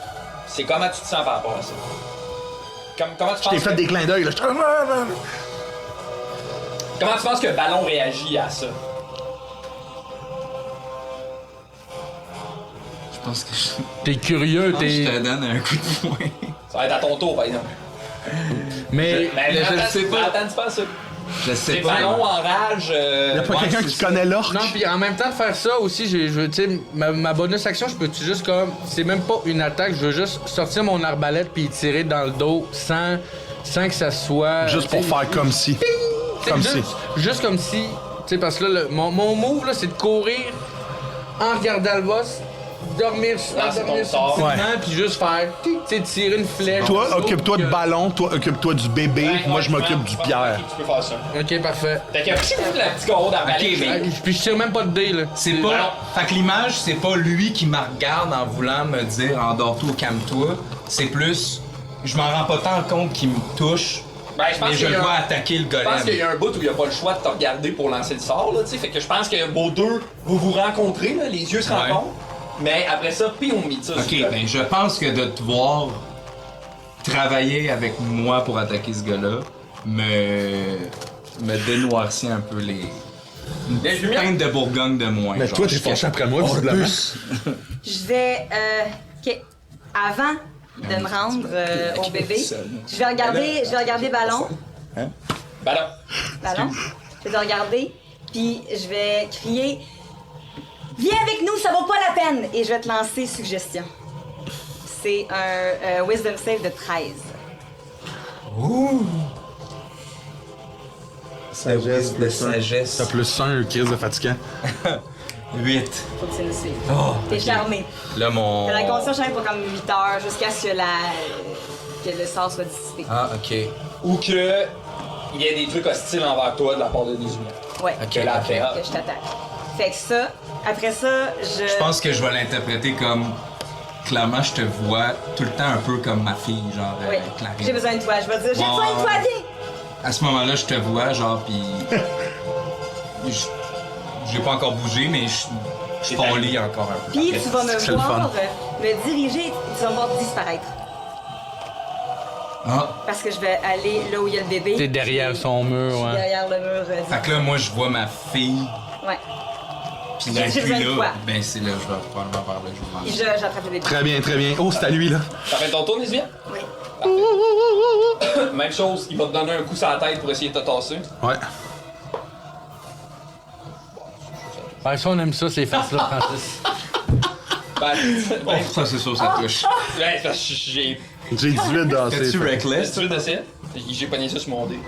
Speaker 2: C'est comment tu te sens par rapport à ça? Comment tu
Speaker 3: Je t'ai
Speaker 2: penses
Speaker 3: fait
Speaker 2: que...
Speaker 3: des clins d'œil, là.
Speaker 2: Comment tu penses que Ballon réagit à ça?
Speaker 5: Je pense que
Speaker 4: T'es curieux,
Speaker 5: je te donne un coup de poing.
Speaker 2: Ça va être à ton tour, par exemple.
Speaker 4: Mais
Speaker 2: Mais
Speaker 5: je
Speaker 2: attends,
Speaker 5: sais pas.
Speaker 2: Attends, tu penses ça?
Speaker 5: Je sais
Speaker 2: C'est
Speaker 5: pas.
Speaker 2: Ballon en rage.
Speaker 3: Y'a pas quelqu'un qui connaît l'orque?
Speaker 4: non, puis en même temps de faire ça aussi, tu sais, ma bonus action, je peux-tu juste comme, c'est même pas une attaque, je veux juste sortir mon arbalète puis tirer dans le dos sans que ça soit.
Speaker 3: Juste pour
Speaker 4: tu sais,
Speaker 3: faire comme si.
Speaker 4: t'sais,
Speaker 3: Comme
Speaker 4: juste,
Speaker 3: si.
Speaker 4: juste comme si, tu sais, parce que là, mon move là, c'est de courir en regardant le boss, dormir
Speaker 2: Lancer ton sort.
Speaker 4: subtilement, puis juste faire, tu sais, tirer une flèche.
Speaker 3: Toi,
Speaker 4: plutôt
Speaker 3: occupe-toi de
Speaker 4: que-
Speaker 3: ballon, toi, occupe-toi du bébé, moi, je m'occupe du pierre.
Speaker 2: Tu peux faire ça.
Speaker 4: Ok, parfait.
Speaker 2: Fait que la petite carreau d'arbalète.
Speaker 5: Ok, mais-
Speaker 4: Ah, puis je tire même pas de dés là.
Speaker 5: C'est pas. Fait que l'image, c'est pas lui qui me regarde en voulant me dire endors-toi ou calme-toi. C'est plus. Je m'en rends pas tant compte qu'il me touche.
Speaker 2: Ben, je pense
Speaker 5: Mais je
Speaker 2: qu'il y
Speaker 5: le
Speaker 2: a
Speaker 5: vois
Speaker 2: un-
Speaker 5: attaquer le
Speaker 2: Je pense qu'il y
Speaker 5: golem.
Speaker 2: a un bout où il n'y a pas le choix de te regarder pour lancer le sort, là, tu sais. Fait que je pense que vos deux, vous vous rencontrez, là, les yeux se
Speaker 5: Ouais.
Speaker 2: rencontrent. Mais après ça, puis on mit ça.
Speaker 5: Ok,
Speaker 2: sur le-
Speaker 5: ben je pense que de te voir travailler avec moi pour attaquer ce gars-là me dénoircit un peu les.
Speaker 2: Les lumières.
Speaker 5: Teinte de Bourgogne de moins.
Speaker 3: Mais
Speaker 5: genre,
Speaker 3: toi, t'es
Speaker 5: je-
Speaker 3: fâché après moi, visiblement.
Speaker 6: Je vais, OK. Avant de me rendre au bébé, je vais regarder Ballon.
Speaker 2: Ben là.
Speaker 6: Ballon. Je vais le regarder, puis je vais crier « Viens avec nous, ça vaut pas la peine! » Et je vais te lancer suggestion. C'est un Wisdom Save de 13.
Speaker 3: Sagesse,
Speaker 5: de sagesse.
Speaker 3: T'as plus 1, crise de fatigant.
Speaker 5: 8.
Speaker 6: Faut que tu nous suives.
Speaker 5: Oh,
Speaker 6: T'es
Speaker 5: ok.
Speaker 6: charmé.
Speaker 5: Là, mon.
Speaker 6: T'as la conscience pour comme 8 heures jusqu'à ce que le sort soit dissipé.
Speaker 5: Ah, ok.
Speaker 2: Ou que il y ait des trucs hostiles envers toi de la part de Nézumia.
Speaker 6: Ouais.
Speaker 5: Ok,
Speaker 2: Que là,
Speaker 5: ok.
Speaker 2: après, ah,
Speaker 6: Que je t'attaque. Fait que ça, après ça,
Speaker 5: Je pense que je vais l'interpréter comme. Clairement, je te vois tout le temps un peu comme ma fille, genre
Speaker 6: Oui.
Speaker 5: Clarisse.
Speaker 6: J'ai besoin de toi. Je vais dire, j'ai besoin de toi, viens!
Speaker 5: À ce moment-là, je te vois, genre, pis. J'ai pas encore bougé, mais je pâlis encore un peu.
Speaker 6: Puis tu vas me
Speaker 3: C'est le
Speaker 6: voir
Speaker 3: fun.
Speaker 6: me diriger et tu vas me voir disparaître.
Speaker 5: Ah!
Speaker 6: Parce que je vais aller là où il y a le bébé.
Speaker 4: T'es derrière son mur, ouais.
Speaker 6: Derrière le mur.
Speaker 5: Fait que là, moi, je vois ma fille,
Speaker 6: Ouais.
Speaker 5: pis
Speaker 6: J'ai
Speaker 5: depuis
Speaker 6: besoin de toi.
Speaker 5: là, ben c'est là, je vais probablement par là, je
Speaker 6: Et
Speaker 5: vais manger.
Speaker 6: j'attrape le bébé.
Speaker 3: Très bien, très bien. Oh, c'est à lui, là.
Speaker 2: Ça fait ton tour, Nézumia?
Speaker 6: Oui.
Speaker 2: Même chose, il va te donner un coup sur la tête pour essayer de te tasser.
Speaker 3: Ouais.
Speaker 4: Ouais, ça, on aime ça, ces farces-là, Francis.
Speaker 2: Ben,
Speaker 5: Oh, ça, c'est sûr, ça touche.
Speaker 2: ben, parce que j'ai
Speaker 3: J'ai 18 dansé.
Speaker 5: T'es-tu reckless?
Speaker 2: tu veux d'essayer? J'ai pogné ça sur mon dé.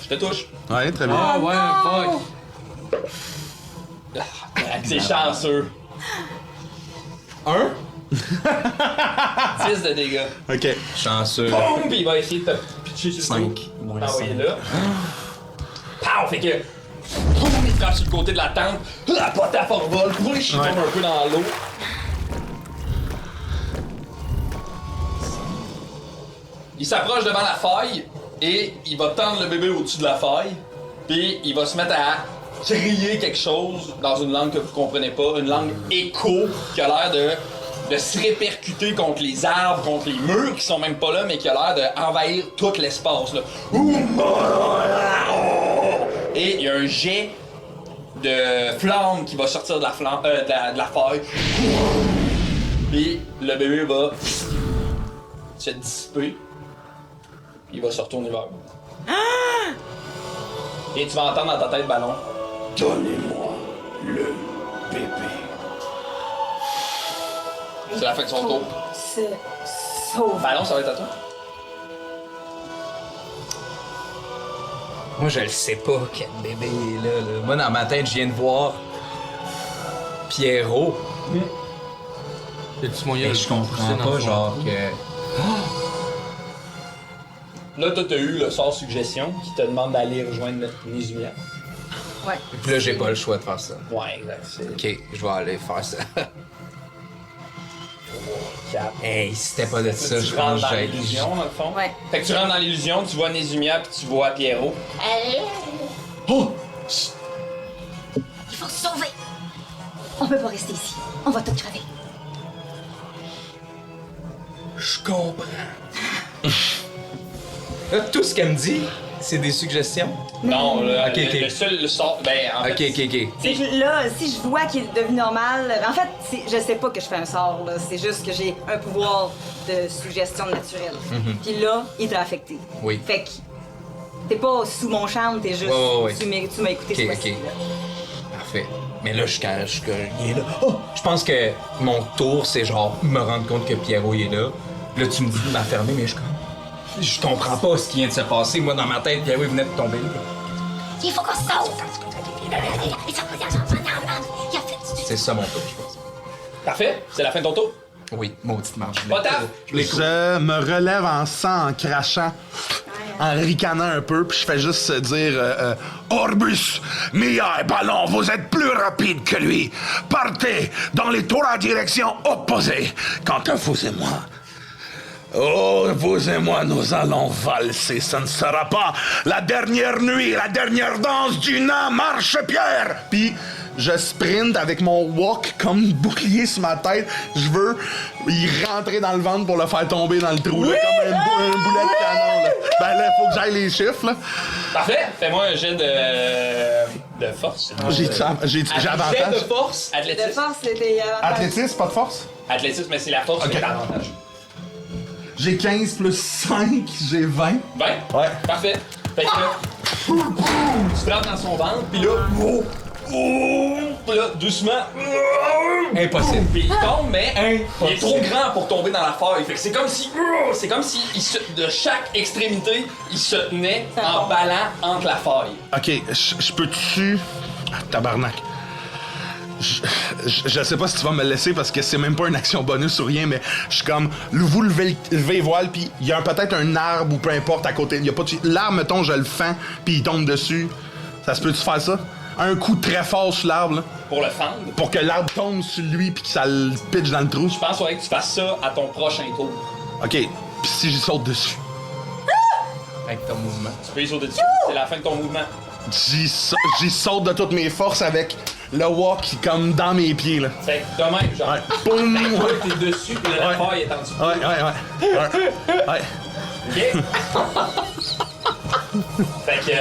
Speaker 2: Je te touche.
Speaker 3: Ouais, très bien.
Speaker 4: Ah ouais, fuck.
Speaker 2: C'est chanceux. 10 de dégâts.
Speaker 3: Ok.
Speaker 5: Chanceux.
Speaker 2: Boum! Puis il va essayer de te pitcher sur le
Speaker 5: 5.
Speaker 2: dos. T'envoyer là. Pow! Fait que. Boum! Il frappe sur le côté de la tente. La pote à forvol. Il tombe un peu dans l'eau. Il s'approche devant la faille et il va tendre le bébé au-dessus de la faille. Puis il va se mettre à crier quelque chose dans une langue que vous comprenez pas, une langue écho qui a l'air de se répercuter contre les arbres, contre les murs qui sont même pas là, mais qui a l'air d'envahir tout l'espace. Là. Et il y a un jet de flamme qui va sortir de la, de la faille. Puis le bébé va se dissiper. Il va se retourner vers vous. Et tu vas entendre dans ta tête, Ballon. Donnez-moi le bébé. C'est la fin de son tour.
Speaker 6: Se sauve.
Speaker 2: Ballon, ça va être à toi.
Speaker 5: Moi, je le sais pas quel bébé est là, là. Moi, dans ma tête, je viens de voir. Pierrot.
Speaker 4: Y'a-tu moyen
Speaker 7: Mais
Speaker 4: de
Speaker 7: je comprends
Speaker 4: pousser dans
Speaker 7: pas,
Speaker 4: le fond?
Speaker 7: genre que.
Speaker 2: Là, toi, t'as eu le sort suggestion qui te demande d'aller rejoindre Nizumia.
Speaker 6: Ouais.
Speaker 5: Puis là, j'ai pas le choix de faire ça.
Speaker 2: Ouais, exact. C'est
Speaker 5: Ok, je vais aller faire ça.
Speaker 2: 4.
Speaker 5: Hey, si c'était pas de ça,
Speaker 2: Tu
Speaker 5: je
Speaker 2: rentres
Speaker 5: pense
Speaker 2: dans
Speaker 5: que j'ai.
Speaker 2: l'illusion, dans le fond.
Speaker 6: Ouais.
Speaker 2: Fait que tu rentres dans l'illusion, tu vois Nizumia puis tu vois Pierrot.
Speaker 6: Il faut se sauver. On peut pas rester ici. On va tout crever.
Speaker 5: Je comprends. Là, tout ce qu'elle me dit, c'est des suggestions.
Speaker 2: Non,
Speaker 5: Ok, ok.
Speaker 2: le seul sort. Ben, en
Speaker 5: Ok,
Speaker 2: fait,
Speaker 5: ok, ok.
Speaker 6: C'est que là, si je vois qu'il est devenu normal, en fait, je sais pas que je fais un sort, là. C'est juste que j'ai un pouvoir de suggestion naturelle. Puis là, il t'a affecté.
Speaker 5: Oui.
Speaker 6: Fait que t'es pas sous mon charme, t'es juste.
Speaker 5: Ouais.
Speaker 6: Tu m'as écouté
Speaker 5: Ok,
Speaker 6: ce fois-ci,
Speaker 5: ok.
Speaker 6: là.
Speaker 5: Parfait. Mais là, il est là. Oh! Je pense que mon tour, c'est genre me rendre compte que Pierrot il est là. Là, tu me dis de m'affermer, mais je comprends pas ce qui vient de se passer. Moi, dans ma tête, Pierrot il venait de tomber là.
Speaker 6: Il faut qu'on se sauve.
Speaker 5: C'est ça mon tour, je pense.
Speaker 2: parfait, c'est la fin de ton tour.
Speaker 5: Oui, maudite marche.
Speaker 2: Potaf!
Speaker 3: Je me relève en sang, en crachant, en ricanant un peu, puis je fais juste dire
Speaker 8: Orbus, Mia et Ballon, vous êtes plus rapides que lui. Partez dans les trois directions opposées. Quant à vous et moi, oh, vous et moi, nous allons valser. Ce ne sera pas la dernière nuit, la dernière danse du nain marche-pierre.
Speaker 3: puis je sprint avec mon walk comme bouclier sur ma tête. Je veux y rentrer dans le ventre pour le faire tomber dans le trou, là, comme un boulet de canon. Là. Ben là, faut que j'aille les chiffres. Là.
Speaker 2: Parfait, fais-moi un jet de force.
Speaker 3: J'ai
Speaker 2: Jet
Speaker 3: avantage.
Speaker 2: de force.
Speaker 6: De
Speaker 2: Athlétisme.
Speaker 6: force, c'était avantage.
Speaker 3: Athlétisme, pas de force?
Speaker 2: Athlétisme, mais c'est la force
Speaker 3: Ok.
Speaker 2: qui est avantage.
Speaker 3: J'ai 15 plus 5, j'ai 20.
Speaker 2: 20?
Speaker 3: Ouais.
Speaker 2: Parfait. Fait que tu frappes dans son ventre, puis là, puis là, doucement,
Speaker 5: Impossible.
Speaker 2: puis il tombe, mais il est trop grand pour tomber dans la faille. Fait que c'est comme si de chaque extrémité, il se tenait en ballant entre la faille.
Speaker 3: Ok, je peux-tu... Tabarnak. Je sais pas si tu vas me le laisser parce que c'est même pas une action bonus ou rien, mais je suis comme, vous levez les voiles, puis il y a peut-être un arbre ou peu importe à côté. Il y a pas de... L'arbre, mettons, je le fends, puis il tombe dessus. Ça se peut-tu faire ça? Un coup très fort sur l'arbre, là,
Speaker 2: Pour le fendre,
Speaker 3: pour que l'arbre tombe sur lui, puis que ça le pitche dans le trou.
Speaker 2: je pense que tu fasses ça à ton prochain tour.
Speaker 3: Ok, puis si j'y saute dessus?
Speaker 5: Avec ton mouvement.
Speaker 2: Tu peux y sauter dessus. C'est la fin de ton mouvement.
Speaker 3: J'y saute de toutes mes forces avec le walk comme dans mes pieds, là.
Speaker 2: Fait que de même, genre,
Speaker 3: Ouais. Boum!
Speaker 2: toi,
Speaker 3: Ouais,
Speaker 2: t'es dessus, puis la
Speaker 3: Ouais.
Speaker 2: faille est en dessous.
Speaker 3: ouais.
Speaker 2: Ok? Fait que.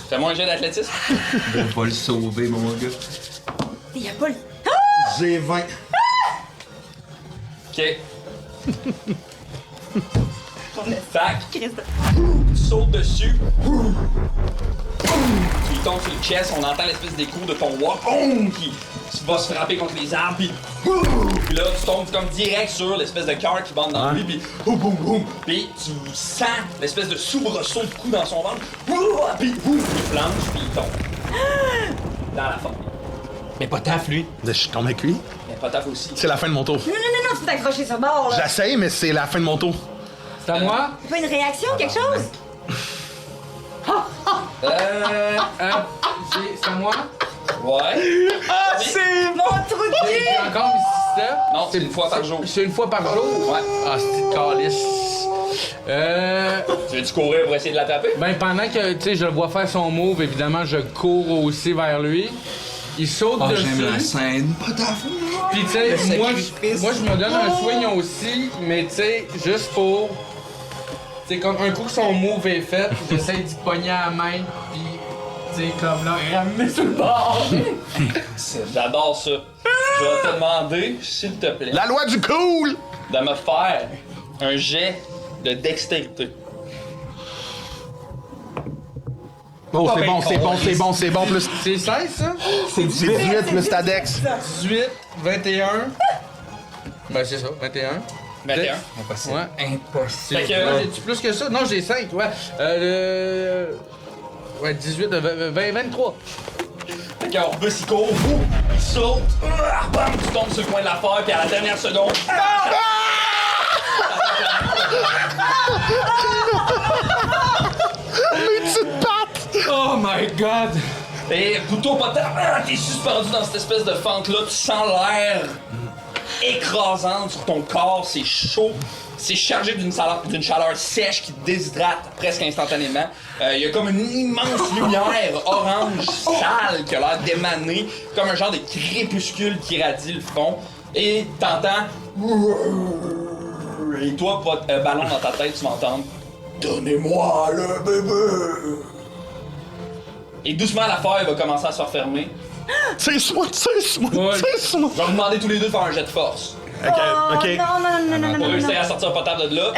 Speaker 2: Fais-moi un jet d'athlétisme.
Speaker 7: On va le sauver, mon gars.
Speaker 6: Il y a pas le...
Speaker 3: J'ai 20.
Speaker 2: Ok. Tac.
Speaker 6: Christ.
Speaker 2: Tu sautes dessus. Tu tombes sur le chest, on entend l'espèce d'écho de ton walk qui va se frapper contre les arbres, puis là tu tombes comme direct sur l'espèce de cœur qui bande dans lui, puis boum boum boum, puis tu sens l'espèce de soubresaut de coup dans son ventre, puis boum, il flanche, puis il tombe dans la forme.
Speaker 5: Mais pas taf, lui.
Speaker 3: Je suis tombé avec lui.
Speaker 2: Mais pas taf aussi.
Speaker 3: C'est la fin de mon tour.
Speaker 6: Non, tu t'es accroché sur le bord, là.
Speaker 3: J'essaye, mais c'est la fin de mon tour.
Speaker 4: C'est à moi?
Speaker 6: C'est pas une réaction, quelque chose?
Speaker 4: C'est à moi?
Speaker 2: Ouais.
Speaker 6: Mon trou de cul!
Speaker 4: J'ai encore mes systèmes.
Speaker 2: Non, c'est une fois par jour.
Speaker 4: C'est une fois par jour?
Speaker 2: Ouais.
Speaker 4: Ah, c'est calice.
Speaker 2: Tu veux-tu courir pour essayer de l'attraper?
Speaker 4: Ben, pendant que, tu sais, je le vois faire son move, évidemment, je cours aussi vers lui. Il saute
Speaker 7: Oh,
Speaker 4: dessus.
Speaker 7: j'aime la scène. Pas ta
Speaker 4: Puis, tu sais, moi, je me donne un swing aussi, mais, tu sais, juste pour. Tu sais, comme un coup que son move est fait, j'essaie d'y pogner à la main, puis, tu sais, comme là, ramener sur le bord.
Speaker 2: J'adore ça. Je vais te demander, s'il te plaît,
Speaker 3: La loi du cool!
Speaker 2: de me faire un jet de dextérité.
Speaker 3: Oh, c'est bon, c'est bon, c'est bon, c'est bon. Plus...
Speaker 4: C'est 16, ça?
Speaker 3: C'est 18 plus ta dex.
Speaker 4: 18, 21. Ben, c'est ça, 21.
Speaker 2: 21.
Speaker 5: Impossible.
Speaker 4: Ouais.
Speaker 5: Impossible.
Speaker 2: Fait que-
Speaker 4: J'ai-tu plus que ça? Non, j'ai 5, ouais. Ouais, 18, 20, 23.
Speaker 2: Ok. que Orbus il court, il saute, bam, tu tombes sur le coin de la feuille, puis à la dernière seconde.
Speaker 5: Oh my god!
Speaker 2: Et plutôt pas t'es suspendu dans cette espèce de fente-là, tu sens l'air écrasante sur ton corps, c'est chaud. C'est chargé d'une chaleur sèche qui te déshydrate presque instantanément. Il y a comme une immense lumière orange sale qui a l'air d'émaner, comme un genre de crépuscule qui irradie le fond. Et t'entends... Et toi, ballon dans ta tête, tu m'entends « Donnez-moi le bébé! » Et doucement, la feuille va commencer à se refermer.
Speaker 3: C'est moi.
Speaker 2: Je vais vous demander tous les deux de faire un jet de force.
Speaker 3: Ok.
Speaker 6: Non.
Speaker 2: Pour réussir à sortir potable de là.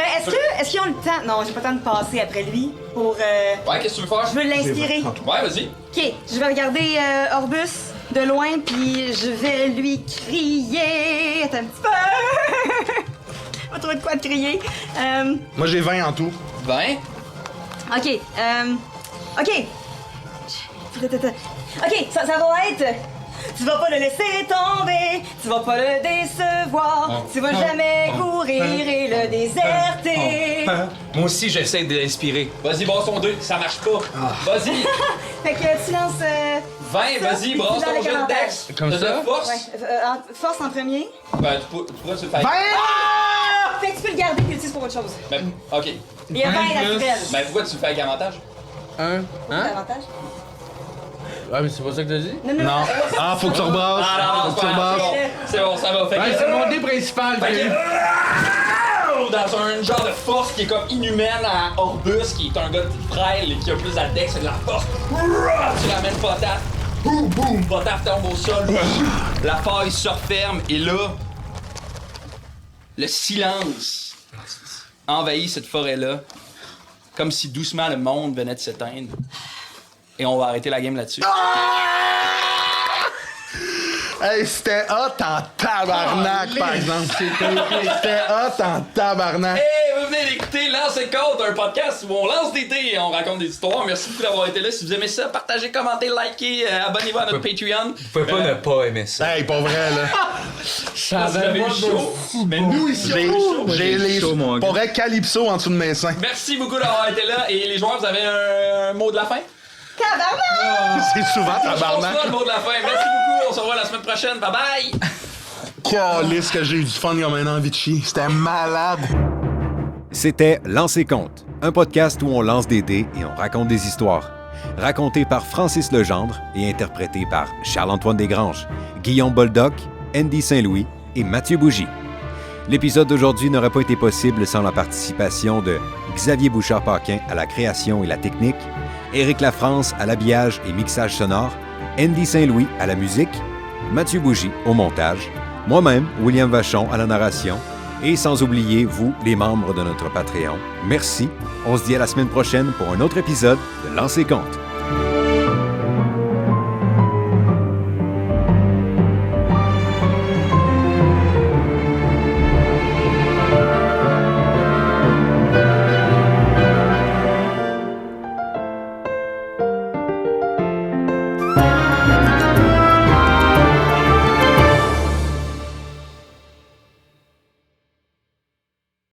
Speaker 6: Est-ce qu'ils ont le temps? Non, j'ai pas le temps de passer après lui pour.
Speaker 2: Ouais, qu'est-ce que tu veux faire?
Speaker 6: Je veux l'inspirer.
Speaker 2: Ouais, vas-y.
Speaker 6: Ok, je vais regarder Orbus de loin, puis je vais lui crier. Attends un petit peu. Pas trouver de quoi te crier.
Speaker 3: Moi, j'ai 20 en tout.
Speaker 2: 20.
Speaker 6: Ok, Ok, ça va être... Tu vas pas le laisser tomber, tu vas pas le décevoir, tu vas jamais courir et le déserter.
Speaker 5: Moi aussi, j'essaie de l'inspirer.
Speaker 2: Vas-y, brasse ton 2, ça marche pas. Vas-y.
Speaker 6: Fait que tu lances...
Speaker 2: 20, vas-y,
Speaker 6: puis
Speaker 2: brasse
Speaker 6: tu
Speaker 2: ton
Speaker 6: lances
Speaker 2: jet de
Speaker 6: avec
Speaker 2: dex.
Speaker 4: Comme
Speaker 2: De
Speaker 4: ça?
Speaker 2: force.
Speaker 6: Ouais, force en premier.
Speaker 2: Ben, tu pourrais le faire.
Speaker 3: 20!
Speaker 6: Fait que tu peux le garder puis l'utiliser pour autre chose.
Speaker 2: Ben, ok.
Speaker 6: Il y a 20 naturels.
Speaker 2: Ben, pourquoi tu le fais avec avantage?
Speaker 4: Hein?
Speaker 6: Avantage?
Speaker 4: Ah, mais c'est pas ça que t'as dit?
Speaker 3: Non. Ah, faut que tu rebrasses.
Speaker 2: Non,
Speaker 3: Faut que tu rebrasses.
Speaker 2: c'est bon, ça va. Fait
Speaker 4: Ouais,
Speaker 2: que...
Speaker 4: c'est mon dé principal,
Speaker 2: Fait
Speaker 4: Jay.
Speaker 2: que... Dans un genre de force qui est comme inhumaine à Orbus, qui est un gars frêle et qui a plus la dex, c'est de la force. Tu ramènes Potaf. Boum, boum, Potaf tombe au sol. La feuille se referme et là, le silence envahit cette forêt-là, comme si doucement le monde venait de s'éteindre. Et on va arrêter la game là-dessus.
Speaker 3: Hey, c'était hot en tabarnak, par exemple. C'était hot en tabarnak.
Speaker 2: Hey, vous venez d'écouter Lance et Compte, un podcast où on lance des dés et on raconte des histoires. Merci beaucoup d'avoir été là. Si vous aimez ça, partagez, commentez, likez, abonnez-vous à notre Patreon.
Speaker 5: Vous pouvez pas ne pas aimer ça.
Speaker 3: Hey, pas vrai, là.
Speaker 4: Ça
Speaker 2: Vous avez eu chaud, mais nous ici on a chaud.
Speaker 3: J'ai les...
Speaker 5: chaud, mon gars.
Speaker 3: Pour vrai, calypso en dessous de mes seins.
Speaker 2: Merci beaucoup d'avoir été là. Et les joueurs, vous avez un mot de la fin?
Speaker 3: C'est souvent
Speaker 2: Je pense
Speaker 3: tabarnak.
Speaker 2: pas le mot de la fin. Merci beaucoup. On se revoit la semaine prochaine. Bye bye!
Speaker 3: Calisse que j'ai eu du fun comme un envie de chier. C'était malade.
Speaker 1: C'était Lancer Compte, un podcast où on lance des dés et on raconte des histoires. Raconté par Francis Legendre et interprété par Charles-Antoine Desgranges, Guillaume Boldoc, Andy Saint-Louis et Mathieu Bougie. L'épisode d'aujourd'hui n'aurait pas été possible sans la participation de Xavier Bouchard-Paquin à la création et la technique, Éric Lafrance à l'habillage et mixage sonore, Andy Saint-Louis à la musique, Mathieu Bougie au montage, moi-même, William Vachon à la narration, et sans oublier vous, les membres de notre Patreon. Merci, on se dit à la semaine prochaine pour un autre épisode de Lancer Compte.